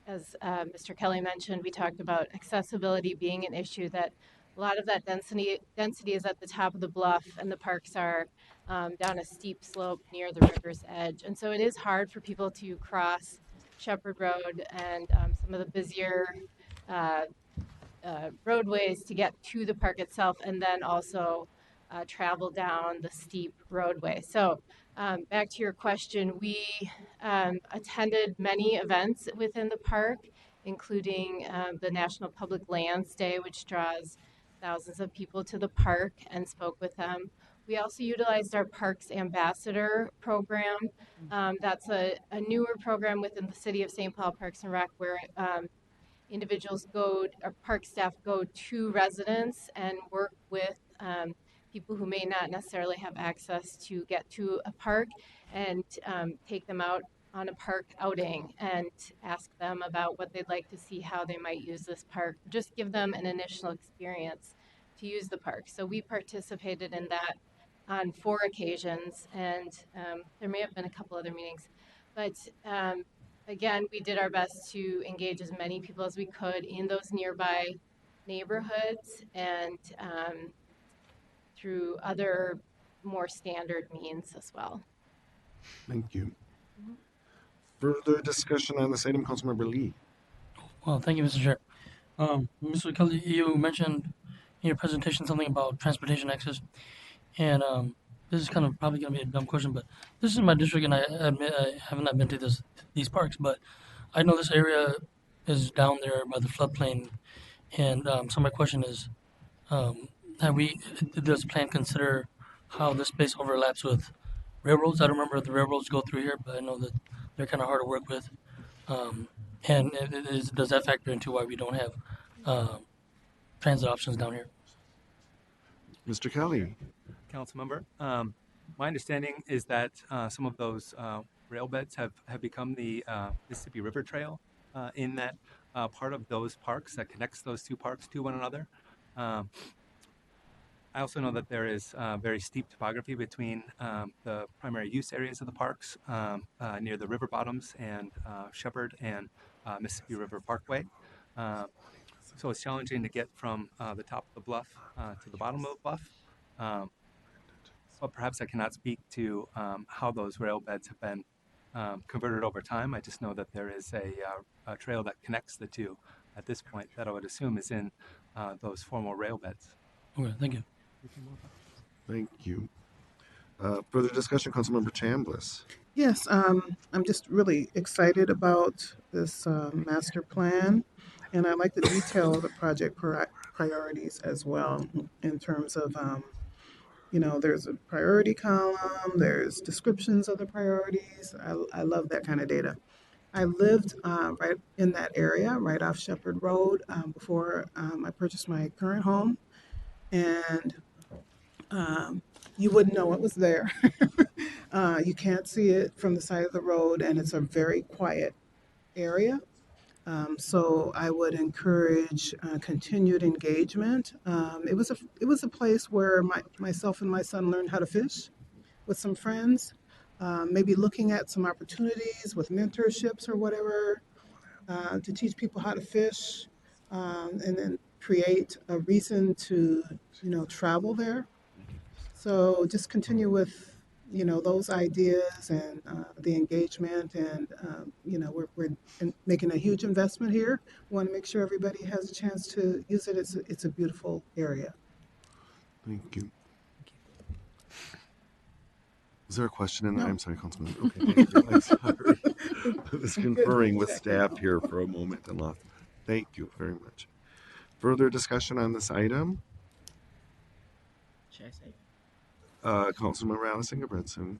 as Mr. Kelly mentioned, we talked about accessibility being an issue, that a lot of that density is at the top of the bluff, and the parks are down a steep slope near the river's edge. And so it is hard for people to cross Shepherd Road and some of the busier roadways to get to the park itself, and then also travel down the steep roadway. So back to your question, we attended many events within the park, including the National Public Lands Day, which draws thousands of people to the park, and spoke with them. We also utilized our Parks Ambassador program. That's a newer program within the City of St. Paul Parks and Rec, where individuals or park staff go to residents and work with people who may not necessarily have access to get to a park, and take them out on a park outing and ask them about what they'd like to see, how they might use this park, just give them an initial experience to use the park. So we participated in that on 4 occasions, and there may have been a couple other meetings. But again, we did our best to engage as many people as we could in those nearby neighborhoods and through other more standard means as well. Thank you. Further discussion on this item, Councilmember Lee. Well, thank you, Mr. Chair. Mr. Kelly, you mentioned in your presentation something about transportation access, and this is kind of probably going to be a dumb question, but this is my district, and I admit I have not been to these parks, but I know this area is down there by the floodplain, and so my question is, um, does plan consider how this space overlaps with railroads? I don't remember if the railroads go through here, but I know that they're kind of hard to work with. Um, and does that factor into why we don't have transit options down here? Mr. Kelly. Councilmember, my understanding is that some of those rail beds have become the Mississippi River Trail in that part of those parks that connects those two parks to one another. I also know that there is very steep topography between the primary use areas of the parks near the river bottoms and Shepherd and Mississippi River Parkway. So it's challenging to get from the top of the bluff to the bottom of the bluff. Well, perhaps I cannot speak to how those rail beds have been converted over time. I just know that there is a trail that connects the two at this point that I would assume is in those formal rail beds. Okay, thank you. Thank you. Further discussion, Councilmember Chambliss. Yes, I'm just really excited about this master plan, and I like the detail of the project priorities as well in terms of, there's a priority column, there's descriptions of the priorities. I love that kind of data. I lived right in that area, right off Shepherd Road, before I purchased my current home, and you wouldn't know it was there. You can't see it from the side of the road, and it's a very quiet area. So I would encourage continued engagement. It was a place where myself and my son learned how to fish with some friends. Maybe looking at some opportunities with mentorships or whatever to teach people how to fish, and then create a reason to travel there. So just continue with, those ideas and the engagement, and we're making a huge investment here. We want to make sure everybody has a chance to use it. It's a beautiful area. Thank you. Is there a question in there? No. I'm sorry, Councilman. Okay, thank you. I'm sorry. I was conferring with staff here for a moment and lost. Thank you very much. Further discussion on this item? Should I say? Councilmember Allison Gabretson.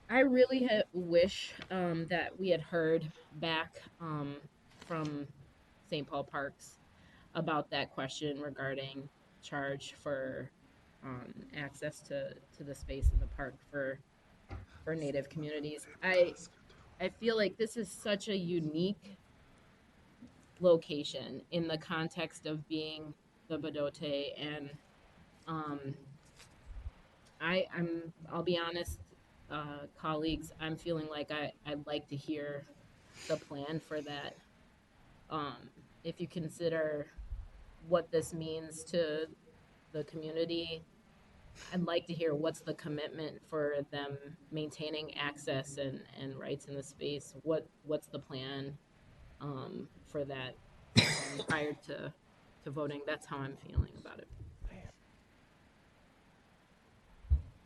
I really wish that we had heard back from St. Paul Parks about that question regarding charge for access to the space in the park for Native communities. I feel like this is such a unique location in the context of being the Badote, and I'll be honest, colleagues, I'm feeling like I'd like to hear the plan for that. If you consider what this means to the community, I'd like to hear what's the commitment for them maintaining access and rights in the space. What's the plan for that prior to voting? That's how I'm feeling about it.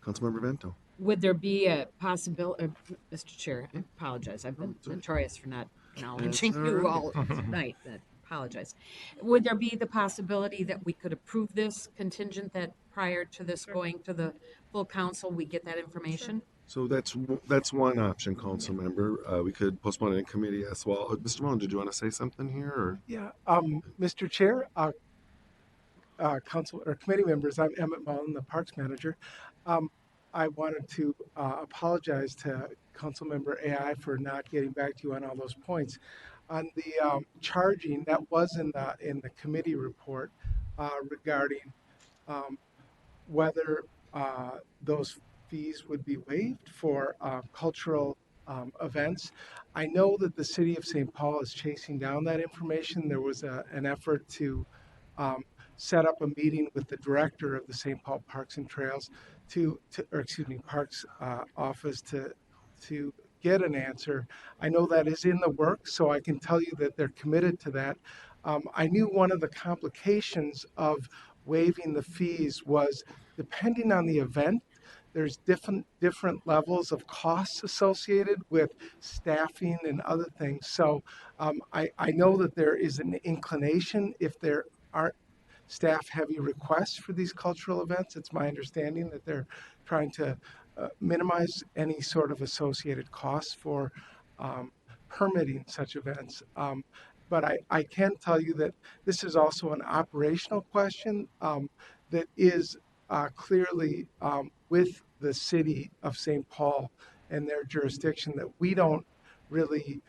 Councilmember Vento. Would there be a possibility, Mr. Chair, I apologize, I've been notorious for not acknowledging That's all you right. all tonight, I apologize. Would there be the possibility that we could approve this contingent that prior to this going to the full council, we get that information? So that's one option, Councilmember. We could postpone it in committee as well. Mr. Mullen, did you want to say something here? Or? Yeah, Mr. Chair, council or committee members, I'm Emmett Mullen, the Parks Manager. I wanted to apologize to Councilmember AI for not getting back to you on all those points. On the charging, that was in the committee report regarding whether those fees would be waived for cultural events. I know that the city of St. Paul is chasing down that information. There was an effort to set up a meeting with the director of the St. Paul Parks and Trails or excuse me, Parks office to get an answer. I know that is in the works, so I can tell you that they're committed to that. I knew one of the complications of waiving the fees was depending on the event, there's different levels of costs associated with staffing and other things. So I know that there is an inclination if there aren't staff-heavy requests for these cultural events. It's my understanding that they're trying to minimize any sort of associated costs for permitting such events. But I can tell you that this is also an operational question that is clearly with the city of St. Paul and their jurisdiction that we don't really,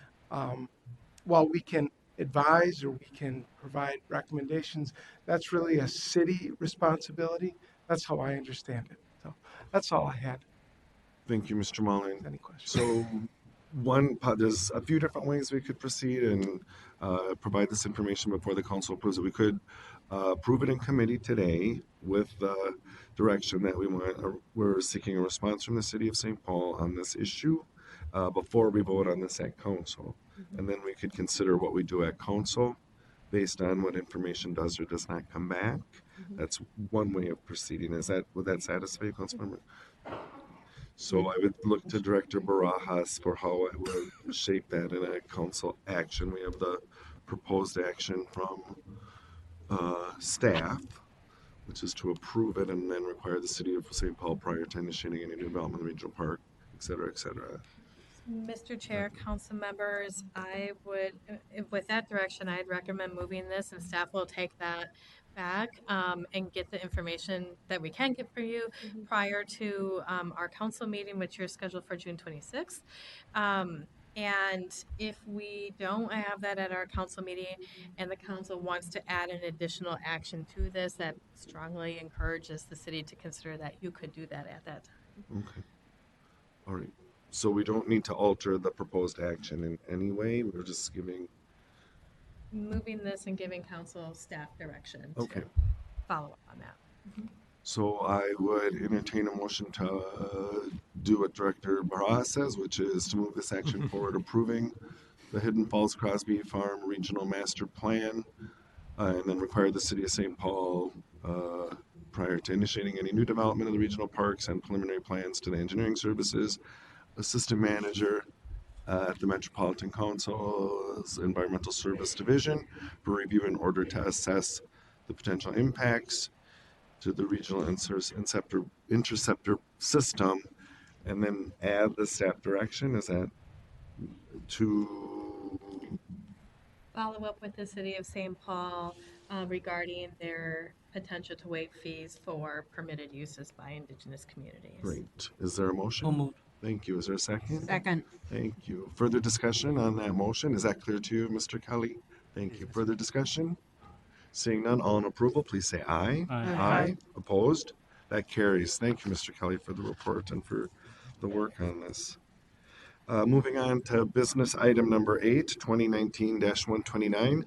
while we can advise or we can provide recommendations, that's really a city responsibility. That's how I understand it. So that's all I had. Thank you, Mr. Mullen. Any questions? So there's a few different ways we could proceed and provide this information before the council approves it. We could approve it in committee today with the direction that we're seeking a response from the city of St. Paul on this issue before we vote on this at council. And then we could consider what we do at council based on what information does or does not come back. That's one way of proceeding. Would that satisfy you, Councilmember? So I would look to Director Barajas for how I would shape that in a council action. We have the proposed action from staff, which is to approve it and then require the city of St. Paul prior to initiating any new development in the regional park, et cetera, et cetera. Mr. Chair, council members, I would, with that direction, I'd recommend moving this, and staff will take that back and get the information that we can get for you prior to our council meeting, which you're scheduled for June 26th. And if we don't have that at our council meeting and the council wants to add an additional action to this, that strongly encourages the city to consider that you could do that at that time. Okay. All right. So we don't need to alter the proposed action in any way. We're just moving this and giving council staff direction okay. to follow up on that. So I would entertain a motion to do what Director Barras says, which is to move this action forward, approving the Hidden Falls Crosby Farm Regional Master Plan, and then require the City of St. Paul, prior to initiating any new development of the regional parks and preliminary plans to the engineering services, Assistant Manager at the Metropolitan Council's Environmental Service Division for review in order to assess the potential impacts to the regional interceptor system, and then add the staff direction. Is that to Follow up with the City of St. Paul regarding their potential to waive fees for permitted uses by Indigenous communities. great? Is there a motion? So moved. Thank you. Is there a second? Second. Thank you. Further discussion on that motion? Is that clear to you, Mr. Kelly? Thank you. Further discussion? Seeing none, all in approval, please say aye. Aye. Opposed? That carries. Thank you, Mr. Kelly, for the report and for the work on this. Moving on to business item number 8, 2019-129.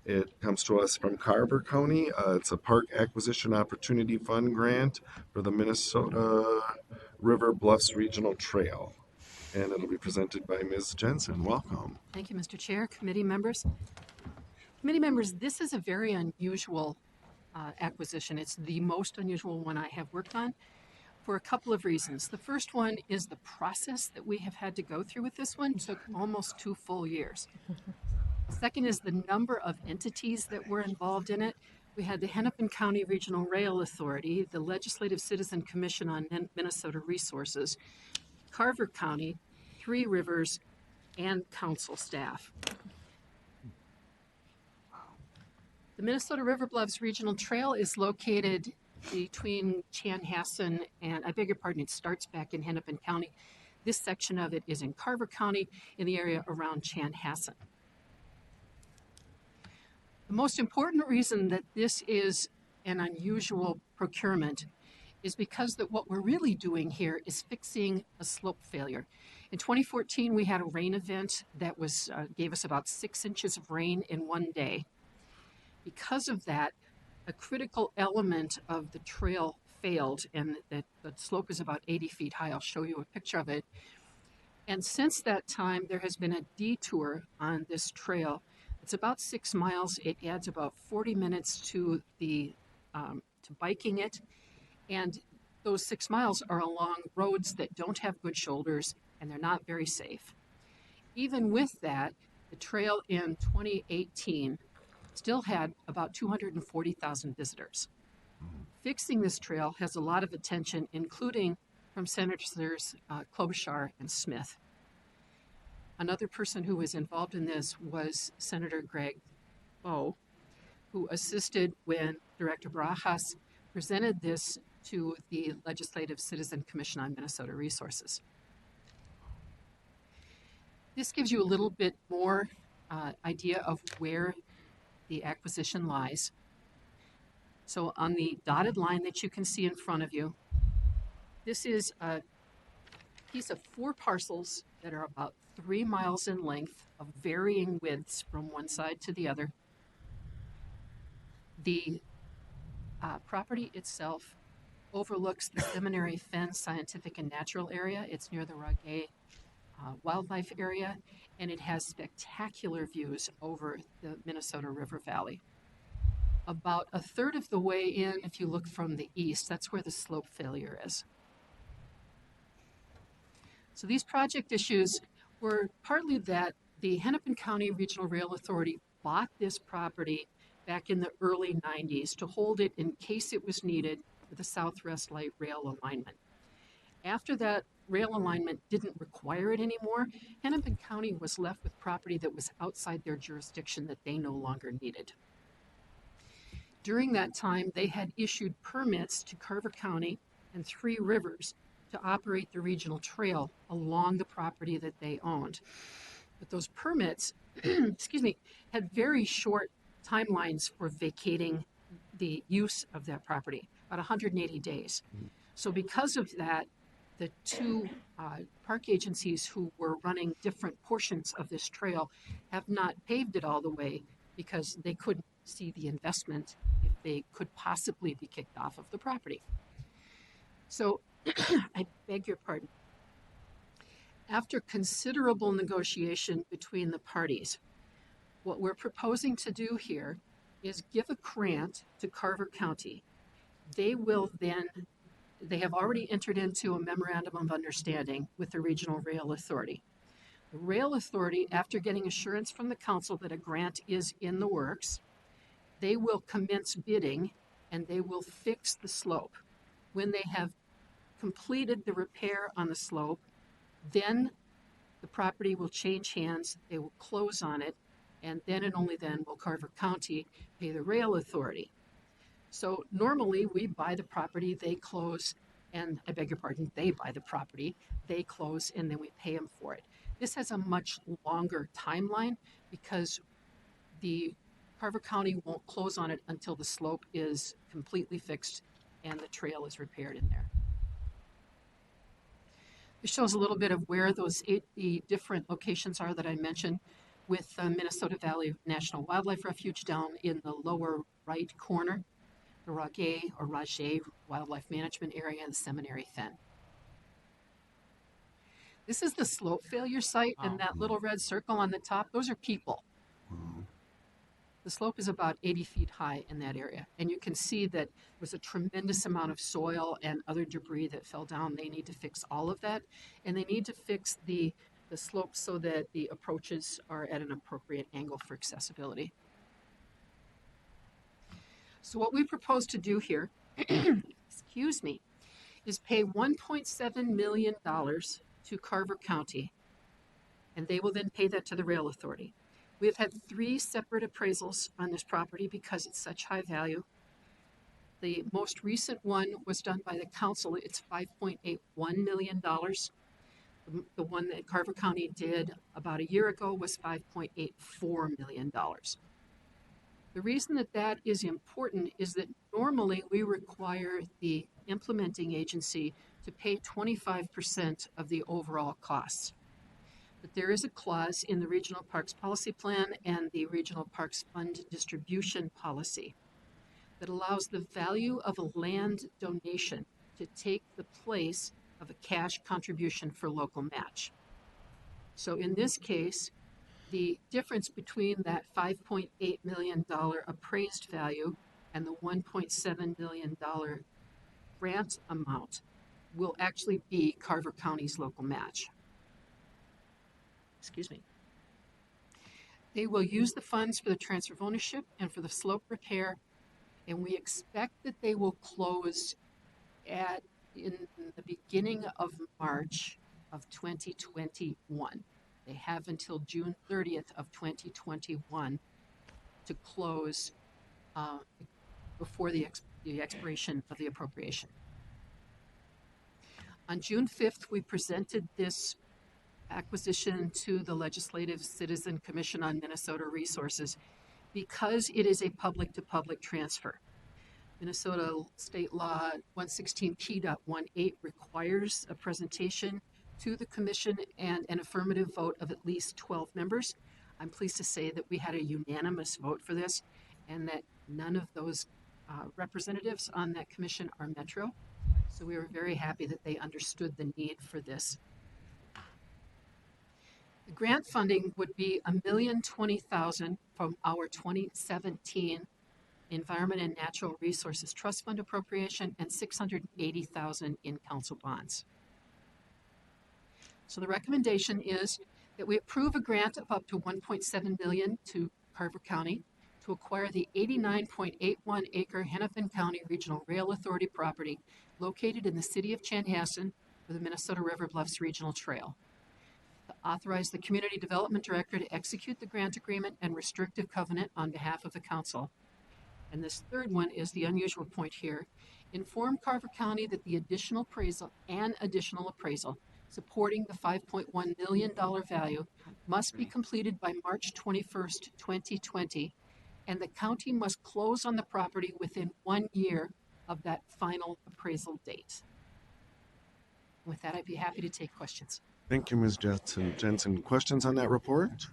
It comes to us from Carver County. It's a Park Acquisition Opportunity Fund grant for the Minnesota River Bluffs Regional Trail. And it'll be presented by Ms. Jensen. Welcome. Thank you, Mr. Chair, committee members. Committee members, this is a very unusual acquisition. It's the most unusual one I have worked on for a couple of reasons. The first one is the process that we have had to go through with this one took almost 2 full years. Second is the number of entities that were involved in it. We had the Hennepin County Regional Rail Authority, the Legislative Citizen Commission on Minnesota Resources, Carver County, 3 Rivers, and council staff. The Minnesota River Bluffs Regional Trail is located between Chanhassen and, I beg your pardon, it starts back in Hennepin County. This section of it is in Carver County in the area around Chanhassen. The most important reason that this is an unusual procurement is because that what we're really doing here is fixing a slope failure. In 2014, we had a rain event that was gave us about 6 inches of rain in one day. Because of that, a critical element of the trail failed, and the slope is about 80 feet high. I'll show you a picture of it. And since that time, there has been a detour on this trail. It's about 6 miles. It adds about 40 minutes to the to biking it, and those 6 miles are along roads that don't have good shoulders, and they're not very safe. Even with that, the trail in 2018 still had about 240,000 visitors. Fixing this trail has a lot of attention, including from Senators Klobuchar and Smith. Another person who was involved in this was Senator Greg Bowe, who assisted when Director Barajas presented this to the Legislative Citizen Commission on Minnesota Resources. This gives you a little bit more idea of where the acquisition lies. So on the dotted line that you can see in front of you, this is a piece of 4 parcels that are about 3 miles in length of varying widths from one side to the other. The property itself overlooks the Seminary Fen Scientific and Natural Area. It's near the Ragay Wildlife Area, and it has spectacular views over the Minnesota River Valley. About a third of the way in, if you look from the east, that's where the slope failure is. So these project issues were partly that the Hennepin County Regional Rail Authority bought this property back in the early 90s to hold it in case it was needed for the Southwest Light Rail alignment. After that rail alignment didn't require it anymore, Hennepin County was left with property that was outside their jurisdiction that they no longer needed. During that time, they had issued permits to Carver County and Three Rivers to operate the regional trail along the property that they owned. But those permits, excuse me, had very short timelines for vacating the use of that property, about 180 days. So because of that, the 2 park agencies who were running different portions of this trail have not paved it all the way because they couldn't see the investment if they could possibly be kicked off of the property. So I beg your pardon. After considerable negotiation between the parties, what we're proposing to do here is give a grant to Carver County. They have already entered into a memorandum of understanding with the Regional Rail Authority. The Rail Authority, after getting assurance from the council that a grant is in the works, they will commence bidding and they will fix the slope. When they have completed the repair on the slope, then the property will change hands, they will close on it, and then and only then will Carver County pay the rail authority. So normally we buy the property, they close, and I beg your pardon, they buy the property, they close, and then we pay them for it. This has a much longer timeline because the Carver County won't close on it until the slope is completely fixed and the trail is repaired in there. This shows a little bit of where those 8 different locations are that I mentioned, with Minnesota Valley National Wildlife Refuge down in the lower right corner, the Ragay or Ragay Wildlife Management Area, and the Seminary Fen. This is the slope failure site, and that little red circle on the top, those are people. The slope is about 80 feet high in that area, and you can see that there was a tremendous amount of soil and other debris that fell down. They need to fix all of that, and they need to fix the slope so that the approaches are at an appropriate angle for accessibility. So what we propose to do here, excuse me, is pay $1.7 million to Carver County, and they will then pay that to the rail authority. We have had 3 separate appraisals on this property because it's such high value. The most recent one was done by the council. It's $5.81 million. The one that Carver County did about a year ago was $5.84 million. The reason that that is important is that normally we require the implementing agency to pay 25% of the overall costs. But there is a clause in the Regional Parks Policy Plan and the Regional Parks Fund Distribution Policy that allows the value of a land donation to take the place of a cash contribution for local match. So in this case, the difference between that $5.8 million appraised value and the $1.7 million grant amount will actually be Carver County's local match. Excuse me. They will use the funds for the transfer of ownership and for the slope repair, and we expect that they will close in the beginning of March of 2021. They have until June 30th of 2021 to close before the expiration of the appropriation. On June 5th, we presented this acquisition to the Legislative Citizen Commission on Minnesota Resources because it is a public-to-public transfer. Minnesota State Law 116P.18 requires a presentation to the commission and an affirmative vote of at least 12 members. I'm pleased to say that we had a unanimous vote for this and that none of those representatives on that commission are Metro. So we were very happy that they understood the need for this. The grant funding would be $1,020,000 from our 2017 Environment and Natural Resources Trust Fund appropriation and $680,000 in council bonds. So the recommendation is that we approve a grant of up to $1.7 million to Carver County to acquire the 89.81 acre Hennepin County Regional Rail Authority property located in the city of Chanhassen for the Minnesota River Bluffs Regional Trail. To authorize the Community Development Director to execute the grant agreement and restrictive covenant on behalf of the council. And this third one is the unusual point here. Inform Carver County that the additional appraisal supporting the $5.1 million value must be completed by March 21st, 2020, and the county must close on the property within 1 year of that final appraisal date. With that, I'd be happy to take questions. Thank you, Ms. Jensen. Questions on that report?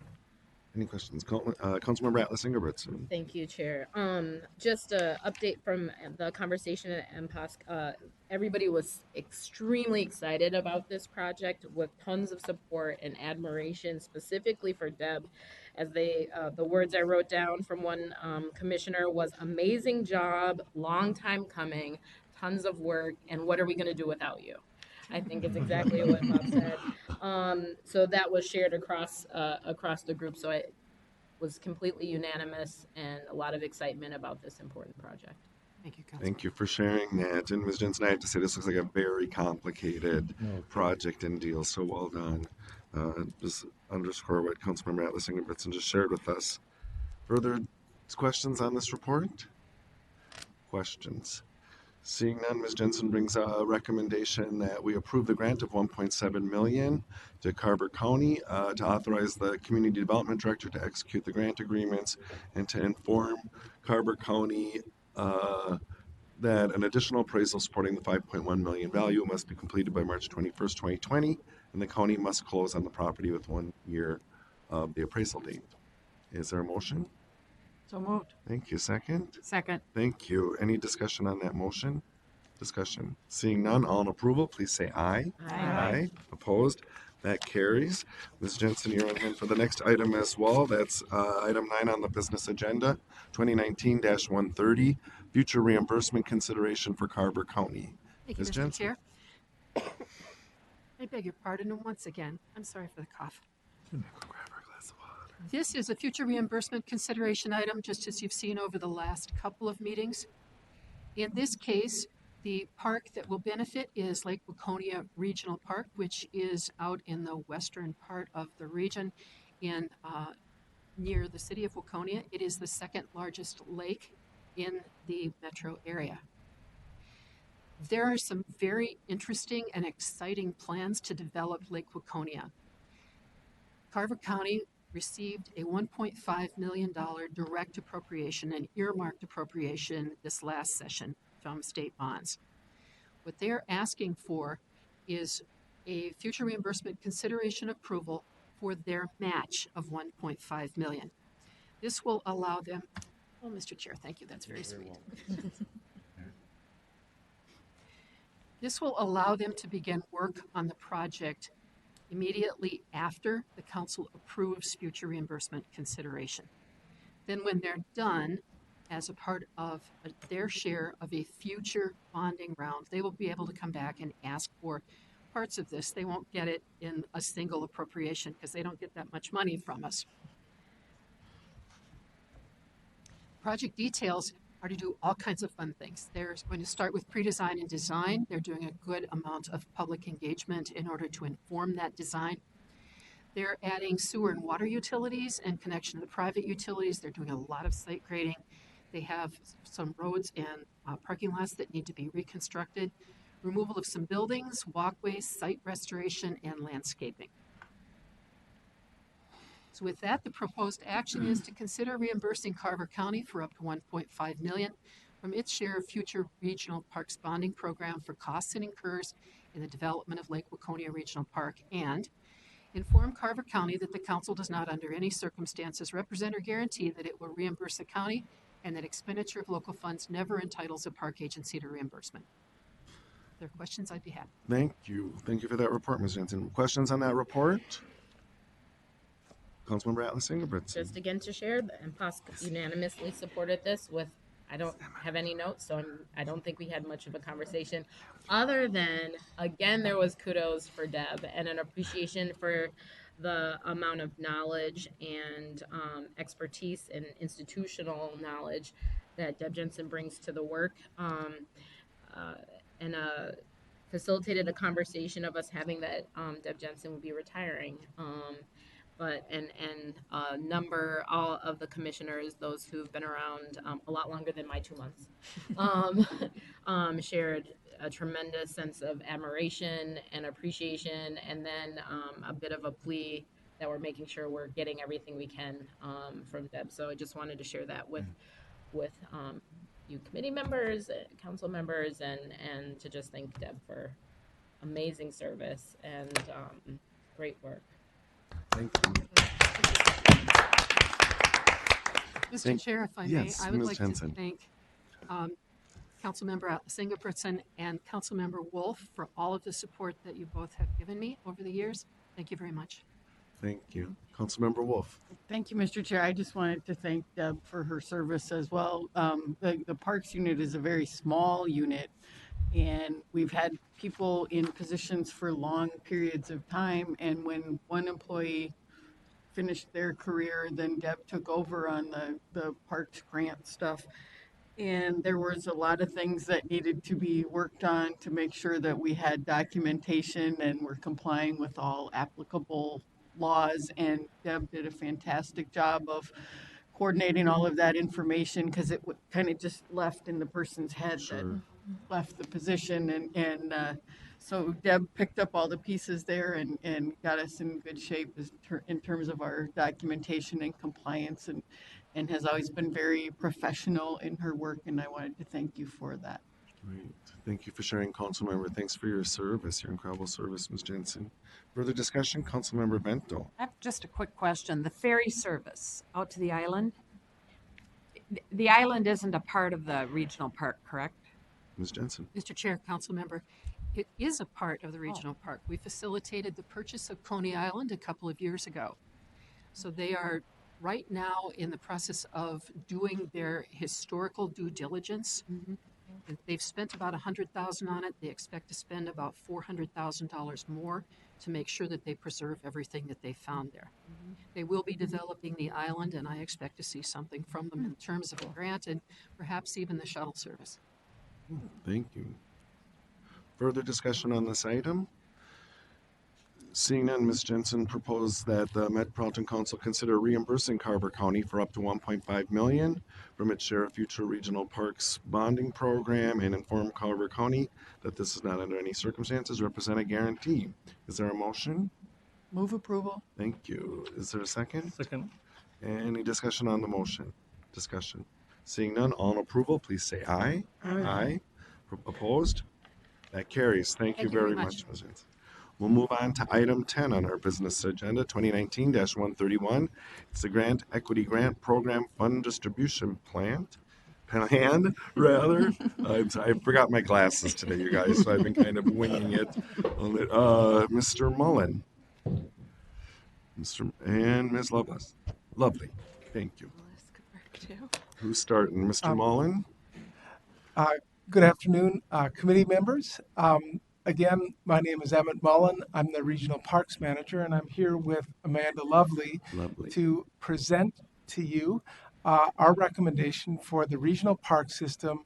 Any questions? Councilmember Atlas Ingebrigtsen. Thank you, Chair. Just an update from the conversation at MPOSC. Everybody was extremely excited about this project with tons of support and admiration, specifically for Deb, as the words I wrote down from one commissioner was amazing job, long time coming, tons of work, and what are we going to do without you? I think is exactly what Bob said. So that was shared across the group. So it was completely unanimous and a lot of excitement about this important project. Thank you, Councilman. Thank you for sharing that. And Ms. Jensen, I have to say this looks like a very complicated project and deal. So well done. Just underscore what Councilmember Atlas Ingebrigtsen just shared with us. Further questions on this report? Questions? Seeing none, Ms. Jensen brings a recommendation that we approve the grant of $1.7 million to Carver County to authorize the Community Development Director to execute the grant agreements and to inform Carver County that an additional appraisal supporting the $5.1 million value must be completed by March 21st, 2020, and the county must close on the property with 1 year of the appraisal date. Is there a motion? So moved. Thank you. Second? Second. Thank you. Any discussion on that motion? Discussion. Seeing none, all in approval, please say aye. Aye. Aye. Opposed? That carries. Ms. Jensen, you're on hand for the next item as well. That's item 9 on the business agenda, 2019-130, future reimbursement consideration for Carver County. Thank you, Ms. Mr. Jensen. Chair. I beg your pardon once again. I'm sorry for the cough. This is a future reimbursement consideration item, just as you've seen over the last couple of meetings. In this case, the park that will benefit is Lake Waconia Regional Park, which is out in the western part of the region in near the city of Waconia. It is the second largest lake in the metro area. There are some very interesting and exciting plans to develop Lake Waconia. Carver County received a $1.5 million direct appropriation, an earmarked appropriation this last session from state bonds. What they're asking for is a future reimbursement consideration approval for their match of $1.5 million. This will allow them, oh, Mr. Chair, thank you, that's very sweet. This will allow them to begin work on the project immediately after the council approves future reimbursement consideration. Then when they're done, as a part of their share of a future bonding round, they will be able to come back and ask for parts of this. They won't get it in a single appropriation because they don't get that much money from us. Project details are to do all kinds of fun things. They're going to start with pre-design and design. They're doing a good amount of public engagement in order to inform that design. They're adding sewer and water utilities and connection to the private utilities. They're doing a lot of site grading. They have some roads and parking lots that need to be reconstructed, removal of some buildings, walkways, site restoration, and landscaping. So with that, the proposed action is to consider reimbursing Carver County for up to $1.5 million from its share of future regional parks bonding program for costs it incurs in the development of Lake Waconia Regional Park, and inform Carver County that the council does not under any circumstances represent or guarantee that it will reimburse the county, and that expenditure of local funds never entitles a park agency to reimbursement. If there are questions, I'd be happy. Thank you. Thank you for that report, Ms. Jensen. Questions on that report? Councilmember Atlas Ingebrigtsen. Just again to share, the MPOS unanimously supported this with, I don't have any notes, so I don't think we had much of a conversation other than, again, there was kudos for Deb and an appreciation for the amount of knowledge and expertise and institutional knowledge that Deb Jensen brings to the work, and facilitated a conversation of us having that Deb Jensen would be retiring. But number all of the commissioners, those who've been around a lot longer than my 2 months, shared a tremendous sense of admiration and appreciation, and then a bit of a plea that we're making sure we're getting everything we can from Deb. So I just wanted to share that with you committee members, council members, and to just thank Deb for amazing service and great work. Thank you. Mr. Chair, if I may, yes, I would Ms. like Jensen. to thank Councilmember Atlas Ingebrigtsen and Councilmember Wolf for all of the support that you both have given me over the years. Thank you very much. Thank you. Councilmember Wolf. Thank you, Mr. Chair. I just wanted to thank Deb for her service as well. The Parks unit is a very small unit, and we've had people in positions for long periods of time. And when one employee finished their career, then Deb took over on the Parks grant stuff. And there was a lot of things that needed to be worked on to make sure that we had documentation and were complying with all applicable laws. And Deb did a fantastic job of coordinating all of that information, because it kind of just left in the person's head that left the position. So Deb picked up all the pieces there and got us in good shape in terms of our documentation and compliance, and has always been very professional in her work, and I wanted to thank you for that. Great. Thank you for sharing, Councilmember. Thanks for your service, your incredible service, Ms. Jensen. Further discussion, Councilmember Bento. I have just a quick question. The ferry service out to the island, the island isn't a part of the regional park, correct? Ms. Jensen. Mr. Chair, Councilmember, it is a part of the regional park. We facilitated the purchase of Coney Island a couple of years ago. So they are right now in the process of doing their historical due diligence. They've spent about $100,000 on it. They expect to spend about $400,000 more to make sure that they preserve everything that they found there. They will be developing the island, and I expect to see something from them in terms of a grant and perhaps even the shuttle service. Thank you. Further discussion on this item? Seeing none, Ms. Jensen proposed that the Metropolitan Council consider reimbursing Carver County for up to $1.5 million from its share of future regional parks bonding program, and inform Carver County that this is not under any circumstances represent a guarantee. Is there a motion? Move approval. Thank you. Is there a second? Second. Any discussion on the motion? Discussion. Seeing none, all in approval, please say aye. Aye. Opposed? That carries. Thank you Thank you very very much. much, Ms. Hanson. We'll move on to item 10 on our business agenda, 2019-131. It's the Grant Equity Grant Program Fund Distribution Plan, rather. I forgot my glasses today, you guys, so I've been kind of winging it. Mr. Mullen. And Ms. Lovelace. Lovely. Thank you. Who's starting? Mr. Mullen? Good afternoon, committee members. Again, my name is Emmett Mullen. I'm the Regional Parks Manager, and I'm here with Amanda Lovely to present to you our recommendation for the Regional Park System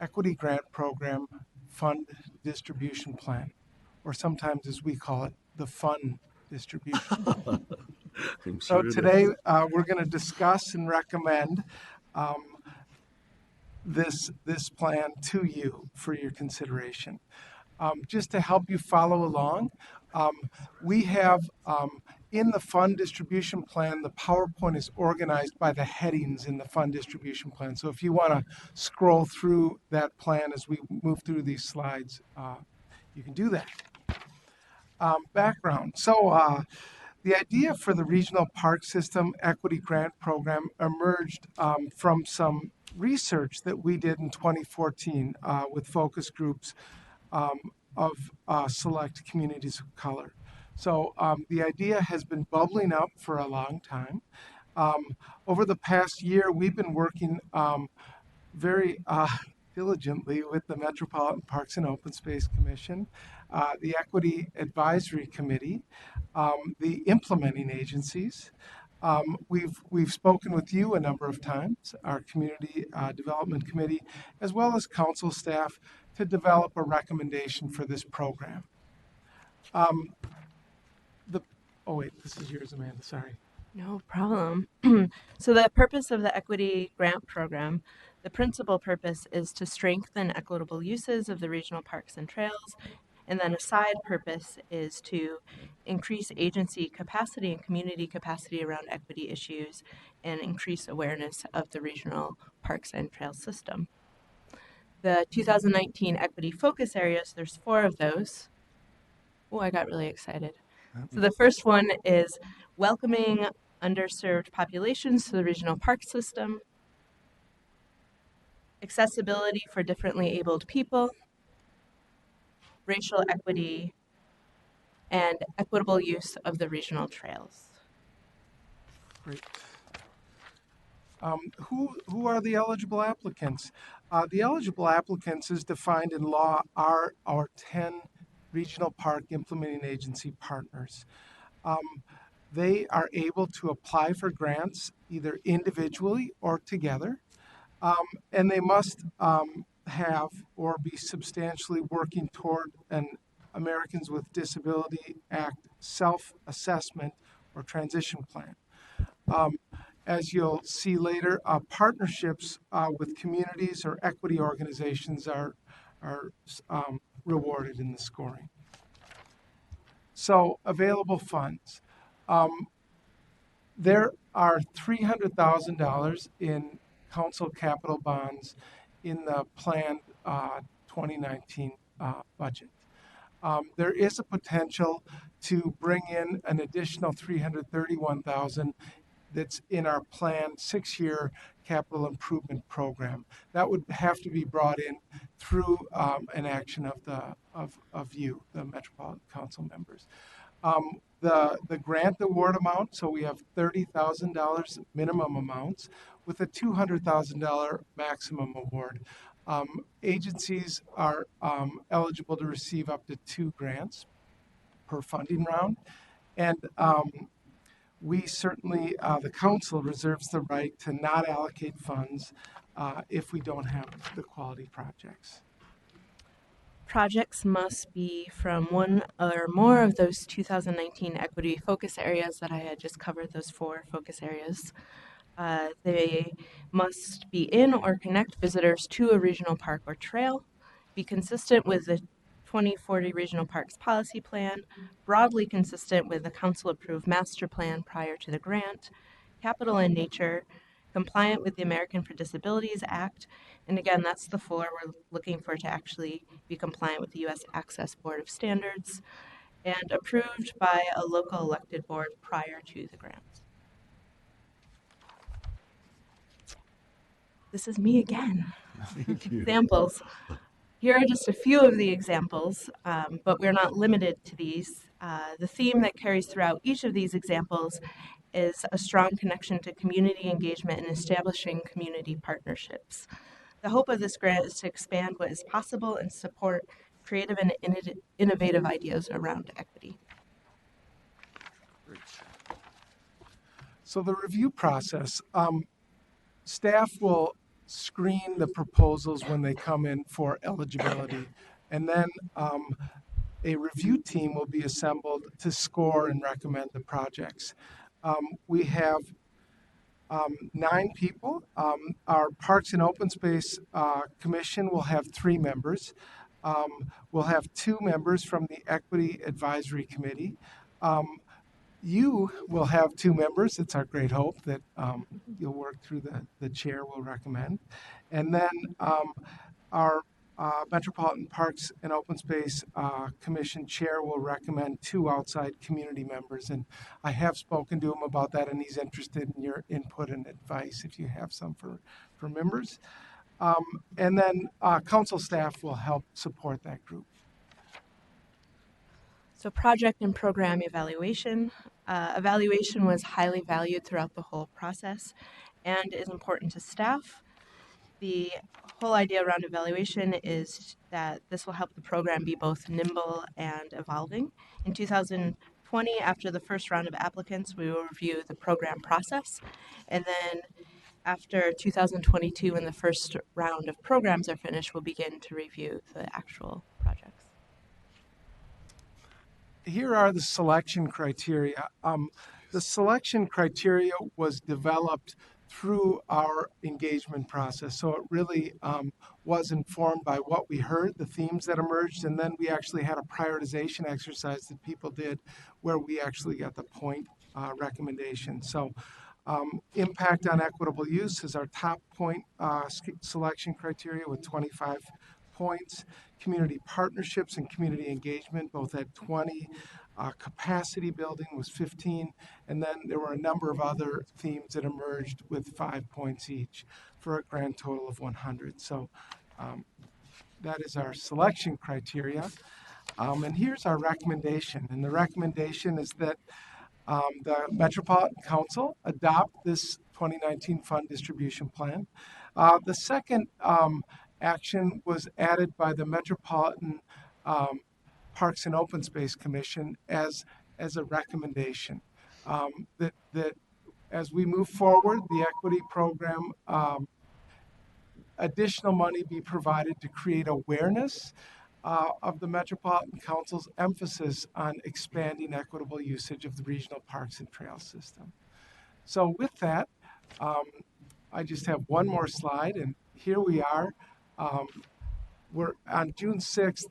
Equity Grant Program Fund Distribution Plan, or sometimes as we call it, the Fund Distribution Plan. So today we're going to discuss and recommend this plan to you for your consideration. Just to help you follow along, we have in the fund distribution plan, the PowerPoint is organized by the headings in the fund distribution plan. So if you want to scroll through that plan as we move through these slides, you can do that. Background. So the idea for the Regional Park System Equity Grant Program emerged from some research that we did in 2014 with focus groups of select communities of color. So the idea has been bubbling up for a long time. Over the past year, we've been working very diligently with the Metropolitan Parks and Open Space Commission, the Equity Advisory Committee, the implementing agencies. We've spoken with you a number of times, our Community Development Committee, as well as council staff, to develop a recommendation for this program. This is yours, Amanda, sorry. No problem. So the purpose of the Equity Grant Program, the principal purpose is to strengthen equitable uses of the regional parks and trails. And then a side purpose is to increase agency capacity and community capacity around equity issues and increase awareness of the regional parks and trails system. The 2019 equity focus areas, there's 4 of those. Oh, I got really excited. So the first one is welcoming underserved populations to the regional park system, accessibility for differently abled people, racial equity, and equitable use of the trails. Great. Who are the eligible applicants? The eligible applicants, as defined in law, are our 10 regional park implementing agency partners. They are able to apply for grants either individually or together, and they must have or be substantially working toward an Americans with Disability Act self-assessment or transition plan. As you'll see later, partnerships with communities or equity organizations are rewarded in the scoring. So available funds. There are $300,000 in council capital bonds in the planned 2019 budget. There is a potential to bring in an additional $331,000 that's in our planned 6-year capital improvement program. That would have to be brought in through an action of you, the Metropolitan Council members. The grant award amount, so we have $30,000 minimum amounts with a $200,000 maximum award. Agencies are eligible to receive up to 2 grants per funding round. And we certainly, the council reserves the right to not allocate funds if we don't have the quality projects. Projects must be from one or more of those 2019 equity focus areas that I had just covered, those 4 focus areas. They must be in or connect visitors to a regional park or trail, be consistent with the 2040 Regional Parks Policy Plan, broadly consistent with the council-approved master plan prior to the grant, capital in nature, compliant with the American for Disabilities Act, and again, that's the four we're looking for to actually be compliant with the U.S. Access Board of Standards, and approved by a local elected board prior to the grant. This is me again. Thank you. Examples. Here are just a few of the examples, but we're not limited to these. The theme that carries throughout each of these examples is a strong connection to community engagement and establishing community partnerships. The hope of this grant is to expand what is possible and support creative and innovative ideas around equity. So the review process, staff will screen the proposals when they come in for eligibility, and then a review team will be assembled to score and recommend the projects. We have 9 people. Our Parks and Open Space Commission will have 3 members. We'll have 2 members from the Equity Advisory Committee. You will have 2 members. It's our great hope that you'll work through the chair will recommend. And then our Metropolitan Parks and Open Space Commission chair will recommend 2 outside community members. And I have spoken to him about that, and he's interested in your input and advice if you have some for members. And then council staff will help support that group. So project and program evaluation. Evaluation was highly valued throughout the whole process and is important to staff. The whole idea around evaluation is that this will help the program be both nimble and evolving. In 2020, after the first round of applicants, we will review the program process. And then after 2022, when the first round of programs are finished, we'll begin to review the actual projects. Here are the selection criteria. The selection criteria was developed through our engagement process. So it really was informed by what we heard, the themes that emerged, and then we actually had a prioritization exercise that people did where we actually got the point recommendation. So impact on equitable use is our top point selection criteria with 25 points. Community partnerships and community engagement both had 20. Capacity building was 15, and then there were a number of other themes that emerged with 5 points each for a grand total of 100. So that is our selection criteria. And here's our recommendation. And the recommendation is that the Metropolitan Council adopt this 2019 fund distribution plan. The second action was added by the Metropolitan Parks and Open Space Commission as a recommendation that as we move forward, the equity program, additional money be provided to create awareness of the Metropolitan Council's emphasis on expanding equitable usage of the regional parks and trail system. So with that, I just have one more slide, and here we are. We're on June 6th.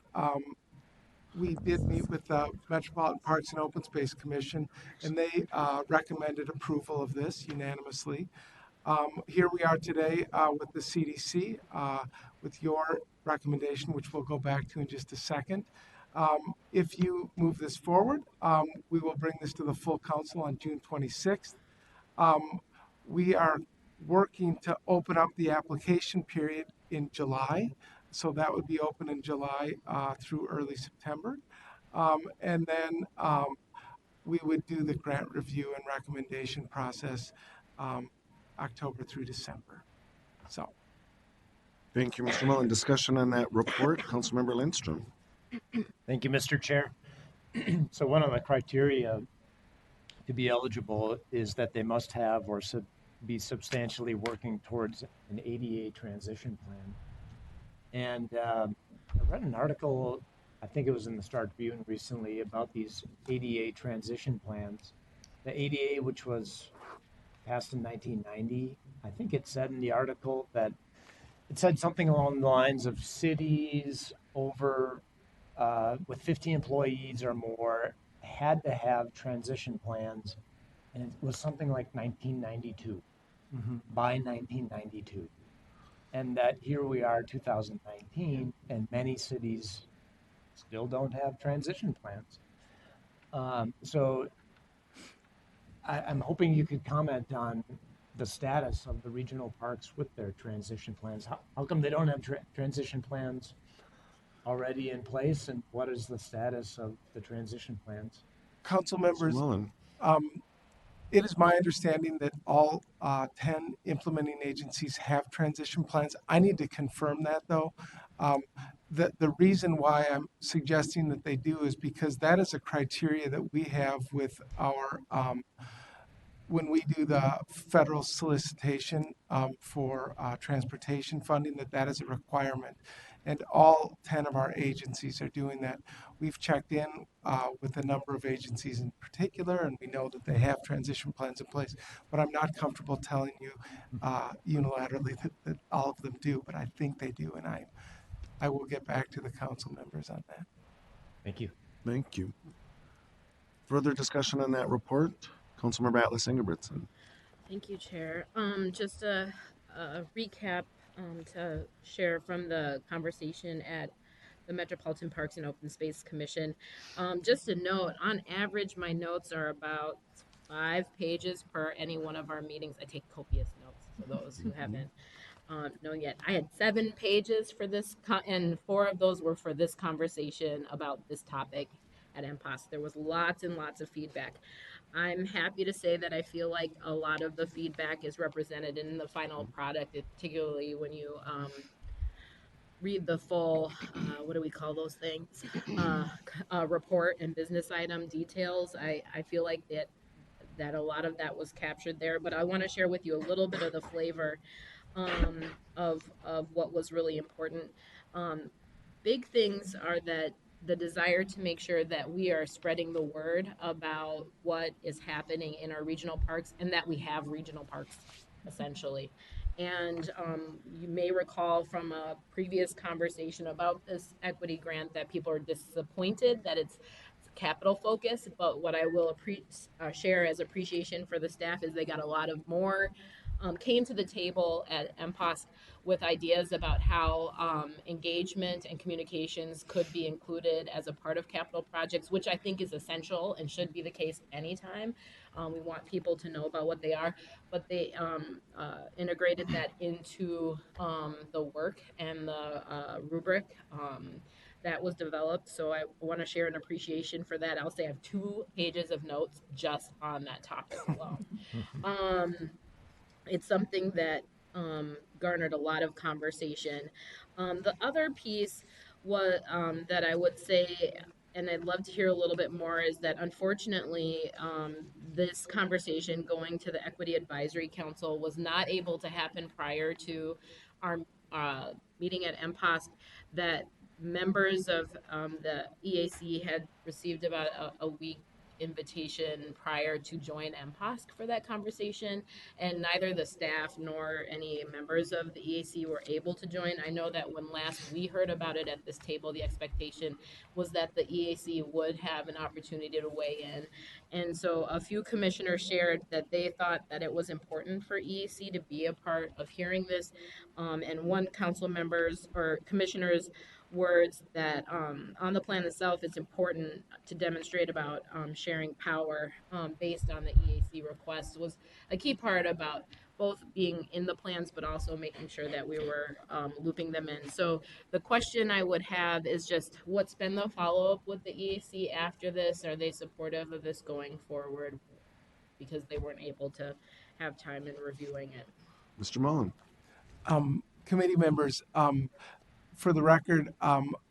We did meet with the Metropolitan Parks and Open Space Commission, and they recommended approval of this unanimously. Here we are today with the CDC, with your recommendation, which we'll go back to in just a second. If you move this forward, we will bring this to the full council on June 26th. We are working to open up the application period in July. So that would be open in July through early September. And then we would do the grant review and recommendation process October through December. So. Thank you, Mr. Mullen. Discussion on that report, Councilmember Lindstrom. Thank you, Mr. Chair. So one of the criteria to be eligible is that they must have or be substantially working towards an ADA transition plan. And I read an article, I think it was in the Star Tribune recently, about these ADA transition plans. The ADA, which was passed in 1990, I think it said in the article that it said something along the lines of cities over with 50 employees or more had to have transition plans, and it was something like 1992, by 1992. And that here we are, 2019, and many cities still don't have transition plans. So I'm hoping you could comment on the status of the regional parks with their transition plans. How come they don't have transition plans already in place, and what is the status of the transition plans? Council Mr. members, Mullen. it is my understanding that all 10 implementing agencies have transition plans. I need to confirm that, though. The reason why I'm suggesting that they do is because that is a criteria that we have with our when we do the federal solicitation for transportation funding, that is a requirement. And all 10 of our agencies are doing that. We've checked in with a number of agencies in particular, and we know that they have transition plans in place. But I'm not comfortable telling you unilaterally that all of them do, but I think they do, and I will get back to the council members on that. Thank you. Thank you. Further discussion on that report? Councilmember Atlas Ingebrigtsen. Thank you, Chair. Just a recap to share from the conversation at the Metropolitan Parks and Open Space Commission. Just a note, on average, my notes are about 5 pages per any one of our meetings. I take copious notes for those who haven't known yet. I had 7 pages for this, and 4 of those were for this conversation about this topic at MPOS. There was lots and lots of feedback. I'm happy to say that I feel like a lot of the feedback is represented in the final product, particularly when you read the full, what do we call those things, report and business item details. I feel like that a lot of that was captured there, but I want to share with you a little bit of the flavor of what was really important. Big things are that the desire to make sure that we are spreading the word about what is happening in our regional parks and that we have regional parks, essentially. And you may recall from a previous conversation about this equity grant that people are disappointed that it's capital focus, but what I will share as appreciation for the staff is they got a lot of more came to the table at MPOS with ideas about how engagement and communications could be included as a part of capital projects, which I think is essential and should be the case anytime. We want people to know about what they are, but they integrated that into the work and the rubric that was developed. So I want to share an appreciation for that. I'll say I have 2 pages of notes just on that topic alone. It's something that garnered a lot of conversation. The other piece was that I would say, and I'd love to hear a little bit more, is that unfortunately, this conversation going to the Equity Advisory Council was not able to happen prior to our meeting at MPOS. That members of the EAC had received about a week invitation prior to join MPOSC for that conversation, and neither the staff nor any members of the EAC were able to join. I know that when last we heard about it at this table, the expectation was that the EAC would have an opportunity to weigh in. And so a few commissioners shared that they thought that it was important for EAC to be a part of hearing this. And one council member's or commissioner's words that on the plan itself, it's important to demonstrate about sharing power based on the EAC request was a key part about both being in the plans, but also making sure that we were looping them in. So the question I would have is just what's been the follow-up with the EAC after this? Are they supportive of this going forward? Because they weren't able to have time in reviewing it. Mr. Mullen. Committee members, for the record,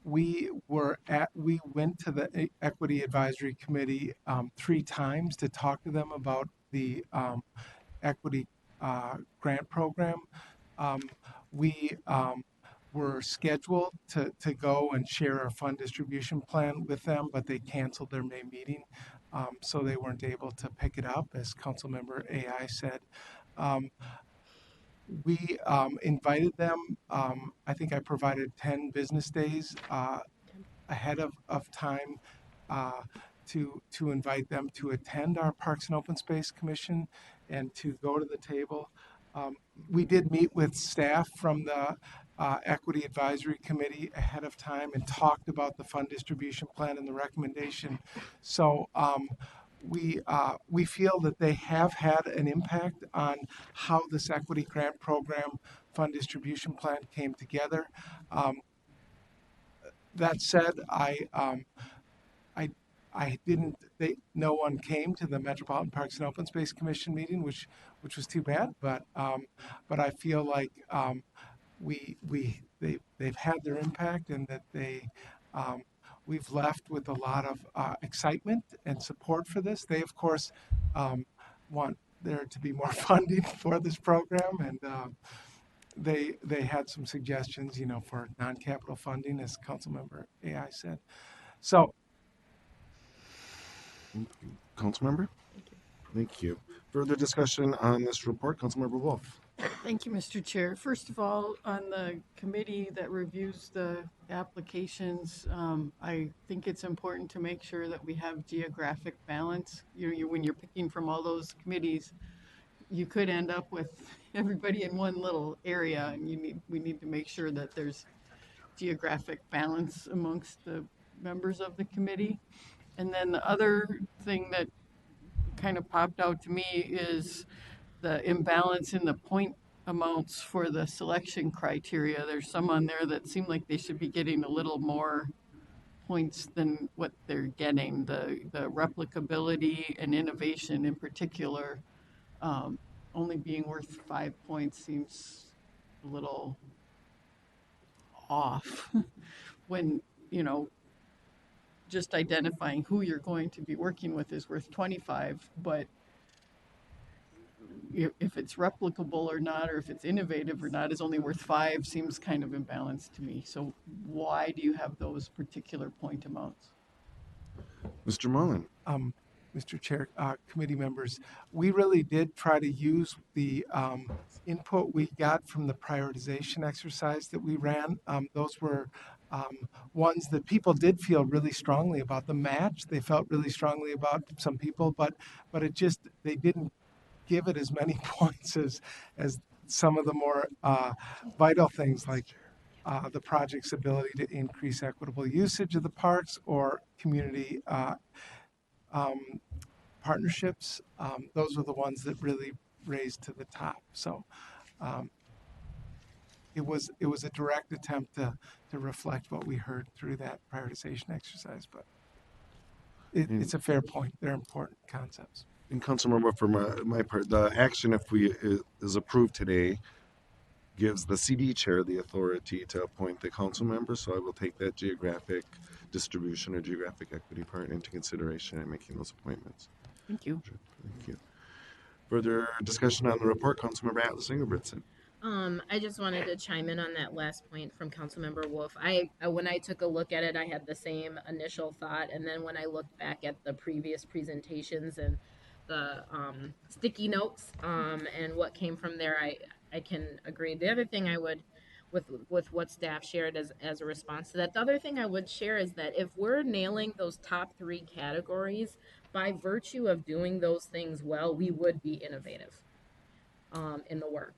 we went to the Equity Advisory Committee 3 times to talk to them about the equity grant program. We were scheduled to go and share our fund distribution plan with them, but they canceled their May meeting, so they weren't able to pick it up, as Councilmember AI said. We invited them. I think I provided 10 business days. I ahead of time to invite them to attend our Parks and Open Space Commission and to go to the table. We did meet with staff from the Equity Advisory Committee ahead of time and talked about the fund distribution plan and the recommendation. So we feel that they have had an impact on how this equity grant program fund distribution plan came together. That said, I didn't. No one came to the Metropolitan Parks and Open Space Commission meeting, which was too bad. But I feel like they've had their impact, and that we've left with a lot of excitement and support for this. They of course want there to be more funding for this program, and they had some suggestions, for non-capital funding, as Councilmember AI said. So. Councilmember? Thank you. Further discussion on this report, Councilmember Wolf. Thank you, Mr. Chair. First of all, on the committee that reviews the applications, I think it's important to make sure that we have geographic balance. When you're picking from all those committees, you could end up with everybody in one little area, and we need to make sure that there's geographic balance amongst the members of the committee. And then the other thing that kind of popped out to me is the imbalance in the point amounts for the selection criteria. There's some on there that seem like they should be getting a little more points than what they're getting. The replicability and innovation in particular, only being worth 5 points seems a little off when, just identifying who you're going to be working with is worth 25, but if it's replicable or not, or if it's innovative or not, is only worth 5, seems kind of imbalanced to me. So why do you have those particular point amounts? Mr. Mullen. Mr. Chair, committee members, we really did try to use the input we got from the prioritization exercise that we ran. Those were ones that people did feel really strongly about. The match, they felt really strongly about, some people, but they didn't give it as many points as some of the more vital things, like the project's ability to increase equitable usage of the parks or community partnerships. Those were the ones that really raised to the top. So it was a direct attempt to reflect what we heard through that prioritization exercise, but it's a fair point. They're important concepts. And Councilmember, for my part, the action, if is approved today, gives the CD chair the authority to appoint the council member. So I will take that geographic distribution or geographic equity part into consideration in making those appointments. Thank you. Thank you. Further discussion on the report, Councilmember Atlas Ingebrigtsen. I just wanted to chime in on that last point from Councilmember Wolf. When I took a look at it, I had the same initial thought, and then when I looked back at the previous presentations and the sticky notes and what came from there, I can agree. The other thing I would, with what staff shared as a response to that, the other thing I would share is that if we're nailing those top 3 categories, by virtue of doing those things well, we would be innovative in the work.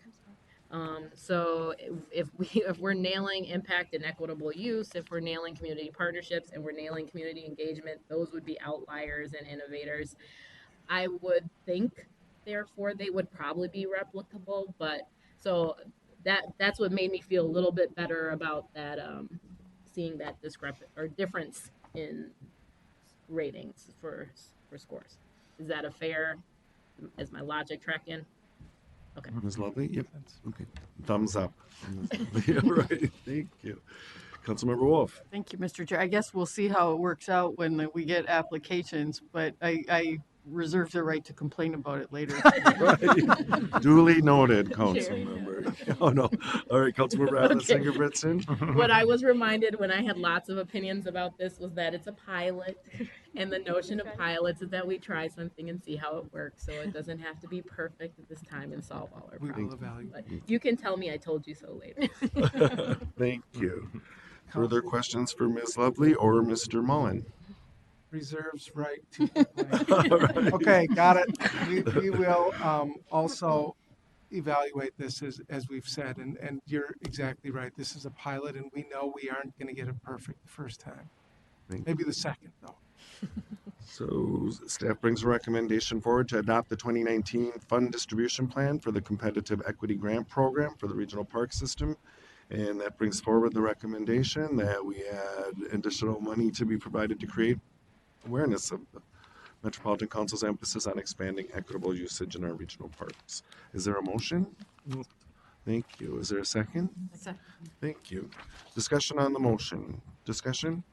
So if we're nailing impact and equitable use, if we're nailing community partnerships and we're nailing community engagement, those would be outliers and innovators. I would think, therefore, they would probably be replicable, but so that's what made me feel a little bit better about that, seeing that difference in ratings for scores. Is that a fair, is my logic tracking? Okay. Ms. Lovely? Yep. Okay. Thumbs up. All right. Thank you. Councilmember Wolf. Thank you, Mr. Chair. I guess we'll see how it works out when we get applications, but I reserve the right to complain about it later. Right. Duly noted, Councilmember. Oh, no. All right, Councilmember Atlas Ingebrigtsen. What I was reminded when I had lots of opinions about this was that it's a pilot, and the notion of pilots is that we try something and see how it works, so it doesn't have to be perfect at this time and solve all our problems. But you can tell me I told you so later. Thank you. Further Council questions for Ms. Lovely or Mr. Mullen? reserves right to complain. Okay, got it. We will also evaluate this as we've said, and you're exactly right. This is a pilot, and we know we aren't going to get it perfect the first time. Maybe the second, though. So staff brings a recommendation forward to adopt the 2019 fund distribution plan for the competitive equity grant program for the regional park system. And that brings forward the recommendation that we add additional money to be provided to create awareness of the Metropolitan Council's emphasis on expanding equitable usage in our regional parks. Is there a motion? Thank you. Is there a second? Second. Thank you. Discussion on the motion. Discussion?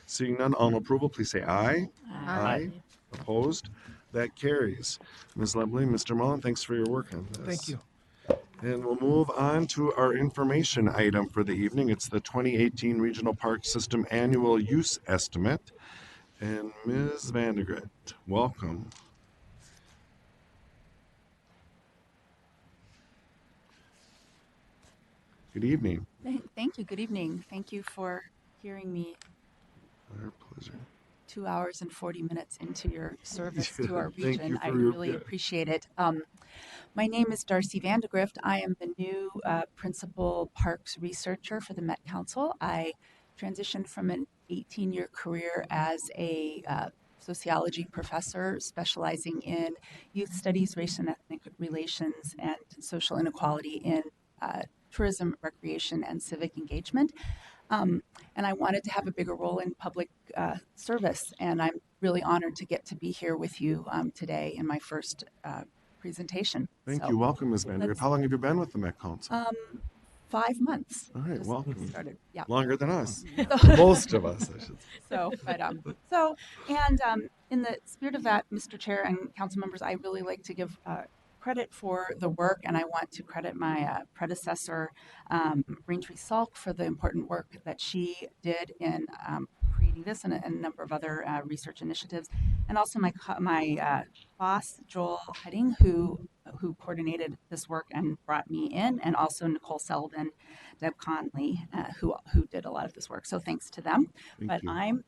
Seeing none, all in approval, please say aye. Aye. Opposed? That carries. Ms. Lovely, Mr. Mullen, thanks for your work on this. Thank you. And we'll move on to our information item for the evening. It's the 2018 Regional Park System Annual Use Estimate. And Ms. Vandergrit, welcome. Good evening. Thank you. Good evening. Thank you for hearing me Our pleasure. 2 hours and 40 minutes into your service to our Thank region. you I for your- really appreciate it. My name is Darcy Vandegrift. I am the new principal parks researcher for the Met Council. I transitioned from an 18-year career as a sociology professor specializing in youth studies, race and ethnic relations, and social inequality in tourism, recreation, and civic engagement. And I wanted to have a bigger role in public service, and I'm really honored to get to be here with you today in my first presentation. Thank you. Welcome, Ms. Vandergrift. How long have you been with the Met Council? 5 months. All right, Just welcome. started. Yeah. Longer than us. So- Most of us, I should say. In the spirit of that, Mr. Chair and council members, I really like to give credit for the work, and I want to credit my predecessor, Raintree Salk, for the important work that she did in creating this and a number of other research initiatives, and also my boss, Joel Heading, who coordinated this work and brought me in, and also Nicole Sullivan, Deb Conley, who did a lot of this work. So thanks to them. Thank you. I'm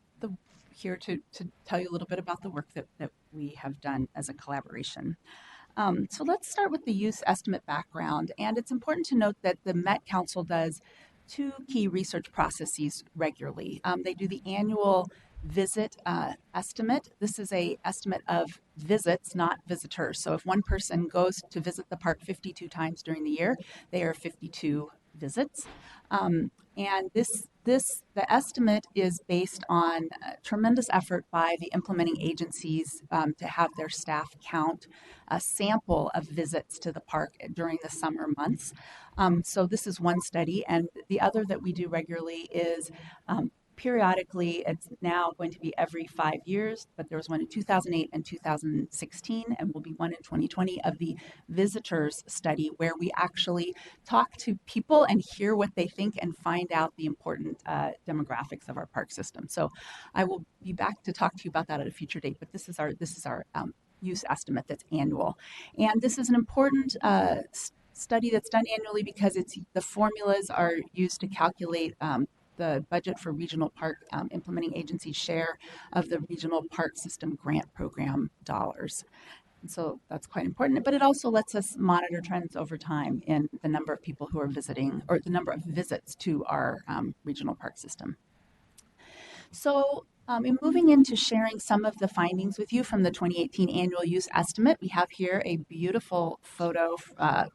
here to tell you a little bit about the work that we have done as a collaboration. So let's start with the use estimate background. And it's important to note that the Met Council does 2 key research processes regularly. They do the annual visit estimate. This is a estimate of visits, not visitors. So if one person goes to visit the park 52 times during the year, they are 52 visits. And the estimate is based on tremendous effort by the implementing agencies to have their staff count a sample of visits to the park during the summer months. So this is one study, and the other that we do regularly is periodically. It's now going to be every 5 years, but there was one in 2008 and 2016, and will be one in 2020 of the visitors study, where we actually talk to people and hear what they think and find out the important demographics of our park system. So I will be back to talk to you about that at a future date, but this is our use estimate that's annual. And this is an important study that's done annually because the formulas are used to calculate the budget for regional park implementing agency share of the regional park system grant program dollars. And so that's quite important, but it also lets us monitor trends over time in the number of people who are visiting, or the number of visits to our regional park system. So in moving into sharing some of the findings with you from the 2018 annual use estimate, we have here a beautiful photo,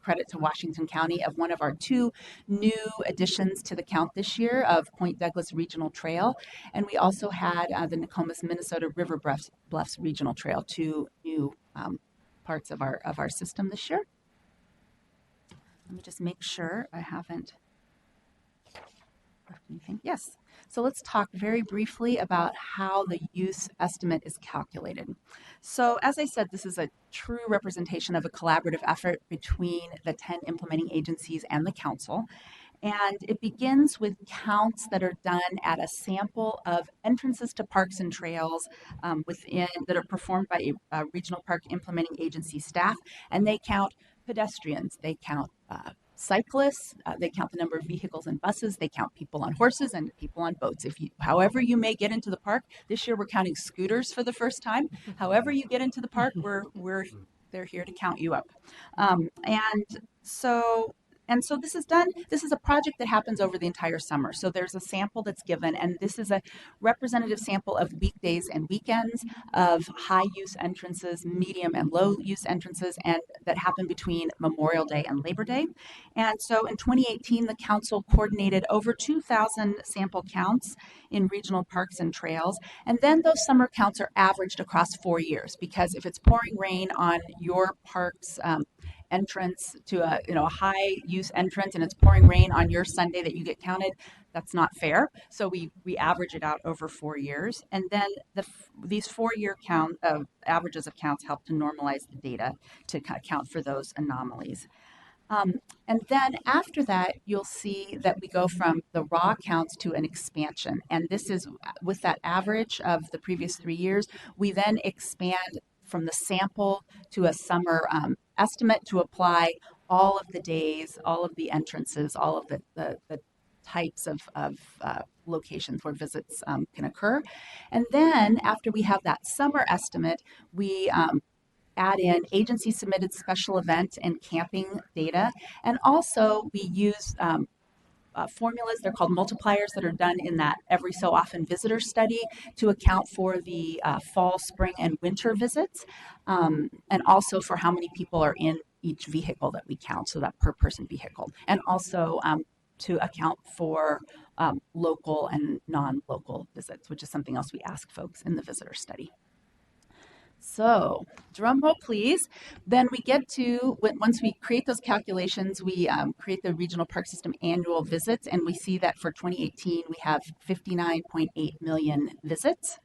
credit to Washington County, of one of our 2 new additions to the count this year of Point Douglas Regional Trail. And we also had the Nokomis, Minnesota River Bluffs Regional Trail, 2 new parts of our system this year. Let me just make sure I haven't left anything. Yes. So let's talk very briefly about how the use estimate is calculated. So as I said, this is a true representation of a collaborative effort between the 10 implementing agencies and the council. And it begins with counts that are done at a sample of entrances to parks and trails that are performed by regional park implementing agency staff. And they count pedestrians, they count cyclists, they count the number of vehicles and buses, they count people on horses and people on boats. However you may get into the park, this year we're counting scooters for the first time. However you get into the park, they're here to count you up. And so this is done. This is a project that happens over the entire summer. So there's a sample that's given, and this is a representative sample of weekdays and weekends of high use entrances, medium and low use entrances, and that happen between Memorial Day and Labor Day. And so in 2018, the council coordinated over 2,000 sample counts in regional parks and trails. And then those summer counts are averaged across 4 years, because if it's pouring rain on your park's entrance to a high use entrance and it's pouring rain on your Sunday that you get counted, that's not fair. So we average it out over 4 years, and then these 4-year count of averages of counts help to normalize the data to account for those anomalies. And then after that, you'll see that we go from the raw counts to an expansion. And this is with that average of the previous 3 years, we then expand from the sample to a summer estimate to apply all of the days, all of the entrances, all of the types of locations where visits can occur. And then after we have that summer estimate, we add in agency submitted special event and camping data. And also we use formulas, they're called multipliers, that are done in that every so often visitor study to account for the fall, spring, and winter visits, and also for how many people are in each vehicle that we count, so that per person vehicle, and also to account for local and non-local visits, which is something else we ask folks in the visitor study. So, drum roll, please. Then we get to, once we create those calculations, we create the Regional Park System annual visits, and we see that for 2018, we have 59.8 million visits.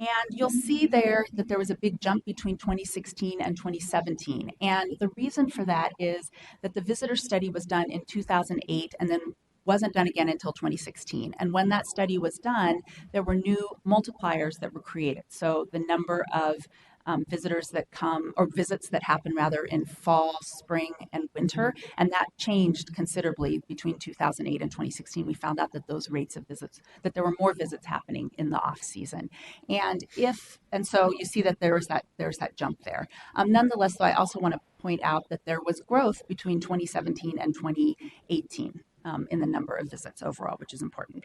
And you'll see there that there was a big jump between 2016 and 2017. And the reason for that is that the visitor study was done in 2008 and then wasn't done again until 2016. And when that study was done, there were new multipliers that were created. So the number of visitors that come, or visits that happen rather, in fall, spring, and winter, and that changed considerably between 2008 and 2016. We found out that those rates of visits, that there were more visits happening in the off season, and so you see that there's that jump there. Nonetheless, though, I also want to point out that there was growth between 2017 and 2018. In the number of visits overall, which is important.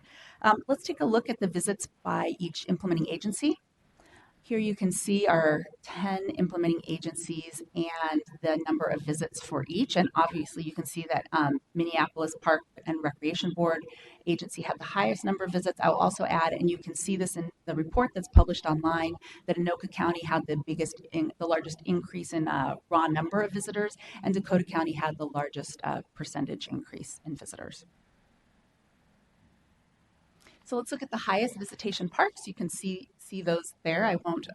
Let's take a look at the visits by each implementing agency. Here you can see our 10 implementing agencies and the number of visits for each. And obviously you can see that Minneapolis Park and Recreation Board agency had the highest number of visits. I'll also add, and you can see this in the report that's published online, that Anoka County had the largest increase in raw number of visitors, and Dakota County had the largest percentage increase in visitors. So let's look at the highest visitation parks. You can see those there. I won't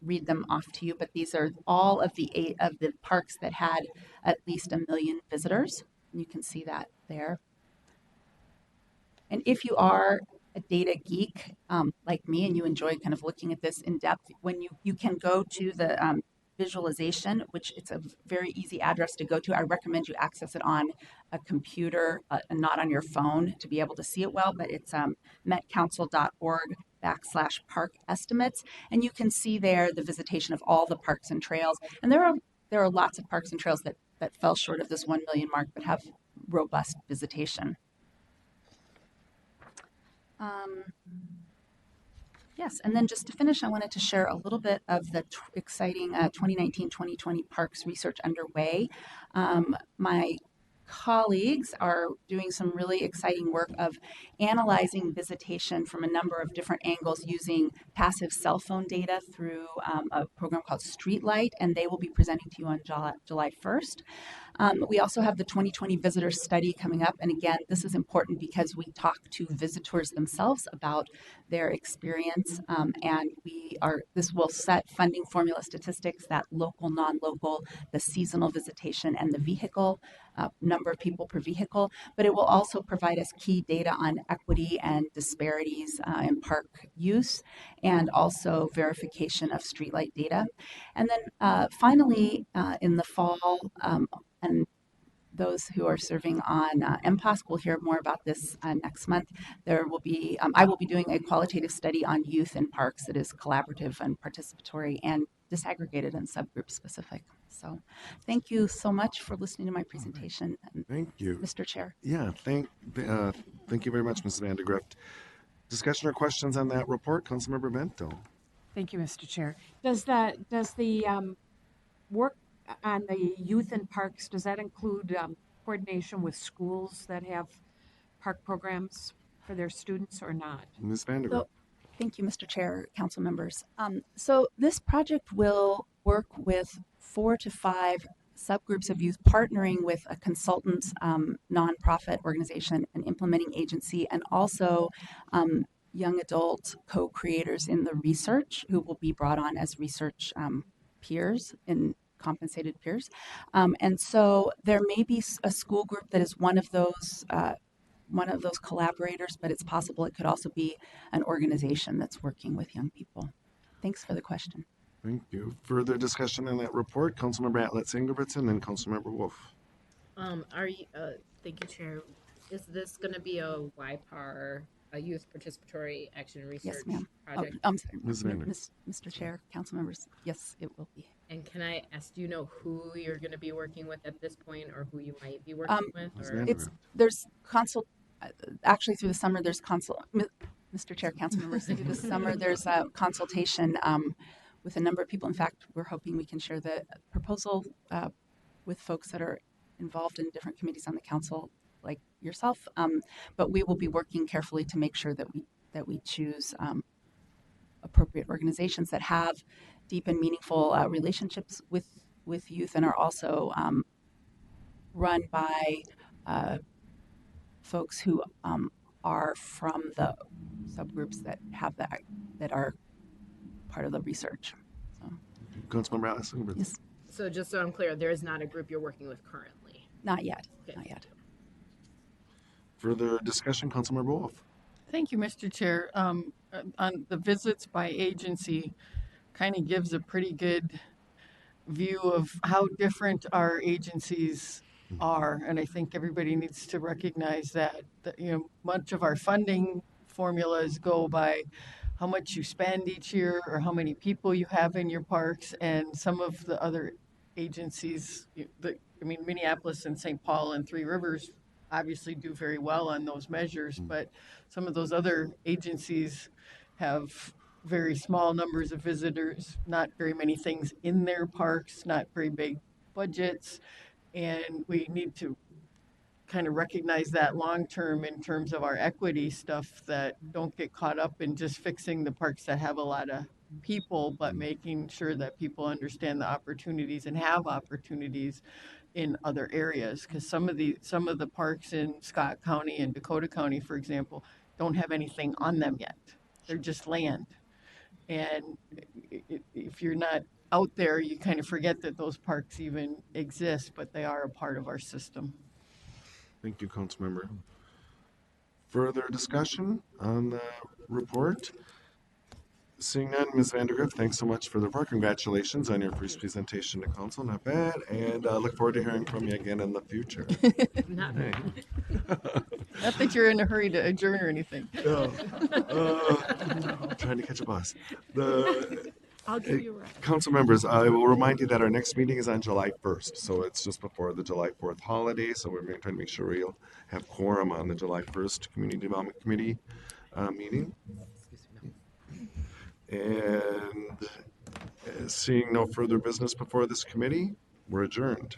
read them off to you, but these are all of the 8 of the parks that had at least 1 million visitors. You can see that there. And if you are a data geek like me and you enjoy kind of looking at this in depth, when you can go to the visualization, which it's a very easy address to go to. I recommend you access it on a computer and not on your phone to be able to see it well, but it's metcouncil.org/park estimates. And you can see there the visitation of all the parks and trails. And there are lots of parks and trails that fell short of this 1 million mark but have robust visitation. Yes, and then just to finish, I wanted to share a little bit of the exciting 2019-2020 parks research underway. My colleagues are doing some really exciting work of analyzing visitation from a number of different angles using passive cell phone data through a program called Streetlight, and they will be presenting to you on July 1st. We also have the 2020 visitor study coming up, and again, this is important because we talk to visitors themselves about their experience, and this will set funding formula statistics, that local, non-local, the seasonal visitation, and the vehicle number of people per vehicle, but it will also provide us key data on equity and disparities in park use, and also verification of streetlight data. And then finally, in the fall, and those who are serving on MPOS will hear more about this next month. There will be, I will be doing a qualitative study on youth in parks that is collaborative and participatory and disaggregated and subgroup specific. So thank you so much for listening to my presentation. Thank you. Mr. Chair. Yeah, thank you very much, Ms. Vandergrift. Discussion or questions on that report? Councilmember Bento. Thank you, Mr. Chair. Does the work on the youth in parks, does that include coordination with schools that have park programs for their students or not? Ms. Vandergrift. So, thank you, Mr. Chair, council members. So this project will work with 4 to 5 subgroups of youth partnering with a consultant nonprofit organization, an implementing agency, and also young adult co-creators in the research who will be brought on as research peers and compensated peers. And so there may be a school group that is one of those collaborators, but it's possible it could also be an organization that's working with young people. Thanks for the question. Thank you. Further discussion on that report? Councilmember Atletz Ingebrigtsen and Councilmember Wolf. Thank you, Chair. Is this going to be a YPAR, a Youth Participatory Action Research Yes, ma'am. project? I'm sorry, Ms. Vander. Mr. Chair, council members. Yes, it will be. And can I ask, do you know who you're going to be working with at this point, or who you might be working with? Or? There's actually through the summer there's Mr. Chair, council members, through the summer there's a consultation with a number of people. In fact, we're hoping we can share the proposal with folks that are involved in different committees on the council, like yourself. But we will be working carefully to make sure that we choose appropriate organizations that have deep and meaningful relationships with youth and are also run by folks who are from the subgroups that are part of the research. So. Councilmember Atletz Ingebrigtsen. Yes. So just so I'm clear, there is not a group you're working with currently? Not yet. Okay. Not yet. Further discussion? Councilmember Wolf. Thank you, Mr. Chair. On the visits by agency kind of gives a pretty good view of how different our agencies are. And I think everybody needs to recognize that much of our funding formulas go by how much you spend each year or how many people you have in your parks. And some of the other agencies, Minneapolis and St. Paul and Three Rivers obviously do very well on those measures, but some of those other agencies have very small numbers of visitors, not very many things in their parks, not very big budgets, and we need to kind of recognize that long term in terms of our equity stuff, that don't get caught up in just fixing the parks that have a lot of people, but making sure that people understand the opportunities and have opportunities in other areas, because some of the parks in Scott County and Dakota County, for example, don't have anything on them yet. They're just land. And if you're not out there, you kind of forget that those parks even exist, but they are a part of our system. Thank you, Councilmember. Further discussion on the report? Seeing none, Ms. Vandergrift, thanks so much for the report. Congratulations on your first presentation to council. Not bad. And look forward to hearing from you again in the future. Not that you're in a hurry to adjourn or anything. No. Trying to catch a bus. I'll give you a rest. Council members, I will remind you that our next meeting is on July 1st. So it's just before the July 4th holiday. So we're going to try to make sure we'll have quorum on the July 1st Community Development Committee meeting. And seeing no further business before this committee, we're adjourned.